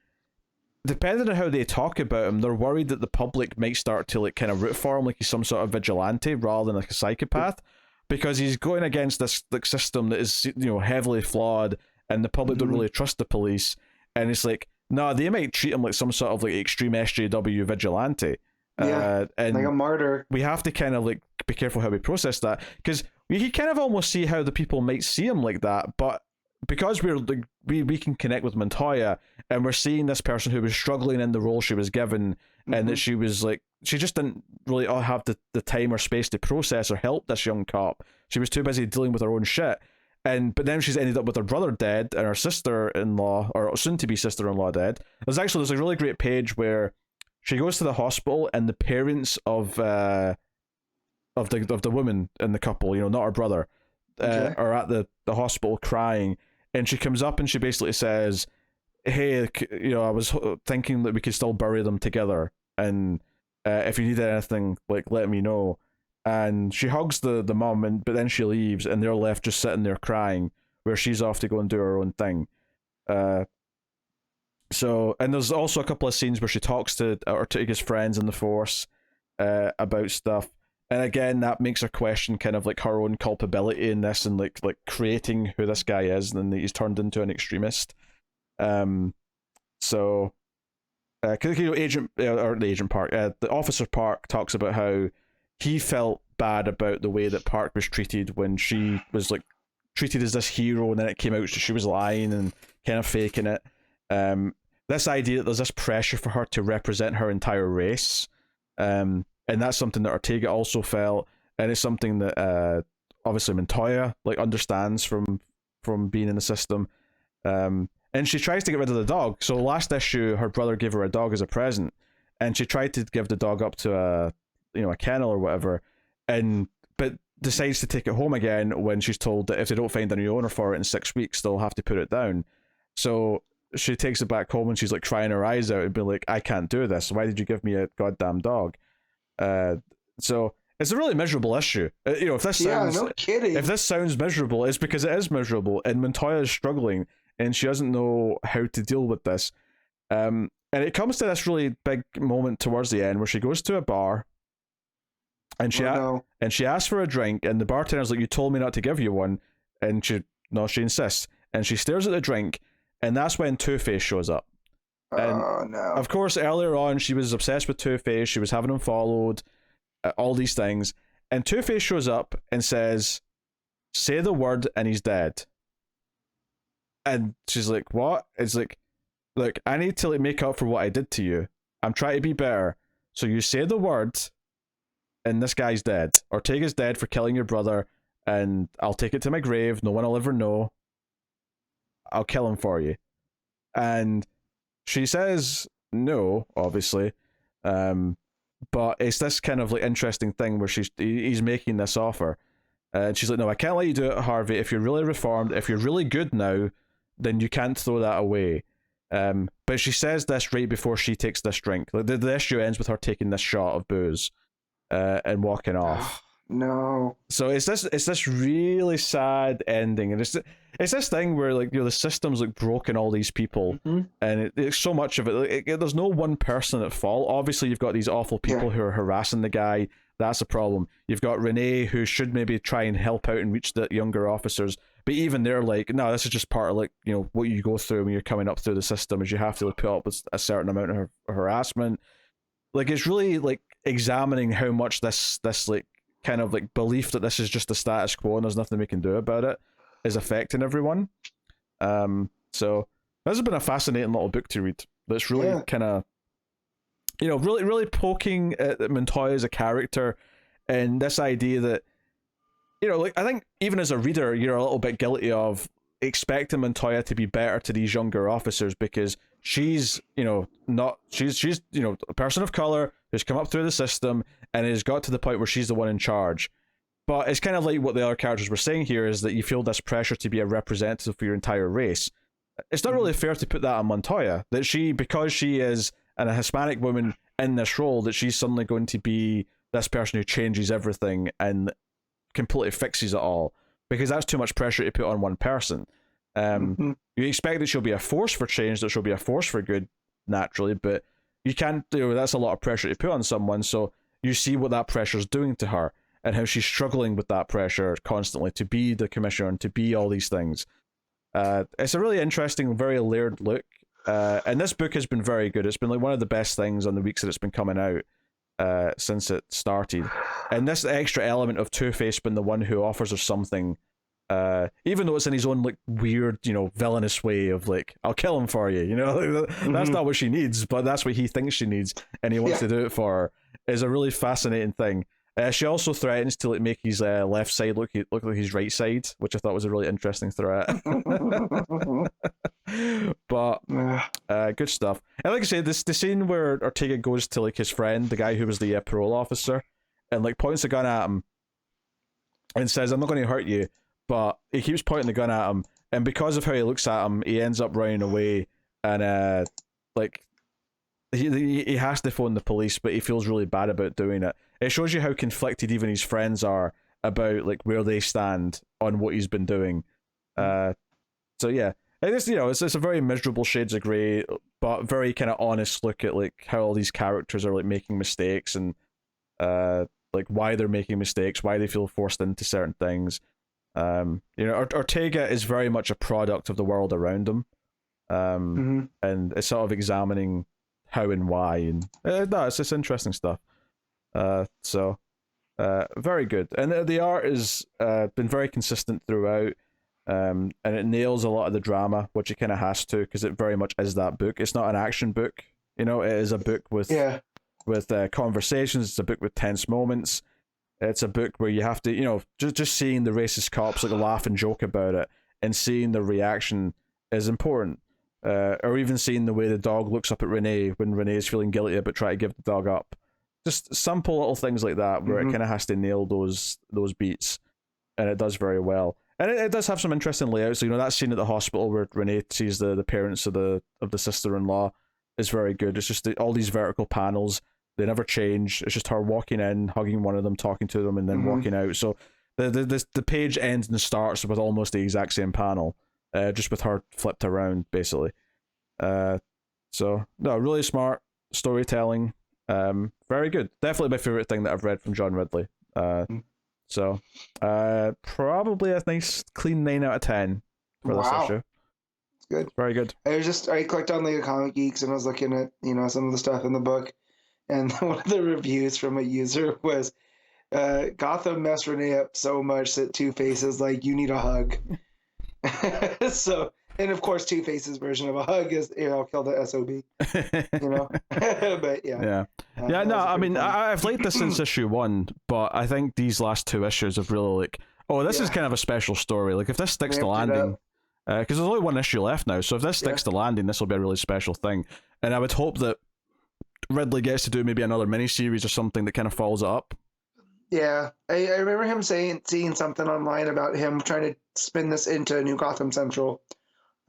depending on how they talk about him, they're worried that the public might start to like kind of root for him like he's some sort of vigilante rather than like a psychopath, because he's going against this like system that is heavily flawed, and the public don't really trust the police. And it's like, no, they might treat him like some sort of like extreme SJW vigilante. Yeah, and like a martyr. We have to kind of like be careful how we process that, because we can kind of almost see how the people might see him like that, but because we're like we can connect with Montoya, and we're seeing this person who was struggling in the role she was given, and that she was like, she just didn't really have the time or space to process or help this young cop. She was too busy dealing with her own shit. But then she's ended up with her brother dead and her sister-in-law, or soon-to-be sister-in-law, dead. There's a really great page where she goes to the hospital, and the parents of the woman in the couple, not her brother, are at the hospital crying, and she comes up and she basically says, hey, I was thinking that we could still bury them together, and if you need anything, like, let me know. And she hugs the mum, but then she leaves, and they're left just sitting there crying, where she's off to go and do her own thing. So, and there's also a couple of scenes where she talks to Ortega's friends in the force about stuff. And again, that makes her question kind of like her own culpability in this, and like creating who this guy is, and that he's turned into an extremist. So, the officer Park talks about how he felt bad about the way that Park was treated when she was like treated as this hero, and then it came out she was lying and kind of faking it. This idea that there's this pressure for her to represent her entire race, and that's something that Ortega also felt, and it's something that obviously Montoya like understands from being in the system. And she tries to get rid of the dog. So last issue, her brother gave her a dog as a present, and she tried to give the dog up to a kennel or whatever, but decides to take it home again when she's told that if they don't find a new owner for it in 6 weeks, they'll have to put it down. So she takes it back home, and she's like crying her eyes out and being like, I can't do this. Why did you give me a goddamn dog? So It's a really miserable issue. If this sounds no kidding. if this sounds miserable, it's because it is miserable, and Montoya is struggling, and she doesn't know how to deal with this. And it comes to this really big moment towards the end where she goes to a bar, and she asks for a drink, and the bartender's like, "You told me not to give you one," and she insists, and she stares at the drink, and that's when Two-Face shows up. And oh no! Of course, earlier on she was obsessed with Two-Face. She was having him followed. All these things, and Two-Face shows up and says, "Say the word and he's dead." And she's like, "What?" It's like, "Look, I need to make up for what I did to you. I'm trying to be better. So you say the word and this guy's dead. Ortega's dead for killing your brother, and I'll take it to my grave. No one will ever know. I'll kill him for you." And she says no, obviously. But it's this kind of interesting thing where he's making this offer, and she's like, "No, I can't let you do it, Harvey. If you're really reformed, if you're really good now, then you can't throw that away." But she says this right before she takes this drink. The issue ends with her taking this shot of booze, and walking off. No. So it's this really sad ending, and it's this thing where the system's broken all these people, and it's so much of it. There's no one person at fault. Obviously, you've got these awful people who are harassing the guy. That's a problem. You've got Renee, who should maybe try and help out and reach the younger officers, but even they're like, no, this is just part of what you go through when you're coming up through the system, is you have to put up with a certain amount of harassment. It's really examining how much this kind of belief that this is just the status quo and there's nothing we can do about it is affecting everyone. So this has been a fascinating little book to read. That's really kind of, really, really poking at Montoya as a character, and this idea that, I think even as a reader, you're a little bit guilty of expecting Montoya to be better to these younger officers because she's, she's a person of color who's come up through the system and has got to the point where she's the one in charge. But it's kind of like what the other characters were saying here, is that you feel this pressure to be a representative for your entire race. It's not really fair to put that on Montoya, that because she is a Hispanic woman in this role, that she's suddenly going to be this person who changes everything and completely fixes it all, because that's too much pressure to put on one person. You expect that she'll be a force for change, that she'll be a force for good, naturally, but you can't do that's a lot of pressure to put on someone. So you see what that pressure is doing to her and how she's struggling with that pressure constantly to be the commissioner and to be all these things. It's a really interesting, very layered look, and this book has been very good. It's been one of the best things on the weeks that it's been coming out since it started, and this extra element of Two-Face being the one who offers her something, even though it's in his own weird, villainous way of I'll kill him for you, that's not what she needs, but that's what he thinks she needs, and he wants to do it for her, is a really fascinating thing. She also threatens to make his left side look like his right side, which I thought was a really interesting threat. But good stuff. And like I said, the scene where Ortega goes to his friend, the guy who was the parole officer, and points a gun at him and says, "I'm not going to hurt you," but he keeps pointing the gun at him, and because of how he looks at him, he ends up running away, and he has to phone the police, but he feels really bad about doing it. It shows you how conflicted even his friends are about where they stand on what he's been doing. So yeah, it is, it's a very miserable shades of grey, but very kind of honest look at how all these characters are making mistakes, and why they're making mistakes, why they feel forced into certain things. Ortega is very much a product of the world around him, and it's sort of examining how and why, and it's just interesting stuff. So very good, and the art has been very consistent throughout, and it nails a lot of the drama, which it kind of has to, because it very much is that book. It's not an action book, it is a book with conversations. It's a book with tense moments. It's a book where you have to, just seeing the racist cops laugh and joke about it, and seeing the reaction is important. Or even seeing the way the dog looks up at Renee when Renee's feeling guilty about trying to give the dog up. Just simple little things like that where it kind of has to nail those beats, and it does very well. And it does have some interesting layouts. So, that scene at the hospital where Renee sees the parents of the sister-in-law is very good. It's just all these vertical panels. They never change. It's just her walking in, hugging one of them, talking to them, and then walking out. So the page ends and starts with almost the exact same panel, just with her flipped around, basically. So no, really smart storytelling. Very good. Definitely my favorite thing that I've read from John Ridley. So probably a nice clean 9 out of 10 for this issue. It's good. Very good. I clicked on the Comic Geeks and I was looking at, some of the stuff in the book, and one of the reviews from a user was Gotham messed Renee up so much that Two-Face is like, you need a hug. So, and of course Two-Face's version of a hug is, I'll kill the SOB. But yeah. No, I mean, I've liked this since issue 1, but I think these last 2 issues have really this is kind of a special story. Like, if this sticks to landing, because there's only 1 issue left now, so if this sticks to landing, this will be a really special thing. And I would hope that Ridley gets to do maybe another miniseries or something that kind of follows it up. Yeah, I remember him seeing something online about him trying to spin this into New Gotham Central.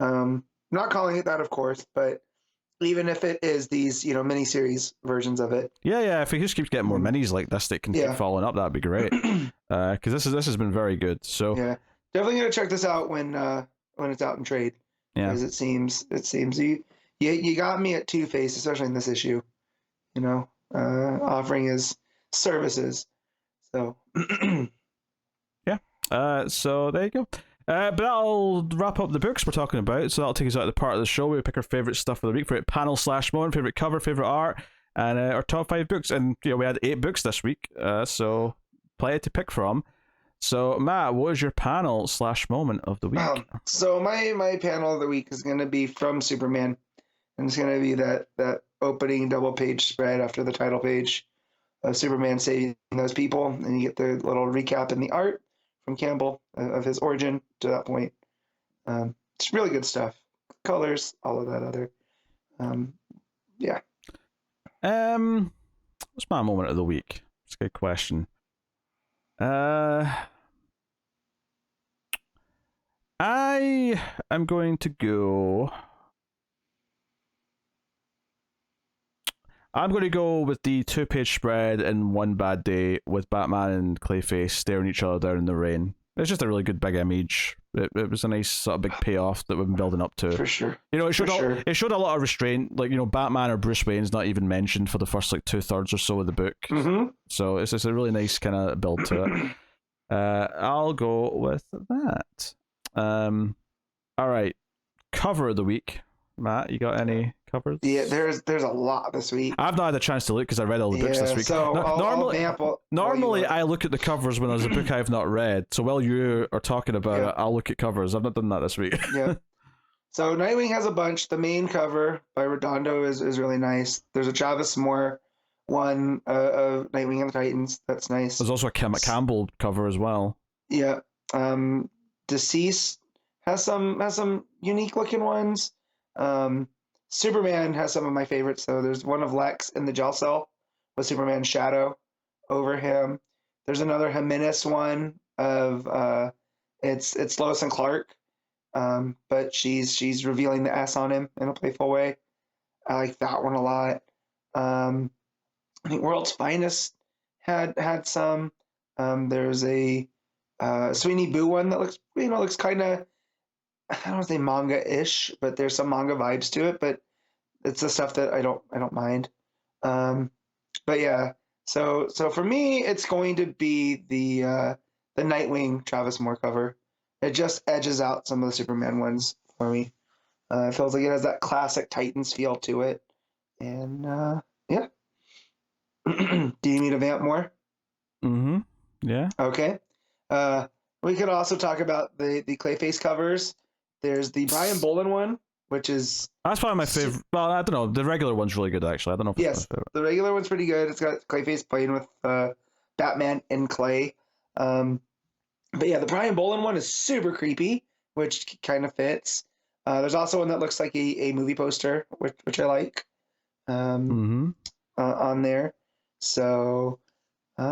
Not calling it that, of course, but even if it is these, miniseries versions of it. Yeah. If he just keeps getting more minis like this that can keep following up, that'd be great. Because this has been very good. So yeah, definitely gonna check this out when it's out in trade. Yeah, because it seems you got me at Two-Face, especially in this issue. Offering his services. So so there you go. But that'll wrap up the books we're talking about. So that'll take us out of the part of the show where we pick our favorite stuff for the week, favorite panel / moment, favorite cover, favorite art, and our top 5 books. And we had 8 books this week, so plenty to pick from. So Matt, what is your panel / moment of the week? So my panel of the week is going to be from Superman, and it's going to be that opening double page spread after the title page of Superman saving those people, and you get the little recap in the art from Campbell of his origin to that point. It's really good stuff. Colors, all of that other. Yeah. What's my moment of the week? That's a good question. I am going to go. I'm going to go with the 2-page spread in One Bad Day with Batman and Clayface staring each other down in the rain. It's just a really good big image. It was a nice sort of big payoff that we've been building up to. For sure. It showed a lot of restraint. Like, Batman or Bruce Wayne's not even mentioned for the first 2/3 or so of the book. Mm-hmm. So it's a really nice kind of build to it. I'll go with that. All right. Cover of the week. Matt, you got any covers? Yeah, there's a lot this week. I've not had a chance to look because I read all the books this week. So normally I look at the covers when there's a book I've not read. So while you are talking about it, I'll look at covers. I've not done that this week. Yeah. So Nightwing has a bunch. The main cover by Redondo is really nice. There's a Travis Moore one of Nightwing and the Titans. That's nice. There's also a Campbell cover as well. Yeah. DCeased has some unique looking ones. Superman has some of my favorites. So there's one of Lex in the jail cell with Superman's shadow over him. There's another Jimenez one of it's Lois and Clark, but she's revealing the S on him in a playful way. I like that one a lot. I think World's Finest had some. There's a Sweeney Boo one that looks kind of, I don't want to say manga-ish, but there's some manga vibes to it. But it's the stuff that I don't mind. But yeah, so for me, it's going to be the Nightwing Travis Moore cover. It just edges out some of the Superman ones for me. It feels like it has that classic Titans feel to it, and yeah. Do you need to vamp more? Mm-hmm. Yeah. Okay. We could also talk about the Clayface covers. There's the Brian Bolin one, which is... That's probably my favorite. Well, I don't know. The regular one's really good, actually. I don't know if it's my favorite. The regular one's pretty good. It's got Clayface playing with Batman and Clay. But yeah, the Brian Bolin one is super creepy, which kind of fits. There's also one that looks like a movie poster, which I like, on there. So, what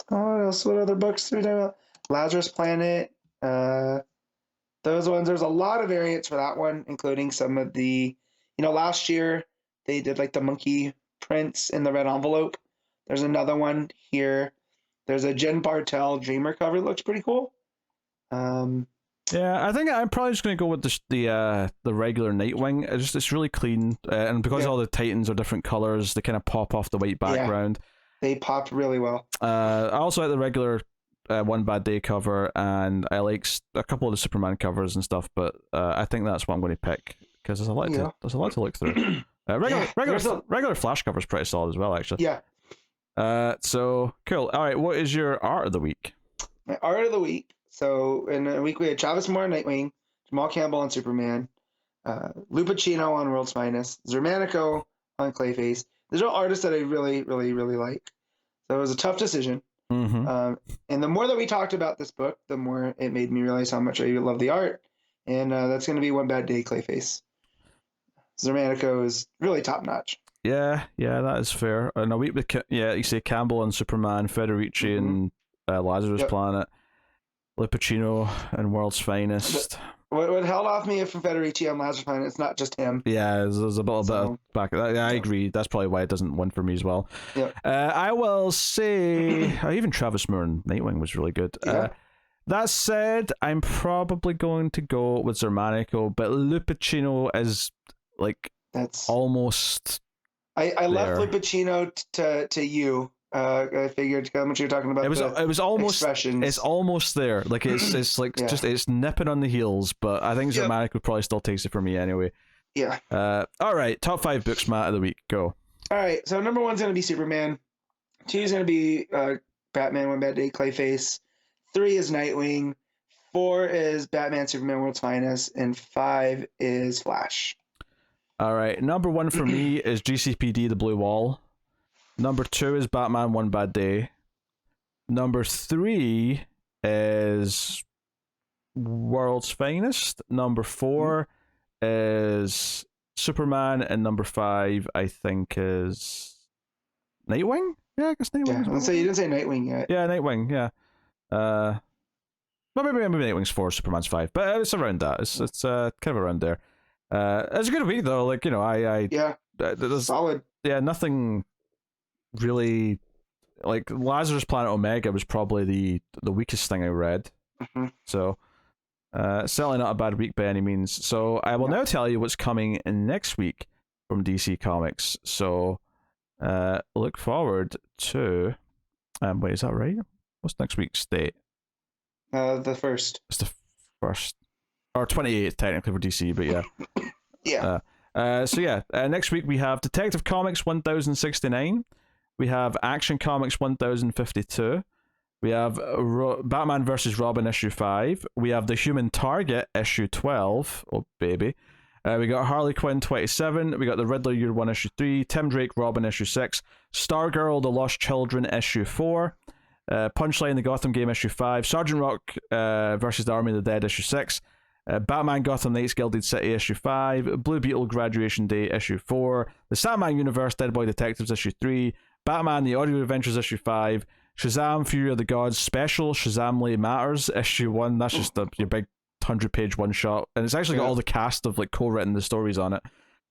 else? What other books are we talking about? Lazarus Planet. Those ones, there's a lot of variants for that one, including some of the, last year they did like the monkey prints in the red envelope. There's another one here. There's a Jen Bartel Dreamer cover that looks pretty cool. Yeah, I think I'm probably just gonna go with the regular Nightwing. It's really clean, and because all the Titans are different colors, they kind of pop off the white background. They popped really well. I also like the regular One Bad Day cover, and I like a couple of the Superman covers and stuff. But I think that's what I'm going to pick because there's a lot to look through. Regular Flash cover is pretty solid as well, actually. Yeah. So cool. All right, what is your art of the week? My art of the week. So in a week we had Travis Moore on Nightwing, Jamal Campbell on Superman, Lupacchino on World's Finest, Xermanico on Clayface. There's all artists that I really, really, really like. So it was a tough decision. Mm-hmm. And the more that we talked about this book, the more it made me realize how much I love the art. And that's going to be One Bad Day Clayface. Xermanico is really top notch. Yeah, that is fair. In a week with you say Campbell and Superman, Federici and Lazarus Planet, Lupacchino and World's Finest. What held off me from Federici on Lazarus Planet, it's not just him. Yeah, there's a little bit of back. Yeah, I agree. That's probably why it doesn't win for me as well. Yep. I will say, even Travis Moore and Nightwing was really good. Yeah. That said, I'm probably going to go with Xermanico, but Lupacchino is that's almost. I left Lupacchino to you. I figured how much you're talking about. It was almost expressions. It's almost there. Like it's like just it's nipping on the heels, but I think Xermanico probably still takes it for me anyway. Yeah. All right, top 5 books, Matt, of the week. Go. All right, so number 1's gonna be Superman. 2 is gonna be Batman One Bad Day Clayface. 3 is Nightwing. 4 is Batman Superman World's Finest, and 5 is Flash. All right, number 1 for me is GCPD The Blue Wall. Number 2 is Batman One Bad Day. Number 3 is World's Finest. Number 4 is Superman, and number 5 I think is Nightwing. Yeah, I guess Nightwing. Yeah, so you didn't say Nightwing yet. Yeah, Nightwing. Yeah. Well, maybe Nightwing's 4, Superman's 5, but it's around that. It's kind of around there. It's a good week though. Like there's solid. Yeah, nothing really. Like Lazarus Planet Omega was probably the weakest thing I read. Mm-hmm. So, certainly not a bad week by any means. So I will now tell you what's coming in next week from DC Comics. So, look forward to. Wait, is that right? What's next week's date? The first. It's the first. Or 28th, technically, for DC, but yeah. Yeah. So next week we have Detective Comics 1069. We have Action Comics 1052. We have Batman vs. Robin issue 5. We have The Human Target issue 12. Oh, baby. We got Harley Quinn 27. We got The Riddler Year 1 issue 3. Tim Drake Robin issue 6. Stargirl The Lost Children issue 4. Punchline The Gotham Game issue 5. Sergeant Rock versus the Army of the Dead issue 6. Batman Gotham Knights Gilded City issue 5, Blue Beetle Graduation Day issue 4, The Sandman Universe Dead Boy Detectives issue 3, Batman The Audio Adventures issue 5, Shazam Fury of the Gods Special Shazamly Matters issue 1. That's just your big 100-page one shot, and it's actually got all the cast of co-written the stories on it.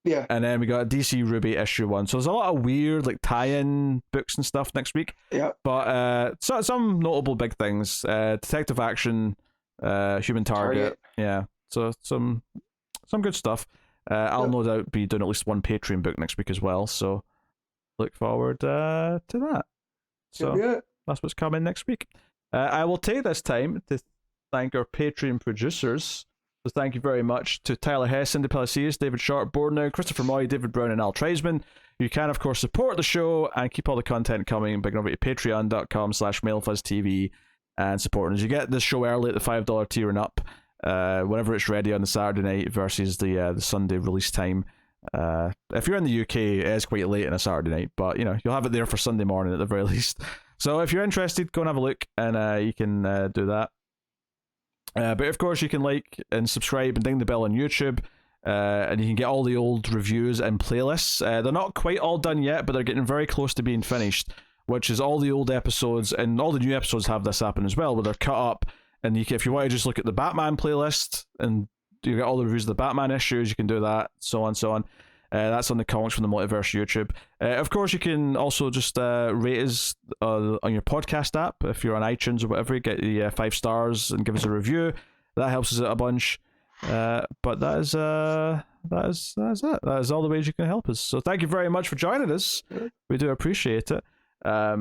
Yeah. And then we got DC Ruby issue 1. So there's a lot of weird tie-in books and stuff next week. Yeah. But some notable big things. Detective Action, Human Target. Yeah. So some good stuff. I'll no doubt be doing at least one Patreon book next week as well. So look forward to that. So that's what's coming next week. I will take this time to thank our Patreon producers. So thank you very much to Tyler Hess, Cindy Palacios, David Sharp, Bornow, Christopher Moy, David Brown, and Al Treisman. You can, of course, support the show and keep all the content coming by going over to patreon.com/MailFuzzTV and supporting us. You get this show early at the $5 tier and up, whenever it's ready on the Saturday night versus the Sunday release time. If you're in the UK, it is quite late on a Saturday night, but you'll have it there for Sunday morning at the very least. So if you're interested, go and have a look, and you can do that. But of course, you can like and subscribe and ding the bell on YouTube, and you can get all the old reviews and playlists. They're not quite all done yet, but they're getting very close to being finished, which is all the old episodes, and all the new episodes have this happen as well, where they're cut up, and if you want to just look at the Batman playlist, and you get all the reviews of the Batman issues, you can do that, so on, so on. That's on the Comics From The Multiverse YouTube. Of course, you can also just rate us on your podcast app. If you're on iTunes or whatever, get the 5 stars and give us a review. That helps us out a bunch. But that is it. That is all the ways you can help us. So thank you very much for joining us. We do appreciate it. I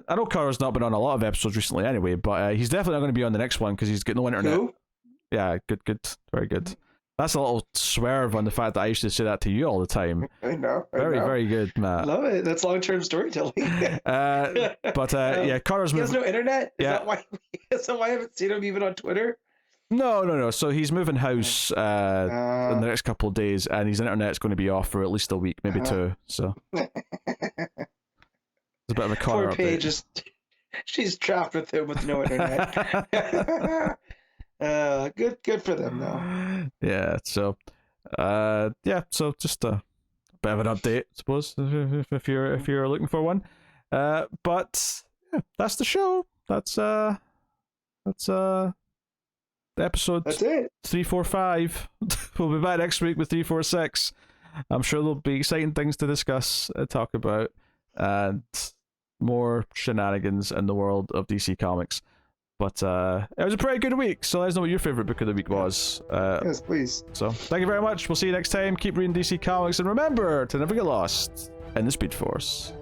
know Carter's not been on a lot of episodes recently anyway, but he's definitely not going to be on the next one because he's got no internet. Who? Yeah, good. Very good. That's a little swerve on the fact that I used to say that to you all the time. I know. Very good, Matt. Love it. That's long-term storytelling. Yeah, Carter's he has moving. no internet? Yeah. Is that why I haven't seen him even on Twitter? No. So he's moving house in the next couple of days, and his internet's going to be off for at least a week, maybe 2. So it's a bit of a Connor Poor update. Paige she's trapped with him with no internet. Good for them though. Yeah. So, So just a bit of an update, I suppose, if you're looking for one. But yeah, that's the show. That's episode. That's it. 345. We'll be back next week with 346. I'm sure there'll be exciting things to discuss and talk about, and more shenanigans in the world of DC Comics. But it was a pretty good week, so let us know what your favorite book of the week was. Yes, please. So thank you very much. We'll see you next time. Keep reading DC Comics, and remember to never get lost in the Speed Force.